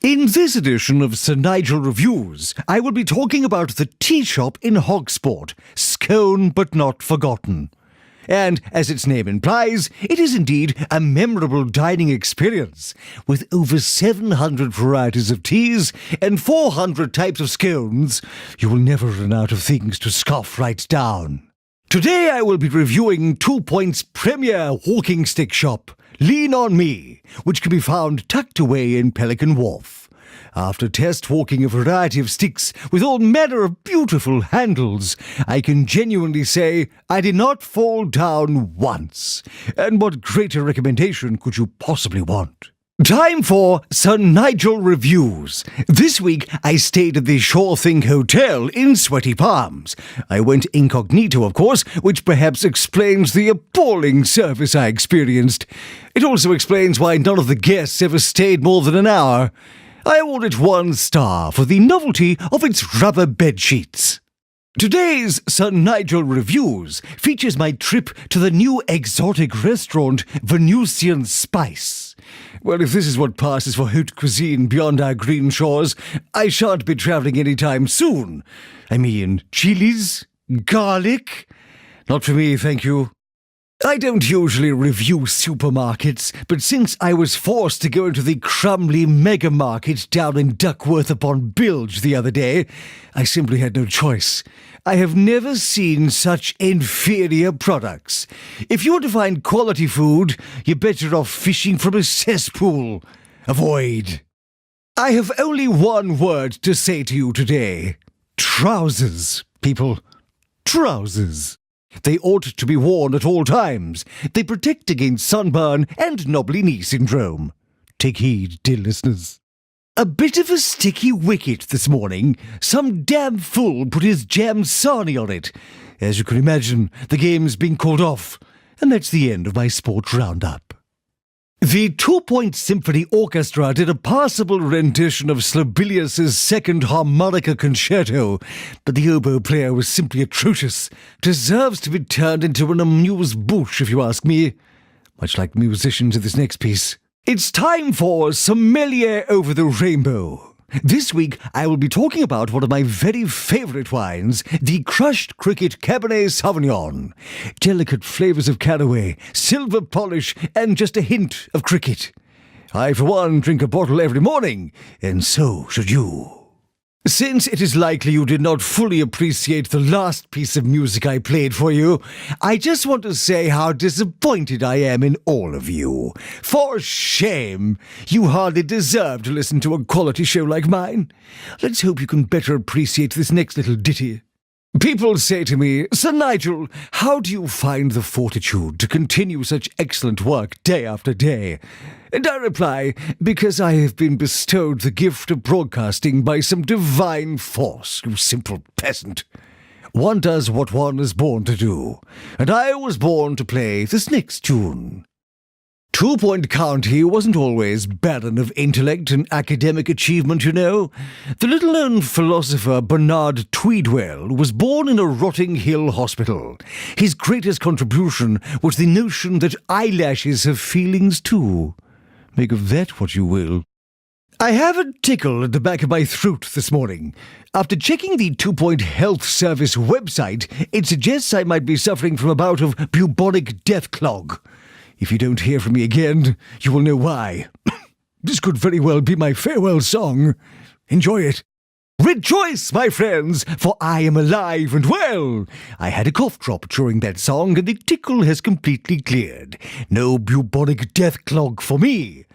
In this edition of Sir Nigel Reviews, I will be talking about the tea shop in Hogsport, Scone but not forgotten. And, as its name implies, it is indeed a memorable dining experience, with over 700 varieties of teas and 400 types of scones. You will never run out of things to scoff right down. Today I will be reviewing 2 Point's premier walking stick shop, Lean On Me, which can be found tucked away in Pelican Wharf. After test walking a variety of sticks with all manner of beautiful handles, I can genuinely say I did not fall down once. And what greater recommendation could you possibly want? Time for Sir Nigel Reviews. This week I stayed at the Sure Thing Hotel in Sweaty Palms. I went incognito, of course, which perhaps explains the appalling service I experienced. It also explains why none of the guests ever stayed more than an hour. I award it 1 star for the novelty of its rubber bed sheets. Today's Sir Nigel Reviews features my trip to the new exotic restaurant Venusian Spice. Well, if this is what passes for haute cuisine beyond our green shores, I shan't be travelling any time soon. I mean, chilies? Garlic? Not for me, thank you. I don't usually review supermarkets, but since I was forced to go into the crumbly mega market down in Duckworth upon Bilge the other day, I simply had no choice. I have never seen such inferior products. If you want to find quality food, you're better off fishing from a cesspool. Avoid. I have only one word to say to you today. Trousers, people. Trousers. They ought to be worn at all times. They protect against sunburn and knobbly knee syndrome. Take heed, dear listeners. A bit of a sticky wicket this morning. Some damn fool put his jam sarnie on it. As you can imagine, the game's been called off. And that's the end of my sport roundup. The 2 Point Symphony Orchestra did a passable rendition of Sibelius's second harmonica concerto, but the oboe player was simply atrocious. Deserves to be turned into an amuse-bouche, if you ask me. Much like musicians in this next piece. It's time for Sommelier Over the Rainbow. This week, I will be talking about one of my very favourite wines, the Crushed Cricket Cabernet Sauvignon. Delicate flavours of caraway, silver polish, and just a hint of cricket. I, for one, drink a bottle every morning, and so should you. Since it is likely you did not fully appreciate the last piece of music I played for you, I just want to say how disappointed I am in all of you. For shame! You hardly deserve to listen to a quality show like mine. Let's hope you can better appreciate this next little ditty. People say to me, Sir Nigel, how do you find the fortitude to continue such excellent work day after day? And I reply, because I have been bestowed the gift of broadcasting by some divine force, you simple peasant. One does what one is born to do, and I was born to play this next tune. 2 Point County wasn't always barren of intellect and academic achievement, you know. The little-known philosopher Bernard Tweedwell was born in a Rotting Hill hospital. His greatest contribution was the notion that eyelashes have feelings too. Make of that what you will. I have a tickle at the back of my throat this morning. After checking the 2 Point Health Service website, it suggests I might be suffering from a bout of bubonic death clog. If you don't hear from me again, you will know why. This could very well be my farewell song. Enjoy it. Rejoice, my friends, for I am alive and well. I had a cough drop during that song, and the tickle has completely cleared. No bubonic death clog for me.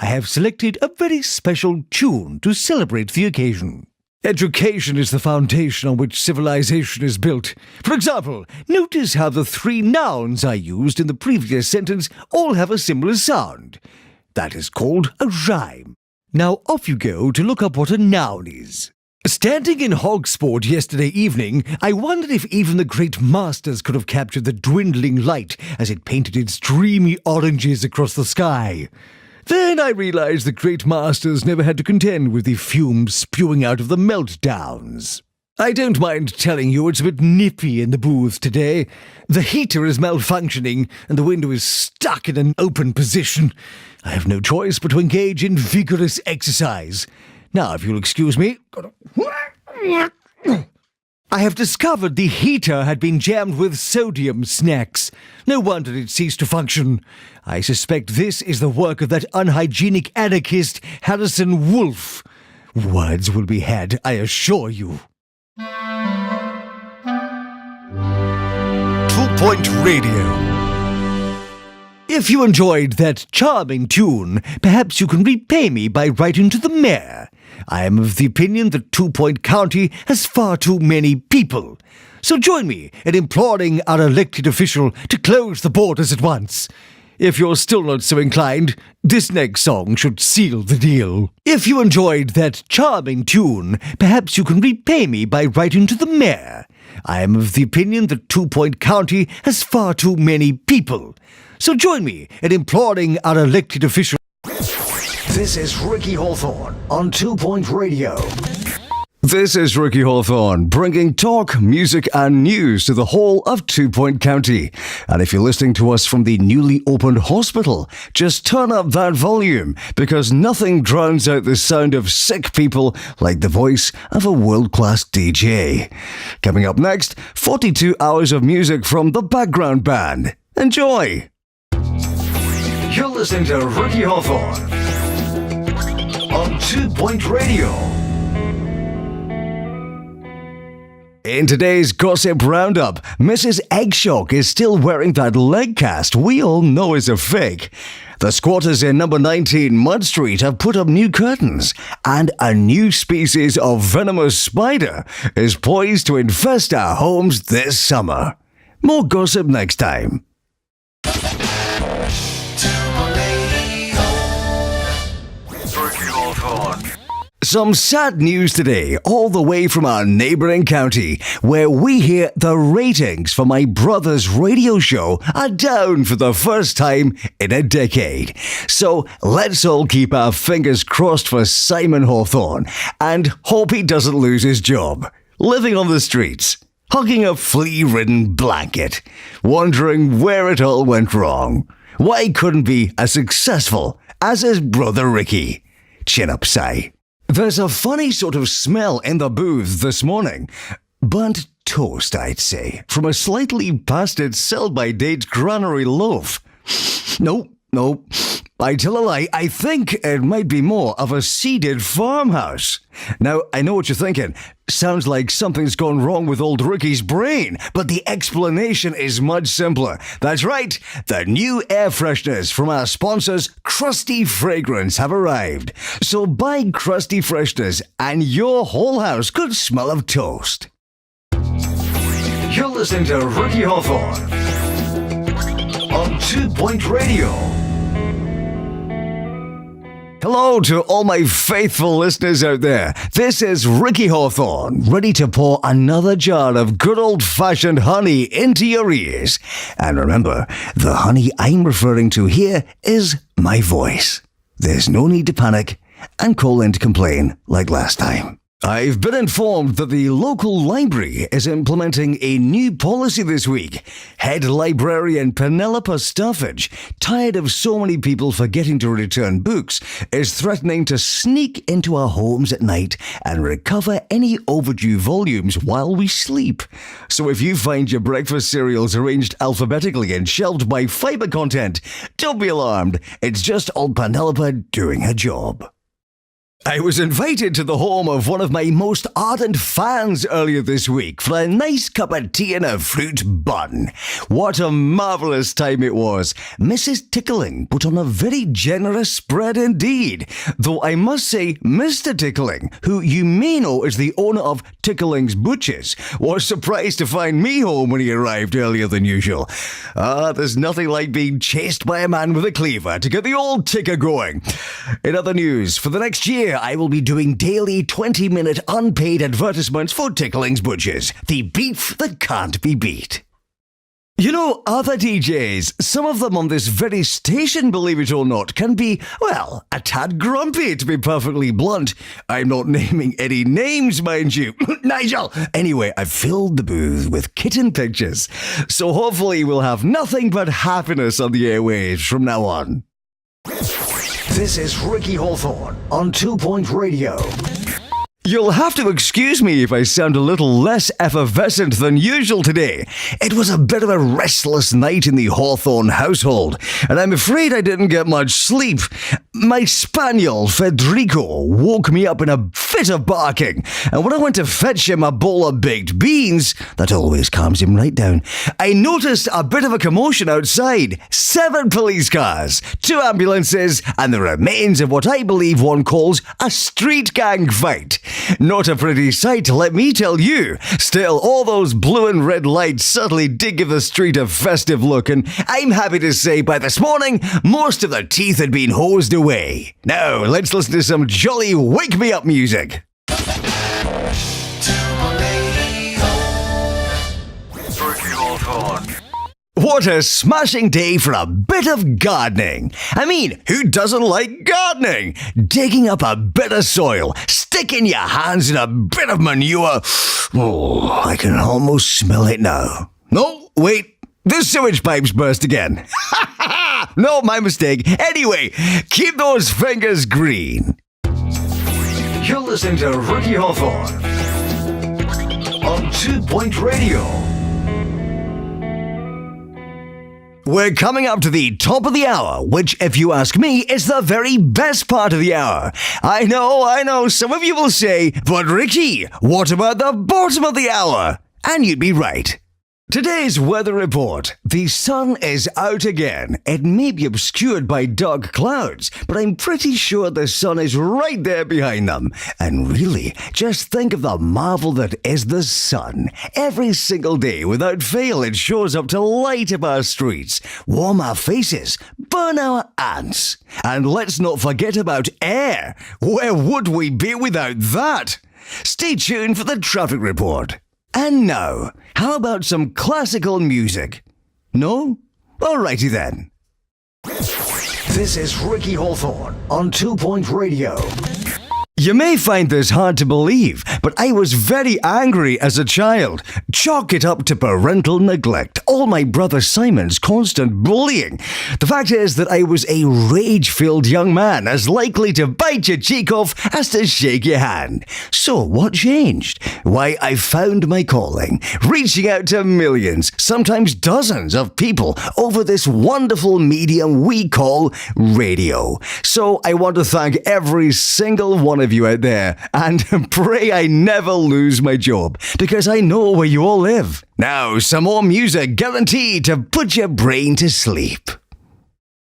I have selected a very special tune to celebrate the occasion. Education is the foundation on which civilization is built. For example, notice how the 3 nouns I used in the previous sentence all have a similar sound. That is called a rhyme. Now off you go to look up what a noun is. Standing in Hogsport yesterday evening, I wondered if even the great masters could have captured the dwindling light as it painted its dreamy oranges across the sky. Then I realized the great masters never had to contend with the fumes spewing out of the meltdowns. I don't mind telling you it's a bit nippy in the booth today. The heater is malfunctioning and the window is stuck in an open position. I have no choice but to engage in vigorous exercise. Now, if you'll excuse me... I have discovered the heater had been jammed with sodium snacks. No wonder it ceased to function. I suspect this is the work of that unhygienic anarchist, Harrison Wolf. Words will be had, I assure you. 2 Point Radio. If you enjoyed that charming tune, perhaps you can repay me by writing to the mayor. I am of the opinion that 2 Point County has far too many people. So join me in imploring our elected official to close the borders at once. If you're still not so inclined, this next song should seal the deal. If you enjoyed that charming tune, perhaps you can repay me by writing to the mayor. I am of the opinion that 2 Point County has far too many people. So join me in imploring our elected official. This is Ricky Hawthorne on 2 Point Radio. This is Ricky Hawthorne, bringing talk, music, and news to the whole of 2 Point County. And if you're listening to us from the newly opened hospital, just turn up that volume, because nothing drowns out the sound of sick people like the voice of a world-class DJ. Coming up next, 42 hours of music from the background band. Enjoy! You're listening to Ricky Hawthorne on 2 Point Radio. In today's Gossip Roundup, Mrs. Eggshock is still wearing that leg cast we all know is a fake. The squatters in number 19 Mud Street have put up new curtains, and a new species of venomous spider is poised to infest our homes this summer. More gossip next time. Some sad news today, all the way from our neighbouring county, where we hear the ratings for my brother's radio show are down for the first time in a decade. So let's all keep our fingers crossed for Simon Hawthorne and hope he doesn't lose his job. Living on the streets, hugging a flea-ridden blanket, wondering where it all went wrong. Why he couldn't be as successful as his brother Ricky. Chin up, Si. There's a funny sort of smell in the booth this morning. Burnt toast, I'd say, from a slightly past its sell-by-date granary loaf. Nope. I tell a lie, I think it might be more of a seeded farmhouse. Now, I know what you're thinking. Sounds like something's gone wrong with old Ricky's brain, but the explanation is much simpler. That's right, the new air fresheners from our sponsors, Krusty Fragrance, have arrived. So buy Krusty Fresheners and your whole house could smell of toast. You're listening to Ricky Hawthorne on 2 Point Radio. Hello to all my faithful listeners out there. This is Ricky Hawthorne, ready to pour another jar of good old-fashioned honey into your ears. And remember, the honey I'm referring to here is my voice. There's no need to panic and call in to complain like last time. I've been informed that the local library is implementing a new policy this week. Head librarian Penelope Staffage, tired of so many people forgetting to return books, is threatening to sneak into our homes at night and recover any overdue volumes while we sleep. So if you find your breakfast cereals arranged alphabetically and shelved by fiber content, don't be alarmed. It's just old Penelope doing her job. I was invited to the home of one of my most ardent fans earlier this week for a nice cup of tea and a fruit bun. What a marvellous time it was. Mrs. Tickling put on a very generous spread indeed. Though I must say, Mr. Tickling, who you may know is the owner of Tickling's Butchers, was surprised to find me home when he arrived earlier than usual. There's nothing like being chased by a man with a cleaver to get the old ticker going. In other news, for the next year, I will be doing daily 20-minute unpaid advertisements for Tickling's Butchers, the beef that can't be beat. You know, other DJs, some of them on this very station, believe it or not, can be, well, a tad grumpy, to be perfectly blunt. I'm not naming any names, mind you. Nigel! Anyway, I've filled the booth with kitten pictures, so hopefully we'll have nothing but happiness on the airwaves from now on. This is Ricky Hawthorne on 2 Point Radio. You'll have to excuse me if I sound a little less effervescent than usual today. It was a bit of a restless night in the Hawthorne household, and I'm afraid I didn't get much sleep. My spaniel, Federico, woke me up in a fit of barking, and when I went to fetch him a bowl of baked beans, that always calms him right down, I noticed a bit of a commotion outside. 7 police cars, 2 ambulances, and the remains of what I believe one calls a street gang fight. Not a pretty sight, let me tell you. Still, all those blue and red lights certainly did give the street a festive look, and I'm happy to say by this morning, most of the teeth had been hosed away. Now, let's listen to some jolly wake-me-up music. What a smashing day for a bit of gardening. I mean, who doesn't like gardening? Digging up a bit of soil, sticking your hands in a bit of manure. Oh, I can almost smell it now. No, wait, the sewage pipes burst again. No, my mistake. Anyway, keep those fingers green. You're listening to Ricky Hawthorne on 2 Point Radio. We're coming up to the top of the hour, which, if you ask me, is the very best part of the hour. I know, some of you will say, but Ricky, what about the bottom of the hour? And you'd be right. Today's weather report. The sun is out again. It may be obscured by dark clouds, but I'm pretty sure the sun is right there behind them. And really, just think of the marvel that is the sun. Every single day, without fail, it shows up to light up our streets, warm our faces, burn our ants. And let's not forget about air. Where would we be without that? Stay tuned for the traffic report. And now, how about some classical music? No? Alrighty then. This is Ricky Hawthorne on 2 Point Radio. You may find this hard to believe, but I was very angry as a child. Chalk it up to parental neglect, all my brother Simon's constant bullying. The fact is that I was a rage-filled young man, as likely to bite your cheek off as to shake your hand. So what changed? Why, I found my calling, reaching out to millions, sometimes dozens of people over this wonderful medium we call radio. So I want to thank every single one of you out there, and pray I never lose my job, because I know where you all live. Now, some more music guaranteed to put your brain to sleep.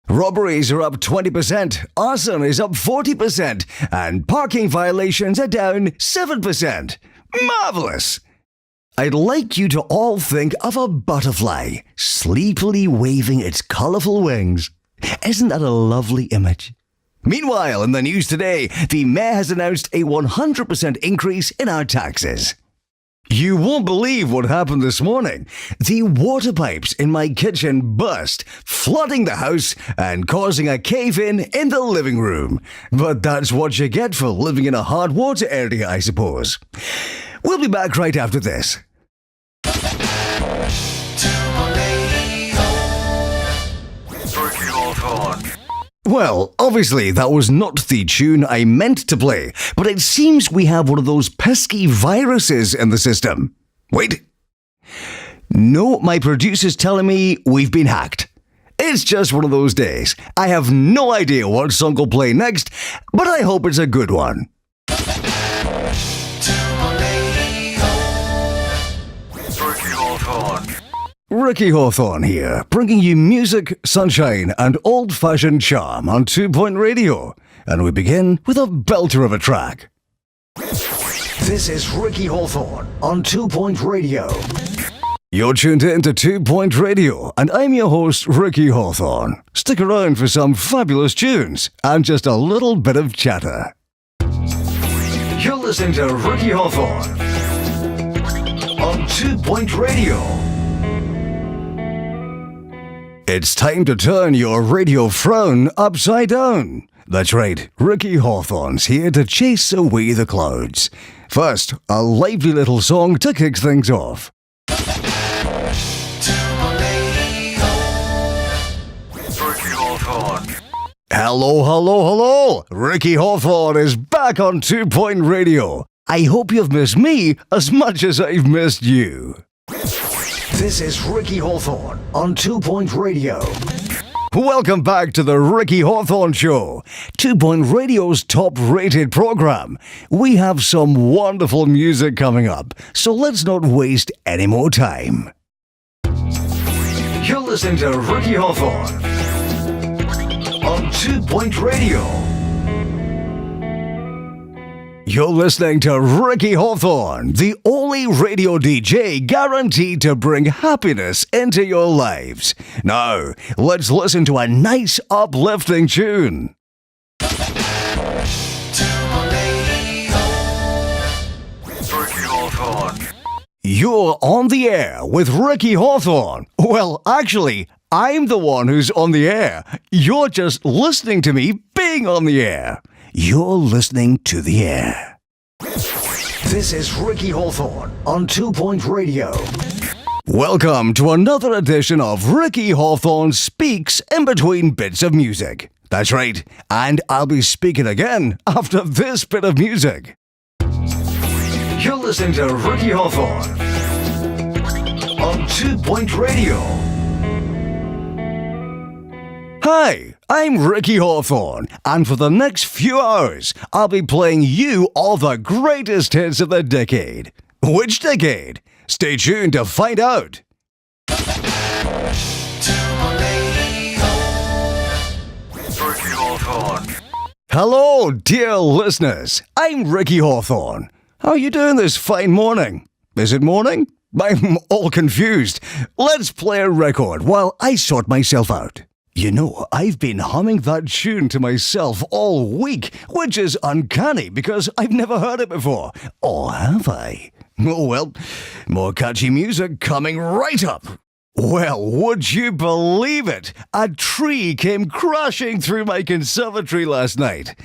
Robberies are up 20%, arson is up 40%, and parking violations are down 7%. Marvelous! I'd like you to all think of a butterfly sleepily waving its colorful wings. Isn't that a lovely image? Meanwhile, in the news today, the Mayor has announced a 100% increase in our taxes. You won't believe what happened this morning. The water pipes in my kitchen burst, flooding the house and causing a cave-in in the living room. But that's what you get for living in a hard water area, I suppose. We'll be back right after this. Well, obviously that was not the tune I meant to play, but it seems we have one of those pesky viruses in the system. Wait. No, my producer's telling me we've been hacked. It's just one of those days. I have no idea what song will play next, but I hope it's a good one. Ricky Hawthorne here, bringing you music, sunshine, and old-fashioned charm on 2 Point Radio. And we begin with a belter of a track. This is Ricky Hawthorne on 2 Point Radio. You're tuned in to 2 Point Radio, and I'm your host, Ricky Hawthorne. Stick around for some fabulous tunes and just a little bit of chatter. You're listening to Ricky Hawthorne on 2 Point Radio. It's time to turn your radio frown upside down. That's right, Ricky Hawthorne's here to chase away the clouds. First, a lively little song to kick things off. Hello, Ricky Hawthorne is back on 2 Point Radio. I hope you've missed me as much as I've missed you. This is Ricky Hawthorne on 2 Point Radio. Welcome back to the Ricky Hawthorne Show, 2 Point Radio's top-rated program. We have some wonderful music coming up, so let's not waste any more time. You're listening to Ricky Hawthorne on 2 Point Radio. You're listening to Ricky Hawthorne, the only radio DJ guaranteed to bring happiness into your lives. Now, let's listen to a nice uplifting tune. You're on the air with Ricky Hawthorne. Well, actually, I'm the one who's on the air. You're just listening to me being on the air. You're listening to the air. This is Ricky Hawthorne on 2 Point Radio. Welcome to another edition of Ricky Hawthorne Speaks in Between Bits of Music. That's right, and I'll be speaking again after this bit of music. You're listening to Ricky Hawthorne on 2 Point Radio. Hi, I'm Ricky Hawthorne, and for the next few hours, I'll be playing you all the greatest hits of the decade. Which decade? Stay tuned to find out. Hello, dear listeners. I'm Ricky Hawthorne. How are you doing this fine morning? Is it morning? I'm all confused. Let's play a record while I sort myself out. You know, I've been humming that tune to myself all week, which is uncanny because I've never heard it before. Or have I? Oh well, more catchy music coming right up. Well, would you believe it? A tree came crashing through my conservatory last night.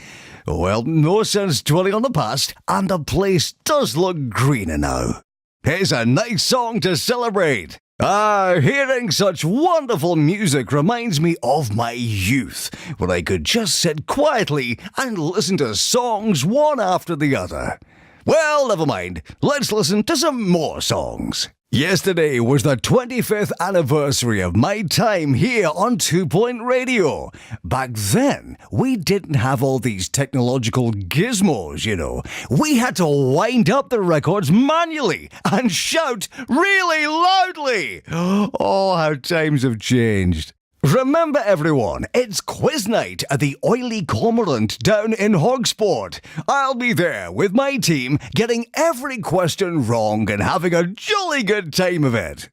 Well, no sense dwelling on the past, and the place does look greener now. Here's a nice song to celebrate. Hearing such wonderful music reminds me of my youth, when I could just sit quietly and listen to songs one after the other. Well, never mind. Let's listen to some more songs. Yesterday was the 25th anniversary of my time here on 2 Point Radio. Back then, we didn't have all these technological gizmos, you know. We had to wind up the records manually and shout really loudly. Oh, how times have changed. Remember, everyone, it's quiz night at the Oily Cormorant down in Hogsport. I'll be there with my team getting every question wrong and having a jolly good time of it.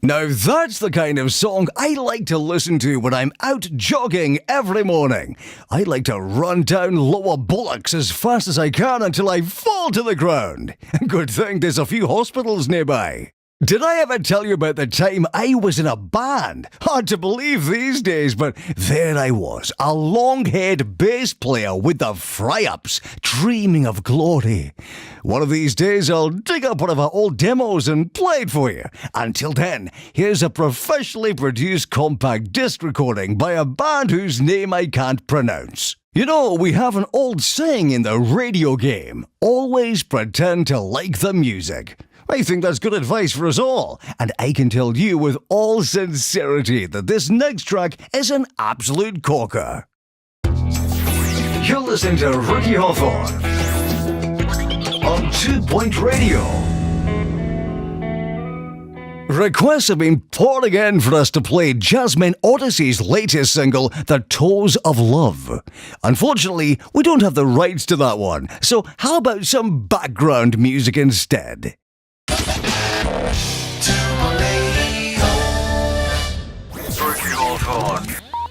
Now that's the kind of song I like to listen to when I'm out jogging every morning. I like to run down lower bullocks as fast as I can until I fall to the ground. Good thing there's a few hospitals nearby. Did I ever tell you about the time I was in a band? Hard to believe these days, but there I was, a long-haired bass player with the fry-ups, dreaming of glory. One of these days I'll dig up one of our old demos and play it for you. Until then, here's a professionally produced compact disc recording by a band whose name I can't pronounce. You know, we have an old saying in the radio game, always pretend to like the music. I think that's good advice for us all, and I can tell you with all sincerity that this next track is an absolute corker. You're listening to Ricky Hawthorne on 2 Point Radio. Requests have been pouring in for us to play Jasmine Odyssey's latest single, The Toes of Love. Unfortunately, we don't have the rights to that one, so how about some background music instead?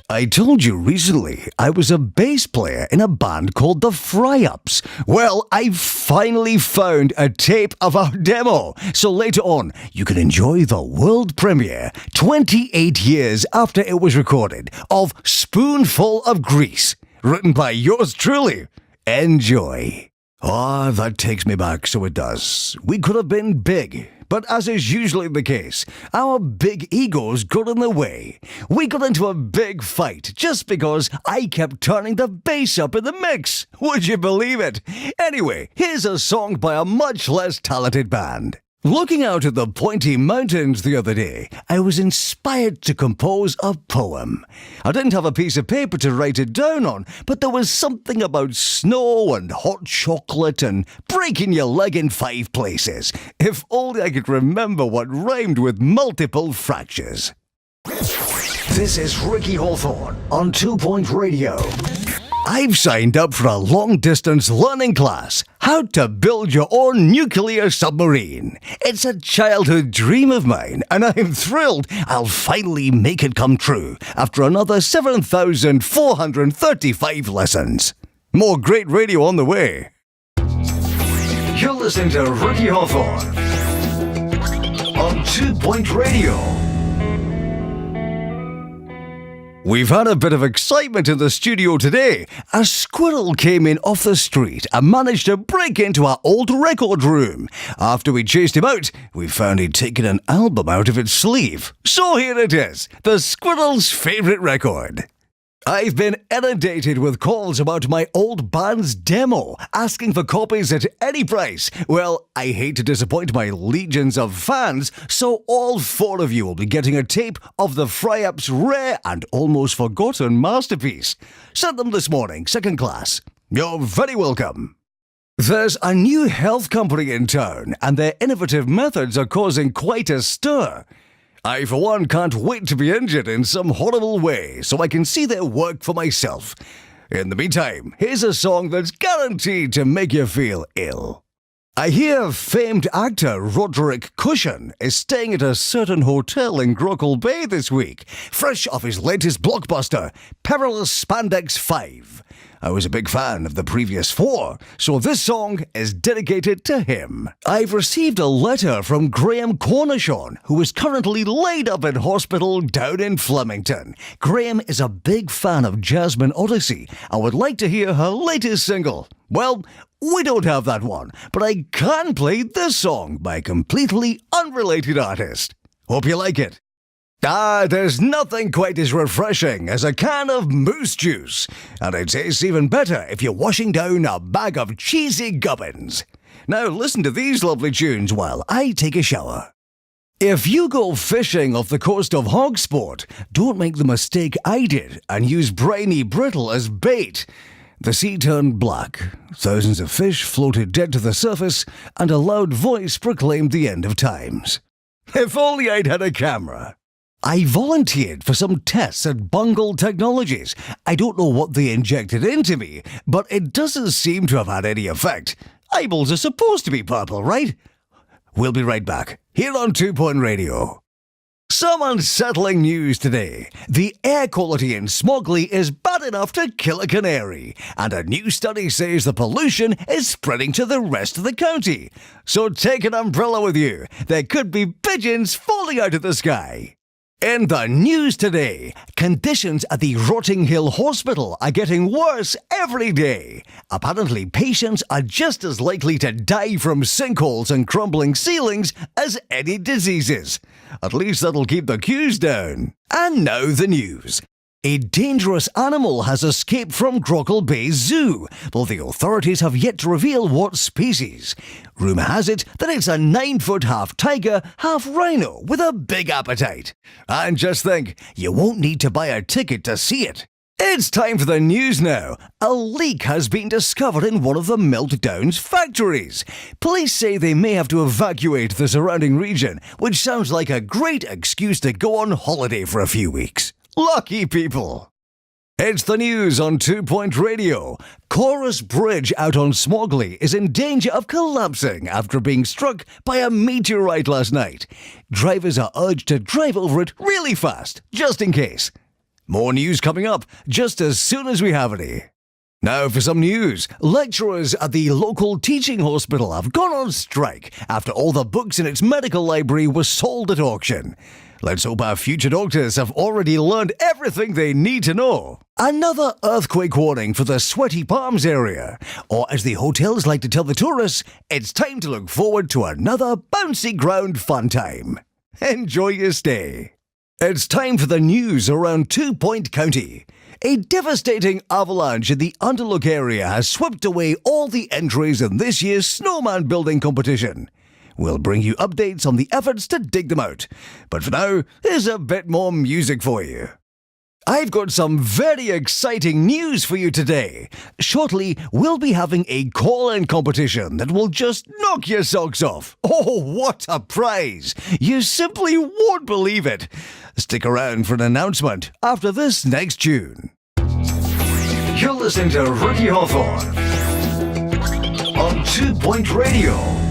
I told you recently I was a bass player in a band called the Fry-Ups. Well, I finally found a tape of our demo, so later on you can enjoy the world premiere, 28 years after it was recorded, of Spoonful of Grease, written by yours truly. Enjoy. Ah, that takes me back, so it does. We could have been big, but as is usually the case, our big egos got in the way. We got into a big fight just because I kept turning the bass up in the mix. Would you believe it? Anyway, here's a song by a much less talented band. Looking out at the pointy mountains the other day, I was inspired to compose a poem. I didn't have a piece of paper to write it down on, but there was something about snow and hot chocolate and breaking your leg in 5 places. If only I could remember what rhymed with multiple fractures. This is Ricky Hawthorne on 2 Point Radio. I've signed up for a long-distance learning class, How to Build Your Own Nuclear Submarine. It's a childhood dream of mine, and I'm thrilled I'll finally make it come true after another 7,435 lessons. More great radio on the way. You're listening to Ricky Hawthorne on 2 Point Radio. We've had a bit of excitement in the studio today. A squirrel came in off the street and managed to break into our old record room. After we chased him out, we found he'd taken an album out of its sleeve. So here it is, the squirrel's favourite record. I've been inundated with calls about my old band's demo, asking for copies at any price. Well, I hate to disappoint my legions of fans, so all 4 of you will be getting a tape of the Fry-Ups' rare and almost forgotten masterpiece. Sent them this morning, 2nd class. You're very welcome. There's a new health company in town, and their innovative methods are causing quite a stir. I, for one, can't wait to be injured in some horrible way so I can see their work for myself. In the meantime, here's a song that's guaranteed to make you feel ill. I hear famed actor Roderick Cushion is staying at a certain hotel in Grockle Bay this week, fresh off his latest blockbuster, Perilous Spandex 5. I was a big fan of the previous 4, so this song is dedicated to him. I've received a letter from Graham Cornishon, who is currently laid up in hospital down in Flemington. Graham is a big fan of Jasmine Odyssey and would like to hear her latest single. Well, we don't have that one, but I can play this song by a completely unrelated artist. Hope you like it. There's nothing quite as refreshing as a can of moose juice, and it tastes even better if you're washing down a bag of cheesy gubbins. Now listen to these lovely tunes while I take a shower. If you go fishing off the coast of Hogsport, don't make the mistake I did and use briny brittle as bait. The sea turned black, thousands of fish floated dead to the surface, and a loud voice proclaimed the end of times. If only I'd had a camera. I volunteered for some tests at Bungle Technologies. I don't know what they injected into me, but it doesn't seem to have had any effect. Eyeballs are supposed to be purple, right? We'll be right back, here on 2 Point Radio. Some unsettling news today. The air quality in Smogley is bad enough to kill a canary, and a new study says the pollution is spreading to the rest of the county. So take an umbrella with you. There could be pigeons falling out of the sky. In the news today, conditions at the Rotting Hill Hospital are getting worse every day. Apparently, patients are just as likely to die from sinkholes and crumbling ceilings as any diseases. At least that'll keep the queues down. And now the news. A dangerous animal has escaped from Grockle Bay Zoo, though the authorities have yet to reveal what species. Rumour has it that it's a 9-foot half tiger, half rhino with a big appetite. And just think, you won't need to buy a ticket to see it. It's time for the news now. A leak has been discovered in one of the Meltdown's factories. Police say they may have to evacuate the surrounding region, which sounds like a great excuse to go on holiday for a few weeks. Lucky people. It's the news on 2 Point Radio. Chorus Bridge out on Smogley is in danger of collapsing after being struck by a meteorite last night. Drivers are urged to drive over it really fast, just in case. More news coming up just as soon as we have any. Now for some news. Lecturers at the local teaching hospital have gone on strike after all the books in its medical library were sold at auction. Let's hope our future doctors have already learned everything they need to know. Another earthquake warning for the Sweaty Palms area. Or as the hotels like to tell the tourists, it's time to look forward to another bouncy ground fun time. Enjoy your stay. It's time for the news around 2 Point County. A devastating avalanche in the Underlook area has swept away all the entries in this year's snowman building competition. We'll bring you updates on the efforts to dig them out. But for now, here's a bit more music for you. I've got some very exciting news for you today. Shortly, we'll be having a call-in competition that will just knock your socks off. Oh, what a prize! You simply won't believe it. Stick around for an announcement after this next tune. You're listening to Ricky Hawthorne on 2 Point Radio.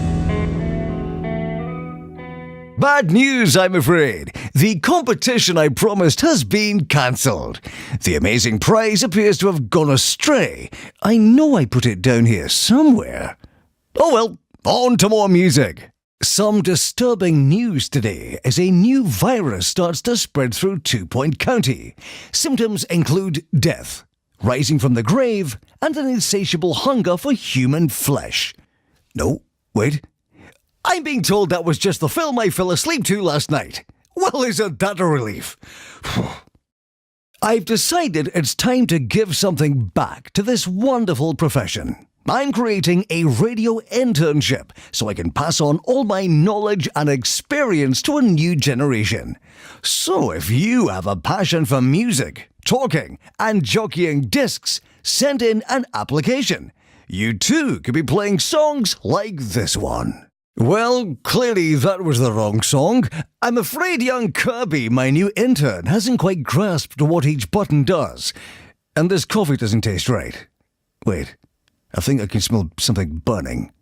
Bad news, I'm afraid. The competition I promised has been cancelled. The amazing prize appears to have gone astray. I know I put it down here somewhere. Oh well, on to more music. Some disturbing news today as a new virus starts to spread through 2 Point County. Symptoms include death, rising from the grave, and an insatiable hunger for human flesh. No, wait. I'm being told that was just the film I fell asleep to last night. Well, isn't that a relief? I've decided it's time to give something back to this wonderful profession. I'm creating a radio internship so I can pass on all my knowledge and experience to a new generation. So if you have a passion for music, talking, and jockeying discs, send in an application. You too could be playing songs like this one. Well, clearly that was the wrong song. I'm afraid young Kirby, my new intern, hasn't quite grasped what each button does. And this coffee doesn't taste right. Wait, I think I can smell something burning.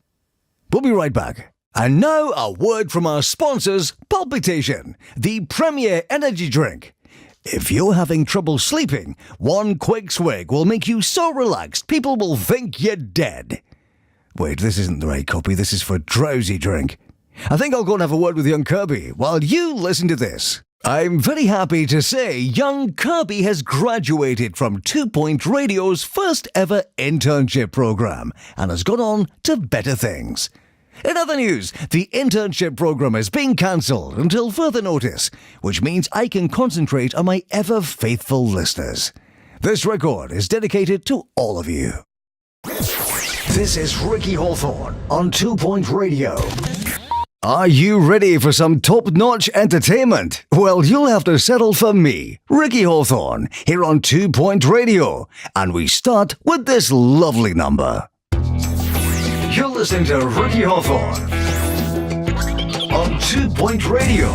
We'll be right back. And now a word from our sponsors, Palpitation, the premier energy drink. If you're having trouble sleeping, one quick swig will make you so relaxed people will think you're dead. Wait, this isn't the right copy. This is for drowsy drink. I think I'll go and have a word with young Kirby while you listen to this. I'm very happy to say young Kirby has graduated from 2 Point Radio's first ever internship program and has gone on to better things. In other news, the internship program is being cancelled until further notice, which means I can concentrate on my ever-faithful listeners. This record is dedicated to all of you. This is Ricky Hawthorne on 2 Point Radio. Are you ready for some top-notch entertainment? Well, you'll have to settle for me, Ricky Hawthorne, here on 2 Point Radio. And we start with this lovely number. You're listening to Ricky Hawthorne on 2 Point Radio.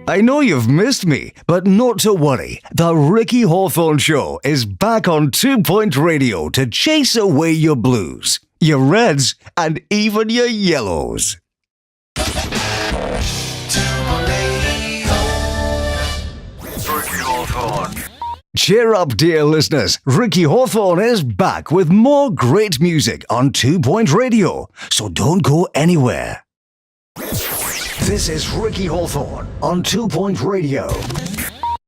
I know you've missed me, but not to worry. The Ricky Hawthorne Show is back on 2 Point Radio to chase away your blues, your reds, and even your yellows. Cheer up, dear listeners. Ricky Hawthorne is back with more great music on 2 Point Radio, so don't go anywhere. This is Ricky Hawthorne on 2 Point Radio.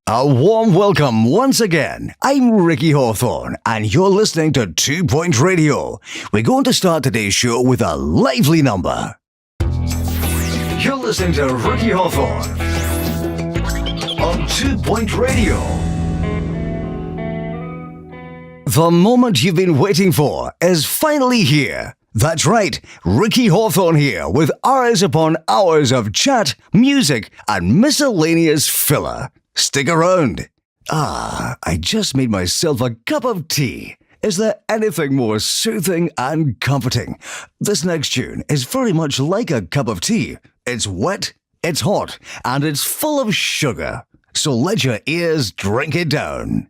A warm welcome once again. I'm Ricky Hawthorne, and you're listening to 2 Point Radio. We're going to start today's show with a lively number. You're listening to Ricky Hawthorne on 2 Point Radio. The moment you've been waiting for is finally here. That's right, Ricky Hawthorne here with hours upon hours of chat, music, and miscellaneous filler. Stick around. I just made myself a cup of tea. Is there anything more soothing and comforting? This next tune is very much like a cup of tea. It's wet, it's hot, and it's full of sugar. So let your ears drink it down.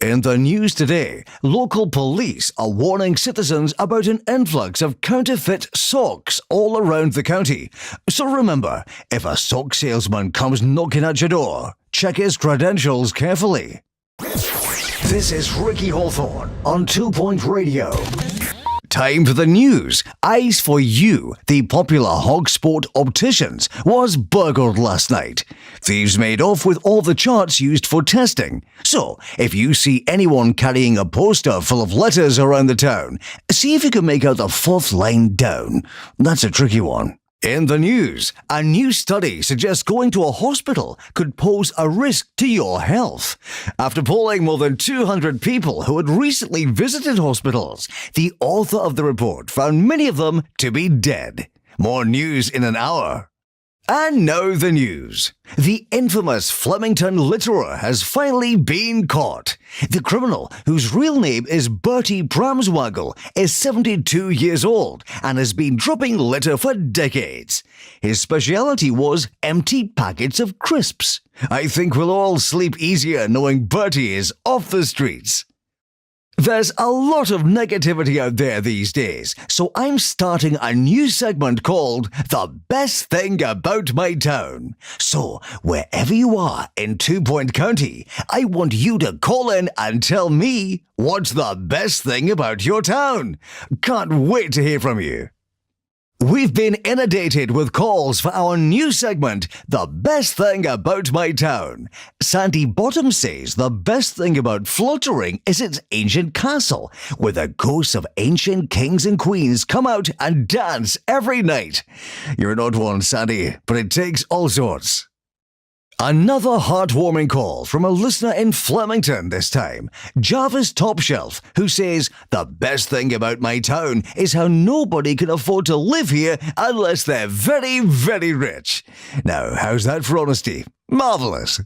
In the news today, local police are warning citizens about an influx of counterfeit socks all around the county. So remember, if a sock salesman comes knocking at your door, check his credentials carefully. This is Ricky Hawthorne on 2 Point Radio. Time for the news. Eyes for You, the popular hog sport opticians, was burgled last night. Thieves made off with all the charts used for testing. So, if you see anyone carrying a poster full of letters around the town, see if you can make out the fourth line down. That's a tricky one. In the news, a new study suggests going to a hospital could pose a risk to your health. After polling more than 200 people who had recently visited hospitals, the author of the report found many of them to be dead. More news in an hour. And now the news. The infamous Flemington litterer has finally been caught. The criminal, whose real name is Bertie Bramswaggle, is 72 years old and has been dropping litter for decades. His speciality was empty packets of crisps. I think we'll all sleep easier knowing Bertie is off the streets. There's a lot of negativity out there these days, so I'm starting a new segment called The Best Thing About My Town. So, wherever you are in 2 Point County, I want you to call in and tell me what's the best thing about your town. Can't wait to hear from you. We've been inundated with calls for our new segment, The Best Thing About My Town. Sandy Bottom says the best thing about Flottering is its ancient castle, where the ghosts of ancient kings and queens come out and dance every night. You're an odd one, Sandy, but it takes all sorts. Another heartwarming call from a listener in Flemington this time, Jarvis Topshelf, who says, the best thing about my town is how nobody can afford to live here unless they're very, very rich. Now, how's that for honesty? Marvellous.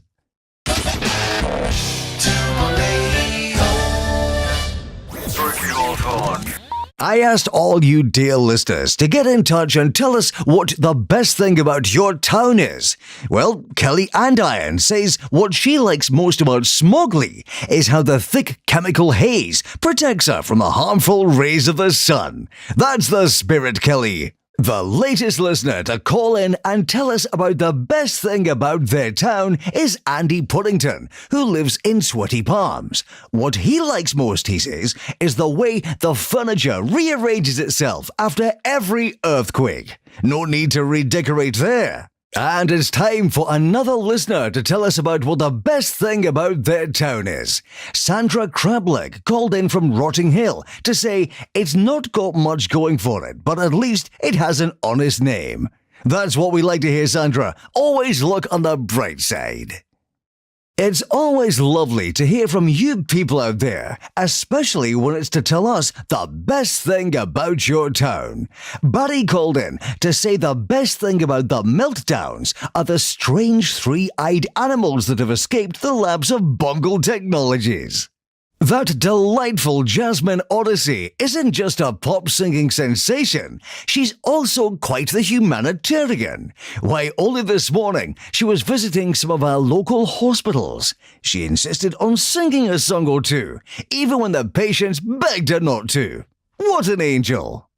I asked all you dear listeners to get in touch and tell us what the best thing about your town is. Well, Kelly Andiron says what she likes most about Smogley is how the thick chemical haze protects her from the harmful rays of the sun. That's the spirit, Kelly. The latest listener to call in and tell us about the best thing about their town is Andy Puddington, who lives in Sweaty Palms. What he likes most, he says, is the way the furniture rearranges itself after every earthquake. No need to redecorate there. And it's time for another listener to tell us about what the best thing about their town is. Sandra Crableg called in from Rotting Hill to say it's not got much going for it, but at least it has an honest name. That's what we like to hear, Sandra. Always look on the bright side. It's always lovely to hear from you people out there, especially when it's to tell us the best thing about your town. Barry called in to say the best thing about the meltdowns are the strange three-eyed animals that have escaped the labs of Bungle Technologies. That delightful Jasmine Odyssey isn't just a pop-singing sensation, she's also quite the humanitarian. Why, only this morning, she was visiting some of our local hospitals. She insisted on singing a song or two, even when the patients begged her not to. What an angel!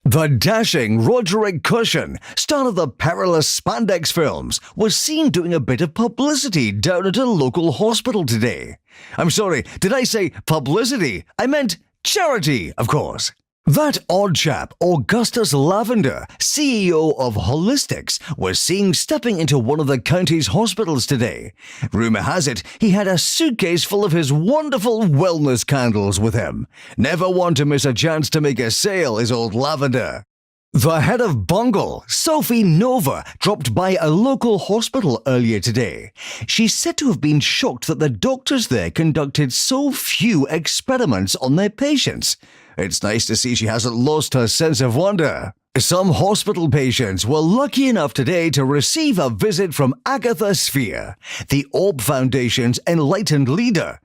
The dashing Roderick Cushion, star of the perilous spandex films, was seen doing a bit of publicity down at a local hospital today. I'm sorry, did I say publicity? I meant charity, of course. That odd chap, Augustus Lavender, CEO of Holistics, was seen stepping into one of the county's hospitals today. Rumour has it he had a suitcase full of his wonderful wellness candles with him. Never one to miss a chance to make a sale is old Lavender. The head of Bungle, Sophie Nova, dropped by a local hospital earlier today. She's said to have been shocked that the doctors there conducted so few experiments on their patients. It's nice to see she hasn't lost her sense of wonder. Some hospital patients were lucky enough today to receive a visit from Agatha Sphere, the Orb Foundation's enlightened leader.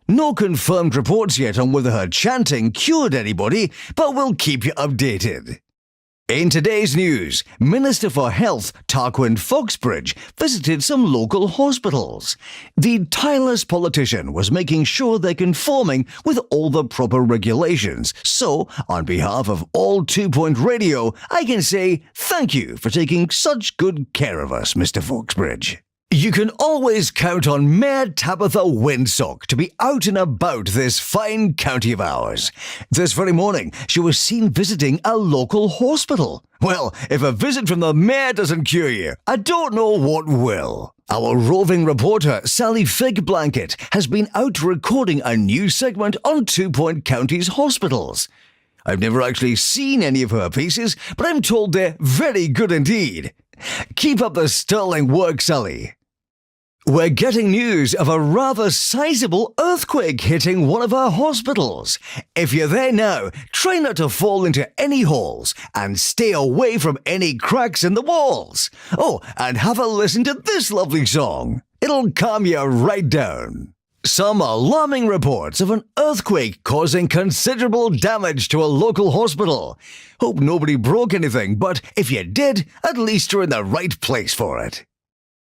No confirmed reports yet on whether her chanting cured anybody, but we'll keep you updated. In today's news, Minister for Health Tarquin Foxbridge visited some local hospitals. The tireless politician was making sure they're conforming with all the proper regulations. So, on behalf of all 2 Point Radio, I can say thank you for taking such good care of us, Mr. Foxbridge. You can always count on Mayor Tabitha Windsock to be out and about this fine county of ours. This very morning, she was seen visiting a local hospital. Well, if a visit from the mayor doesn't cure you, I don't know what will. Our roving reporter, Sally Figblanket, has been out recording a new segment on 2 Point County's hospitals. I've never actually seen any of her pieces, but I'm told they're very good indeed. Keep up the sterling work, Sally. We're getting news of a rather sizable earthquake hitting one of our hospitals. If you're there now, try not to fall into any holes and stay away from any cracks in the walls. Oh, and have a listen to this lovely song. It'll calm you right down. Some alarming reports of an earthquake causing considerable damage to a local hospital. Hope nobody broke anything, but if you did, at least you're in the right place for it.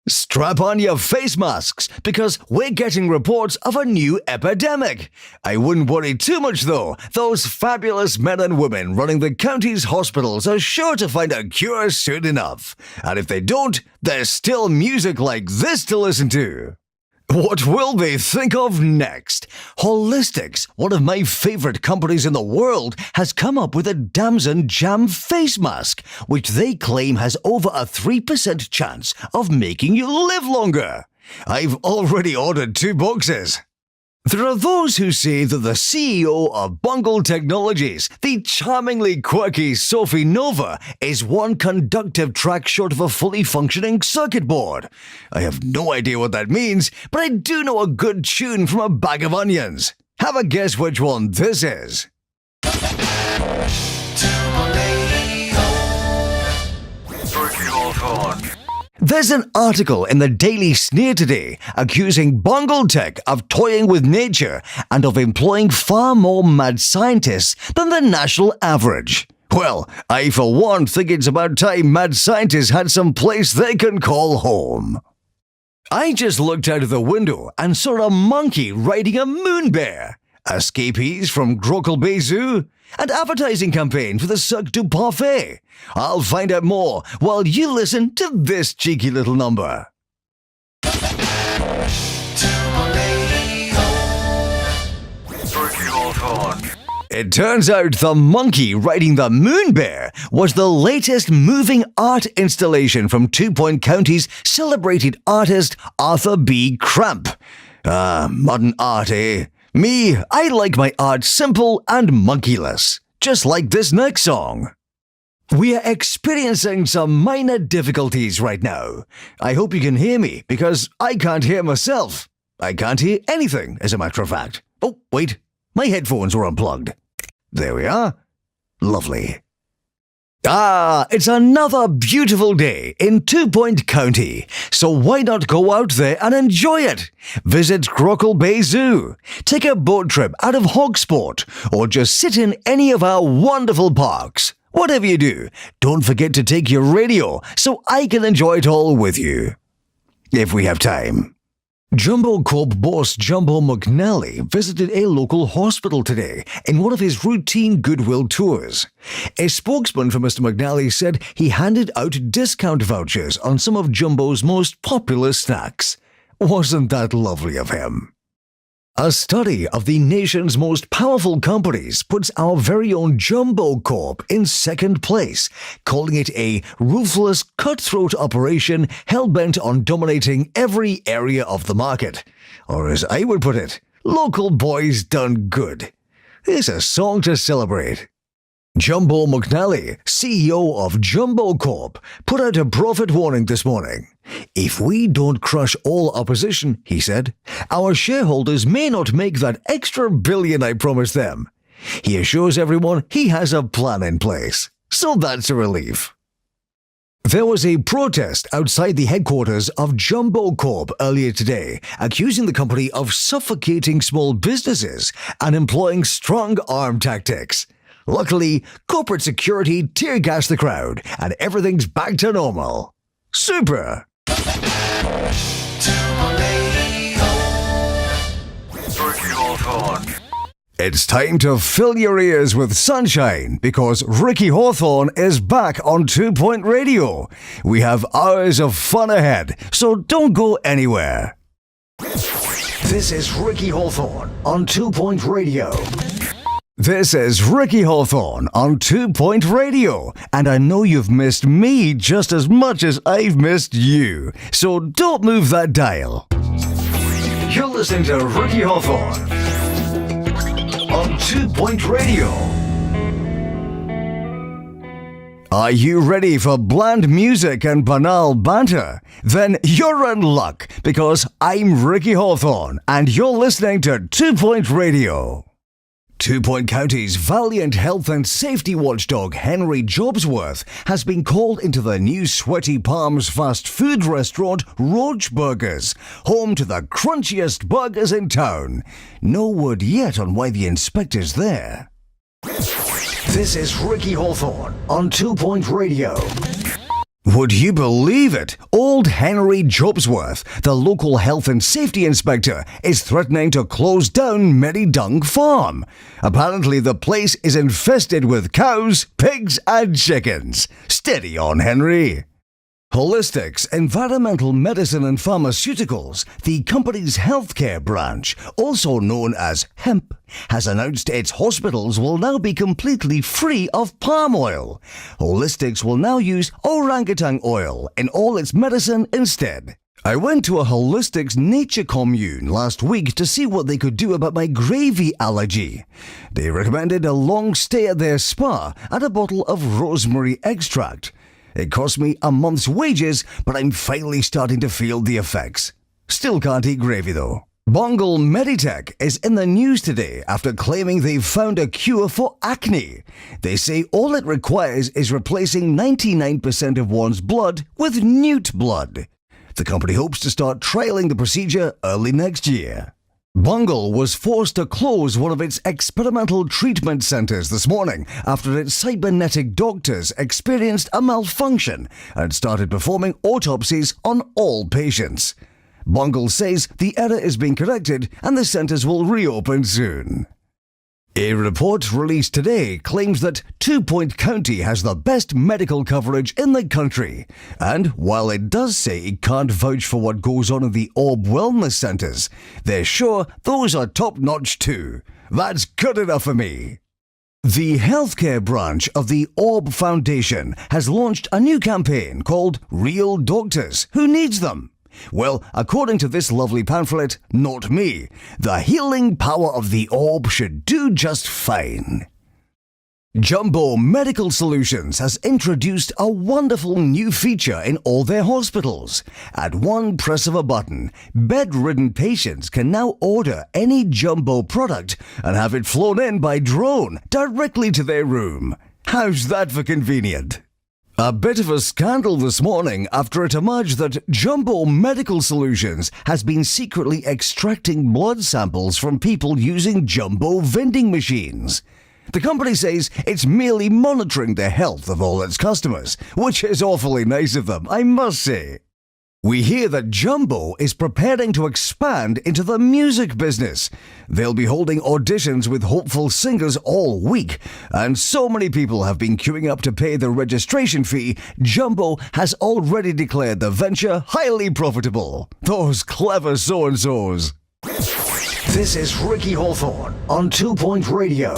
Strap on your face masks, because we're getting reports of a new epidemic. I wouldn't worry too much though. Those fabulous men and women running the county's hospitals are sure to find a cure soon enough. And if they don't, there's still music like this to listen to. What will they think of next? Holistics, one of my favorite companies in the world, has come up with a Damson Jam face mask, which they claim has over a 3% chance of making you live longer. I've already ordered 2 boxes. There are those who say that the CEO of Bungle Technologies, the charmingly quirky Sophie Nova, is one conductive track short of a fully functioning circuit board. I have no idea what that means, but I do know a good tune from a bag of onions. Have a guess which one this is. There's an article in the Daily Sneer today accusing Bungle Tech of toying with nature and of employing far more mad scientists than the national average. Well, I for one think it's about time mad scientists had some place they can call home. I just looked out of the window and saw a monkey riding a moon bear, escapees from Grockle Bay Zoo, and advertising campaign for the Cirque du Parfait. I'll find out more while you listen to this cheeky little number. It turns out the monkey riding the moon bear was the latest moving art installation from 2 Point County's celebrated artist Arthur B. Cramp. Modern art, eh? Me, I like my art simple and monkeyless, just like this next song. We are experiencing some minor difficulties right now. I hope you can hear me, because I can't hear myself. I can't hear anything, as a matter of fact. Oh, wait, my headphones were unplugged. There we are. Lovely. It's another beautiful day in 2 Point County, so why not go out there and enjoy it? Visit Grockle Bay Zoo, take a boat trip out of Hogsport, or just sit in any of our wonderful parks. Whatever you do, don't forget to take your radio so I can enjoy it all with you. If we have time. Jumbo Corp boss Jumbo McNally visited a local hospital today in one of his routine goodwill tours. A spokesman for Mr. McNally said he handed out discount vouchers on some of Jumbo's most popular snacks. Wasn't that lovely of him? A study of the nation's most powerful companies puts our very own Jumbo Corp in second place, calling it a ruthless, cutthroat operation hell-bent on dominating every area of the market. Or as I would put it, local boys done good. Here's a song to celebrate. Jumbo McNally, CEO of Jumbo Corp, put out a profit warning this morning. If we don't crush all opposition, he said, our shareholders may not make that extra billion I promised them. He assures everyone he has a plan in place. So that's a relief. There was a protest outside the headquarters of Jumbo Corp earlier today, accusing the company of suffocating small businesses and employing strong-arm tactics. Luckily, corporate security tear-gassed the crowd, and everything's back to normal. Super! It's time to fill your ears with sunshine because Ricky Hawthorne is back on 2 Point Radio. We have hours of fun ahead, so don't go anywhere. This is Ricky Hawthorne on 2 Point Radio. This is Ricky Hawthorne on 2 Point Radio, and I know you've missed me just as much as I've missed you, so don't move that dial. You're listening to Ricky Hawthorne on 2 Point Radio. Are you ready for bland music and banal banter? Then you're in luck, because I'm Ricky Hawthorne, and you're listening to 2 Point Radio. 2 Point County's valiant health and safety watchdog Henry Jobsworth has been called into the new Sweaty Palms fast food restaurant Roach Burgers, home to the crunchiest burgers in town. No word yet on why the inspector's there. This is Ricky Hawthorne on 2 Point Radio. Would you believe it? Old Henry Jobsworth, the local health and safety inspector, is threatening to close down Merrydung Farm. Apparently the place is infested with cows, pigs and chickens. Steady on, Henry. Holistics Environmental Medicine and Pharmaceuticals, the company's healthcare branch, also known as HEMP, has announced its hospitals will now be completely free of palm oil. Holistics will now use orangutan oil in all its medicine instead. I went to a Holistics nature commune last week to see what they could do about my gravy allergy. They recommended a long stay at their spa and a bottle of rosemary extract. It cost me a month's wages, but I'm finally starting to feel the effects. Still can't eat gravy though. Bongal Meditech is in the news today after claiming they've found a cure for acne. They say all it requires is replacing 99% of one's blood with newt blood. The company hopes to start trialing the procedure early next year. Bungle was forced to close one of its experimental treatment centers this morning after its cybernetic doctors experienced a malfunction and started performing autopsies on all patients. Bungle says the error is being corrected and the centers will reopen soon. A report released today claims that 2 Point County has the best medical coverage in the country. And while it does say it can't vouch for what goes on in the Orb Wellness Centres, they're sure those are top-notch too. That's good enough for me. The healthcare branch of the Orb Foundation has launched a new campaign called Real Doctors. Who needs them? Well, according to this lovely pamphlet, not me, the healing power of the orb should do just fine. Jumbo Medical Solutions has introduced a wonderful new feature in all their hospitals. At one press of a button, bedridden patients can now order any Jumbo product and have it flown in by drone directly to their room. How's that for convenient? A bit of a scandal this morning after it emerged that Jumbo Medical Solutions has been secretly extracting blood samples from people using Jumbo vending machines. The company says it's merely monitoring the health of all its customers, which is awfully nice of them, I must say. We hear that Jumbo is preparing to expand into the music business. They'll be holding auditions with hopeful singers all week, and so many people have been queuing up to pay the registration fee, Jumbo has already declared the venture highly profitable. Those clever so-and-sos. This is Ricky Hawthorne on 2 Point Radio.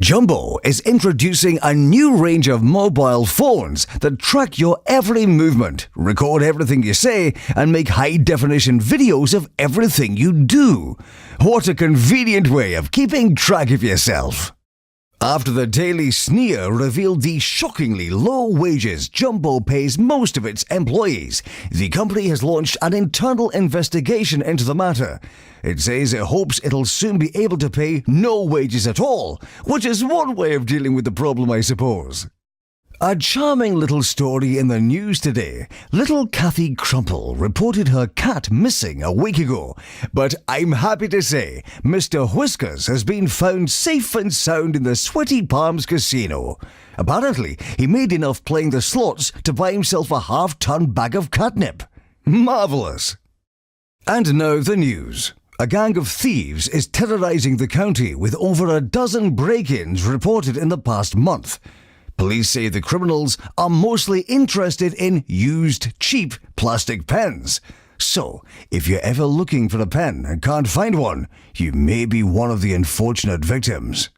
Jumbo is introducing a new range of mobile phones that track your every movement, record everything you say, and make high-definition videos of everything you do. What a convenient way of keeping track of yourself. After the Daily Sneer revealed the shockingly low wages Jumbo pays most of its employees, the company has launched an internal investigation into the matter. It says it hopes it'll soon be able to pay no wages at all, which is one way of dealing with the problem, I suppose. A charming little story in the news today. Little Kathy Crumple reported her cat missing a week ago, but I'm happy to say Mr. Whiskers has been found safe and sound in the Sweaty Palms Casino. Apparently, he made enough playing the slots to buy himself a half-ton bag of catnip. Marvellous. And now the news. A gang of thieves is terrorizing the county with over a dozen break-ins reported in the past month. Police say the criminals are mostly interested in used, cheap plastic pens. So, if you're ever looking for a pen and can't find one, you may be one of the unfortunate victims.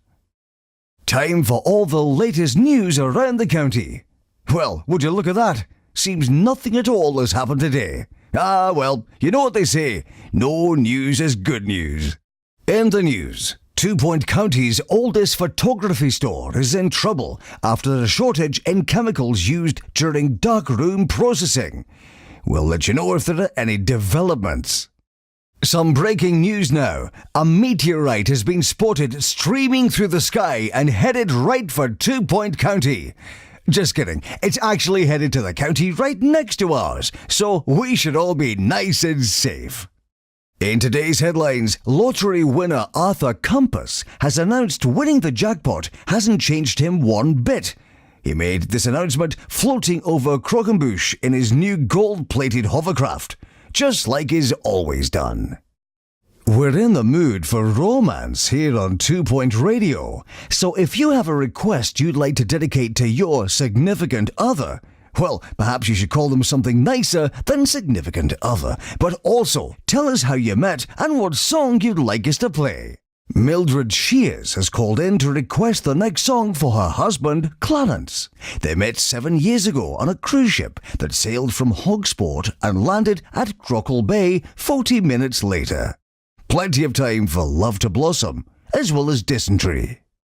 Time for all the latest news around the county. Well, would you look at that? Seems nothing at all has happened today. Ah, well, you know what they say. No news is good news. In the news, 2 Point County's oldest photography store is in trouble after a shortage in chemicals used during darkroom processing. We'll let you know if there are any developments. Some breaking news now. A meteorite has been spotted streaming through the sky and headed right for 2 Point County. Just kidding, it's actually headed to the county right next to ours, so we should all be nice and safe. In today's headlines, lottery winner Arthur Compass has announced winning the jackpot hasn't changed him one bit. He made this announcement floating over Croquembouche in his new gold-plated hovercraft, just like he's always done. We're in the mood for romance here on 2 Point Radio, so if you have a request you'd like to dedicate to your significant other, well, perhaps you should call them something nicer than significant other, but also tell us how you met and what song you'd like us to play. Mildred Shears has called in to request the next song for her husband, Clarence. They met 7 years ago on a cruise ship that sailed from Hogsport and landed at Crockle Bay 40 minutes later. Plenty of time for love to blossom, as well as dysentery.